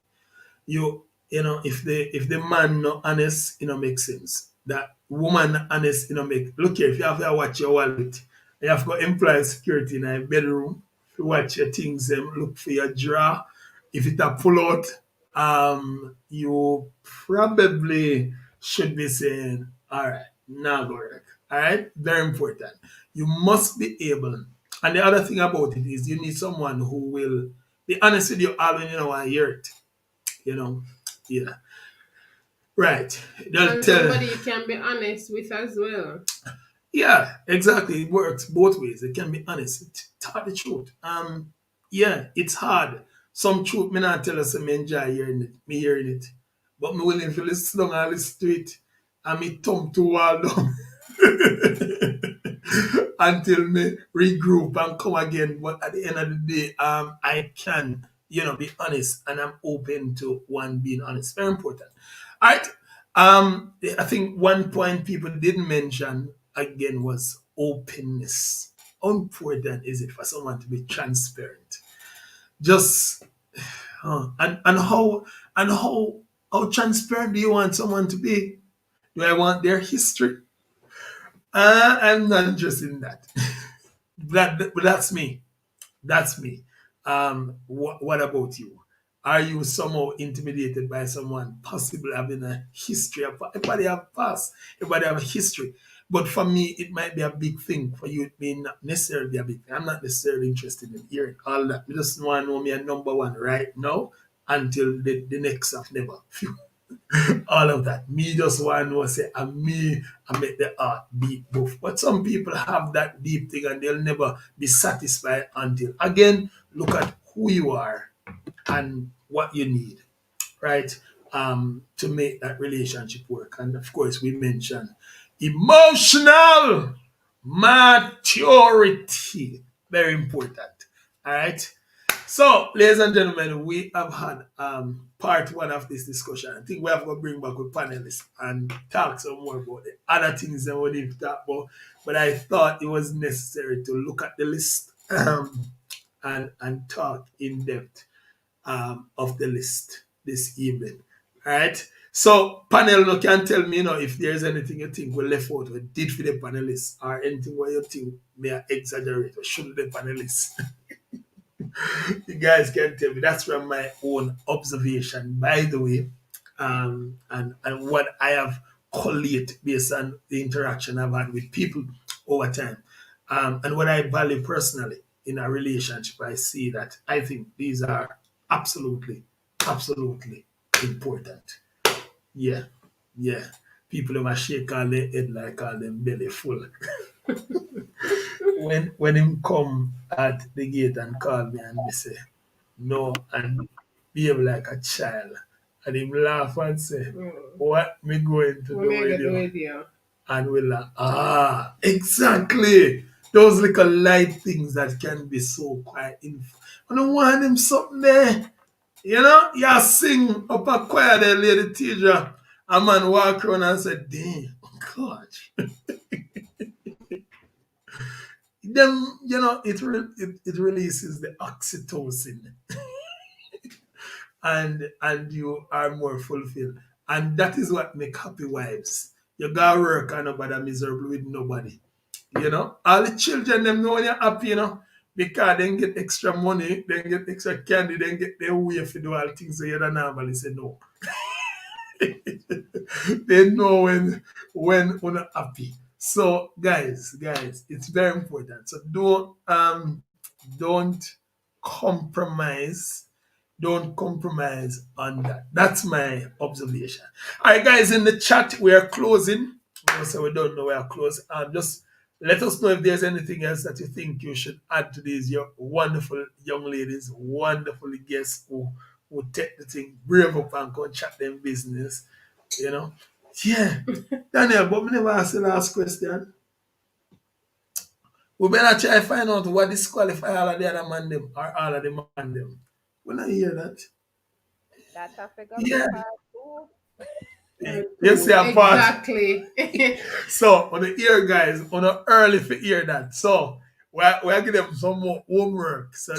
If the man not honest, makes sense. That woman not honest, make look here, if you have to watch your wallet, you have got employee security in a bedroom, to watch your things, look for your drawer. If it a pull out, you probably should be saying, all right, now go work. All right, very important. You must be able. And the other thing about it is you need someone who will be honest with you all when you don't want to hear it. You know, yeah, right. They'll And tell. somebody you can be honest with as well. Yeah, exactly. It works both ways. It can be honest. Tell the truth. Yeah, it's hard. Some truth me not tell us me enjoy hearing it. Me hearing it. But me willing to listen down and listen to it. And me thumb to wall down. Until me regroup and come again. But at the end of the day, I can, be honest and I'm open to one being honest. Very important. All right. I think one point people didn't mention again was openness. How important is it for someone to be transparent? Just and how transparent do you want someone to be? Do I want their history? I'm not interested in that. But that's me. That's me. What about you? Are you somehow intimidated by someone possibly having a history? Everybody have past, everybody have a history. But for me, it might be a big thing. For you, it may not necessarily be a big thing. I'm not necessarily interested in hearing all that. You just want to know me a number one right now until the next of never. All of that. Me just want to know, say, and me, I make the heart beat both. But some people have that deep thing and they'll never be satisfied until, again, look at who you are and what you need, right? To make that relationship work. And of course, we mentioned emotional maturity. Very important. All right. So, ladies and gentlemen, we have had part one of this discussion. I think we have to bring back with panelists and talk some more about the other things that we need to talk about. But I thought it was necessary to look at the list and talk in depth of the list this evening. All right. So, panel, you can tell me, if there's anything you think we left out or did for the panelists or anything where you think may I exaggerate or should the panelists. You guys can tell me. That's from my own observation, by the way, and what I have collated based on the interaction I've had with people over time, and what I value personally in a relationship. I see that I think these are absolutely, absolutely important. Yeah, yeah. People who shake all their head like all them belly full. when him come at the gate and call me and me say no and behave like a child and him laugh and say what me going to What do may I with get do you with you? and we laugh exactly those little light things that can be so quite I don't want him something there you know you sing up a choir there lady teacher a man walk around and say damn God then it releases the oxytocin and you are more fulfilled and that is what make happy wives you gotta work and nobody miserable with nobody all the children them know when you're happy because they get extra money they get extra candy they get their way to do all things so you don't normally say no they know when we're not happy. So guys, it's very important. So don't compromise. Don't compromise on that. That's my observation. All right, guys, in the chat we are closing. So we don't know we are close. Just let us know if there's anything else that you think you should add to these your wonderful young ladies, wonderful guests who take the thing brave up and go and chat them business. You know? Yeah. Daniel, but me never ask the last question. We better try to find out what disqualify all of the other man them or all of the man them. When I hear that. That a figure for Yeah. part two. You see a part. Exactly. So on the ear guys, on the early for hear that. So we give them some more homework. So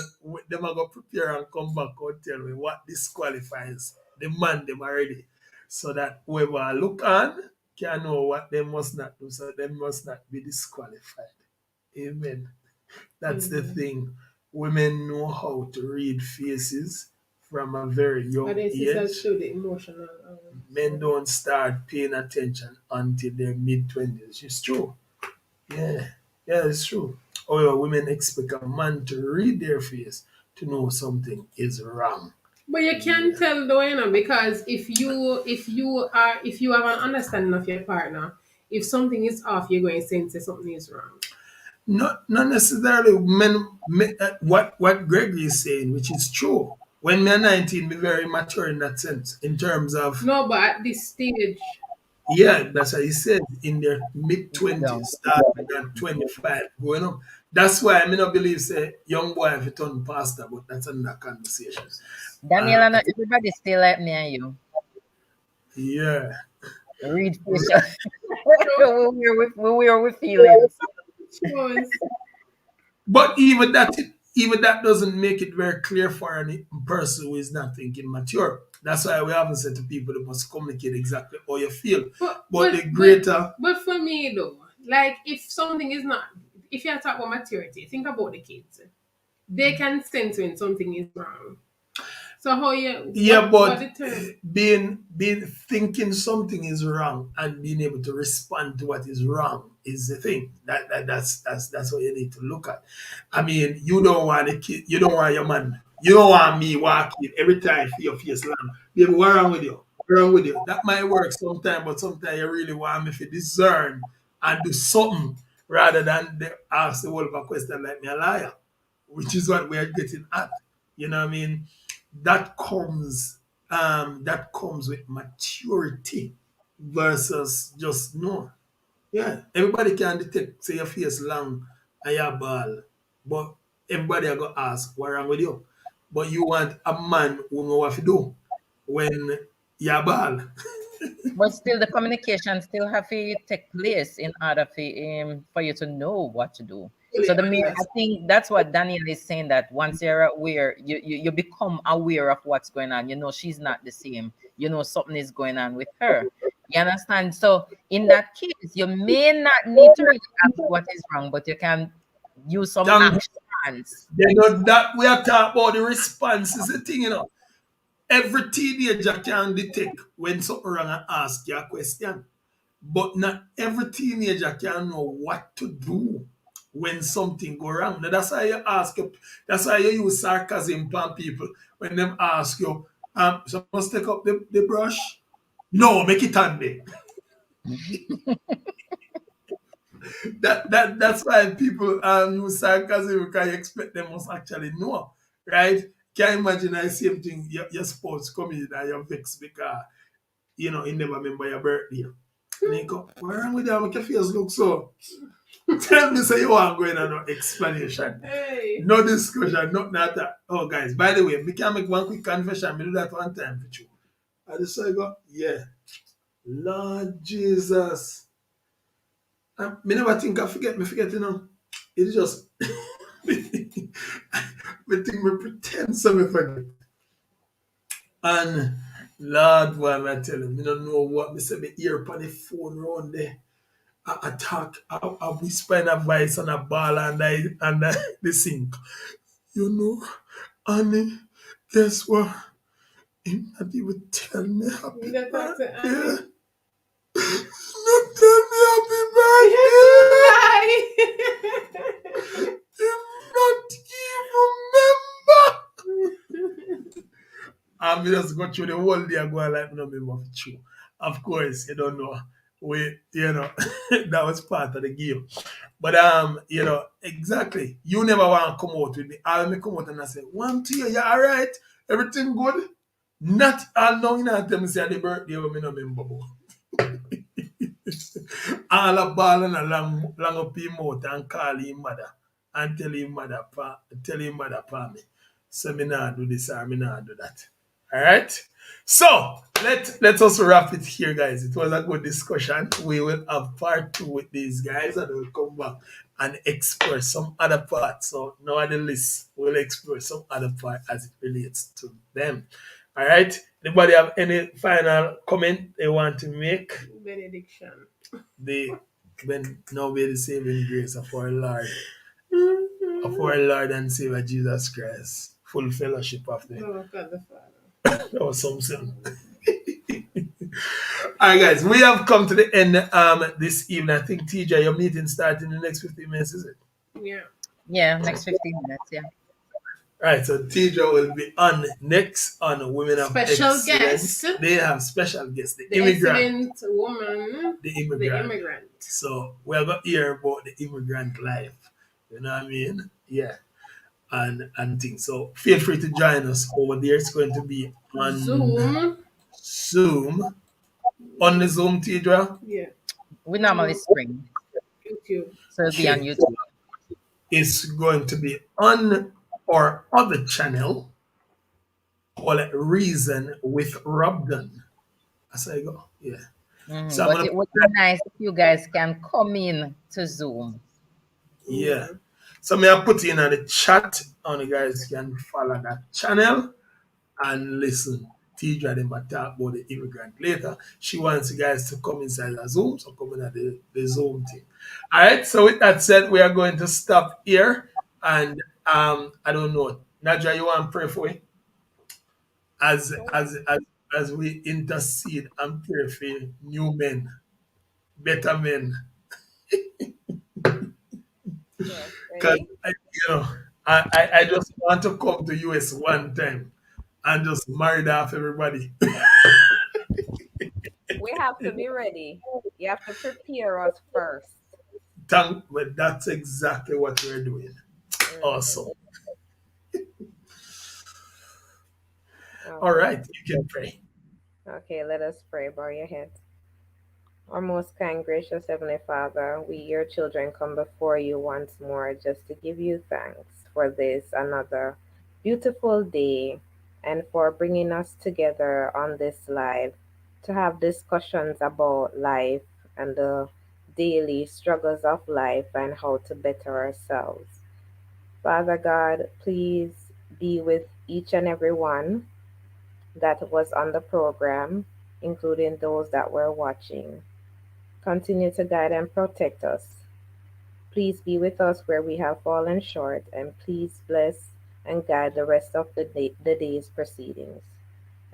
them are gonna prepare and come back and tell me what disqualifies the man them already. So that whoever look on can know what they must not do. So they must not be disqualified. Amen. That's the thing. Women know how to read faces from a very young But this age. is show the emotional. Men don't start paying attention until their mid-20s. It's true. Yeah. Yeah, it's true. However, women expect a man to read their face to know something is wrong. But you can tell though, because if you have an understanding of your partner, if something is off, you're going to sense that something is wrong. Not necessarily what Gregory is saying, which is true. When me 19, be very mature in that sense, in terms of No, but at this stage, yeah, that's what he said in their mid Yeah. 20s, starting at 25, going up. That's why I mean I believe say young boy have a turn pastor, but that's another conversation. Daniela, not everybody still like me and you. Yeah. Read facial. we are with feelings. shows But even that doesn't make it very clear for any person who is not thinking mature. That's why we haven't said to people they must communicate exactly how you feel. But the greater but for me though, like if something is not, if you talk about maturity, think about the kids. They can sense when something is wrong. So how you yeah, what but the term? being thinking something is wrong and being able to respond to what is wrong is the thing. That's what you need to look at. I mean, you don't want a kid, you don't want your man, you don't want me walking every time for your face long. Baby, what wrong with you? What wrong with you? That might work sometimes, but sometimes you really want me to discern and do something rather than ask the whole of a question like me a liar, which is what we are getting at. You know what I mean? That comes with maturity versus just no. Yeah, everybody can detect say your face long and your ball, but everybody are gonna ask what wrong with you. But you want a man who know what to do when you're ball. But still, the communication still have to take place in order for you to know what to do. So I think that's what Daniel is saying, that once you're aware, you become aware of what's going on. You know, she's not the same. You know, something is going on with her. You understand? So in that case, you may not need to really ask what is wrong, but you can use some Damn, actions. they know that we are talking about the response is the thing, Every teenager can detect when something wrong and ask you a question. But not every teenager can know what to do when something go wrong. Now that's why you ask you, that's why you use sarcasm upon people when them ask you, so must take up the brush? No, make it handy. That's why people use sarcasm because you expect them must actually know, right? Can you imagine the same thing your spouse come in and you're vexed because he never remember your birthday. And he go, what wrong with you? Make your face look so. Tell me say you want going on no explanation. Hey. No discussion, nothing like that. Oh guys, by the way, we can make one quick confession. Me do that one time for you. I just say go, yeah. Lord Jesus. Me never think I forget, It's just me think me pretend something forget. And Lord, why am I telling me don't know what me say me ear upon the phone round there. I talk, I whisper in a voice on a ball and the sink. You know, honey, guess what? He not even tell me happy You don't talk to birthday. Annie. Not tell me happy birthday. Right. Him not even remember. I'm just go through the whole day and go like no remember for true. Of course, you don't know. That was part of the game. But exactly. You never want to come out with me. I may come out and I say, one to you all right? Everything good? Not all now you know tell me say the birthday when me no remember. All a ball and a long up him out and call him mother and tell him mother pa me. So me not do this or me not do that. Alright? So let us wrap it here, guys. It was a good discussion. We will have part 2 with these guys and we'll come back and explore some other parts. So now on the list, we'll explore some other part as it relates to them. Alright? Anybody have any final comment they want to make? Benediction. The when now be the saving grace of our Lord and Savior Jesus Christ. Full fellowship of the Oh, God the Father. that was something. Alright guys, we have come to the end this evening. I think TJ, your meeting starts in the next 15 minutes, is it? Yeah. Yeah, next 15 minutes. Yeah. Right, so TJ will be on next on Women of Special Excellence. guest. They have special guests, the The immigrant. excellent woman. The The immigrant. immigrant. So we're going to hear about the immigrant life. You know what I mean? Yeah. And things. So feel free to join us over there. It's going to be on Zoom. On the Zoom, Tidra. Yeah. We normally stream, YouTube. so it'll be on Okay. YouTube. It's going to be on our other channel called Reason with Robdon. As I go. Yeah. So I'm But gonna it would be nice if you guys can come in to Zoom. yeah. So may I put in the chat and you guys can follow that channel and listen. Tidra them talk about the immigrant later. She wants you guys to come inside the Zoom, so come in at the Zoom thing. Alright, so with that said, we are going to stop here and I don't know. Nadja, you want to pray for it? As we intercede and pray for new men, better men. Yes, Because ready? I just want to come to US one time and just marry off everybody. We have to be ready. You have to prepare us first. But that's exactly what we're doing. Awesome. All Okay. right, you can pray. Okay, let us pray. Bow your head. Our most kind, gracious Heavenly Father, we, your children, come before you once more just to give you thanks for this another beautiful day and for bringing us together on this live to have discussions about life and the daily struggles of life and how to better ourselves. Father God, please be with each and every one that was on the program, including those that were watching. Continue to guide and protect us. Please be with us where we have fallen short, and please bless and guide the rest of the day's proceedings.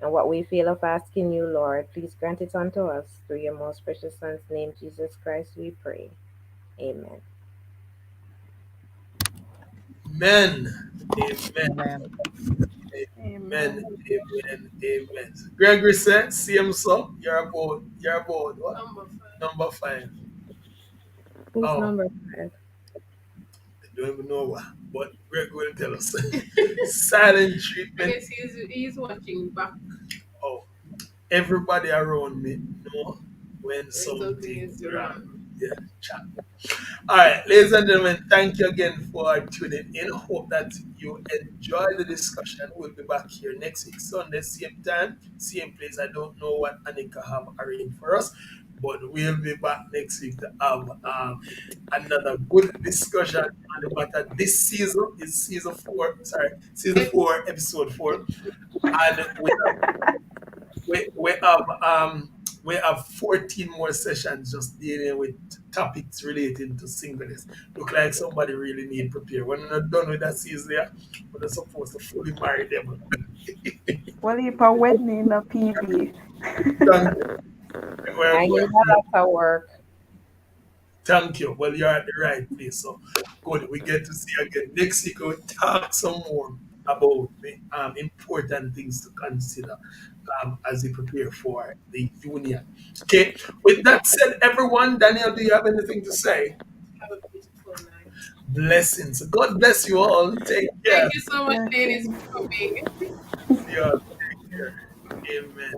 And what we feel of asking you, Lord, please grant it unto us. Through your most precious Son's name, Jesus Christ, we pray. Amen. Amen. Amen. Amen. Amen. Amen. Amen. Gregory said, same so. You're about what? Number 5. Number 5. Who's Oh, number 5? I don't even know what, but Greg will tell us. Silent I treatment. guess he's watching back Oh, everybody around me know when when something something is wrong. wrong. Yeah, chat. All right, ladies and gentlemen, thank you again for tuning in. Hope that you enjoy the discussion. We'll be back here next week, Sunday, same time, same place. I don't know what Anika have arranged for us, but we'll be back next week to have another good discussion on the matter. This season is season Eh, 4, episode 4, and we have 14 more sessions just dealing with topics relating to singleness. Look like somebody really need prepare. When we're not done with that season, yeah, we're supposed to fully marry them. Well, if a wedding in a PV. Thank you. We're I going. need a lot of work. Thank you. Well, you're at the right place. So good. We get to see you again next week. We'll talk some more about the important things to consider as you prepare for the union. Okay. With that said, everyone, Daniel, do you have anything to say? have a beautiful night. Blessings. God bless you all. Take care. Thank you so much, ladies, for coming. See you all. Take care. Amen.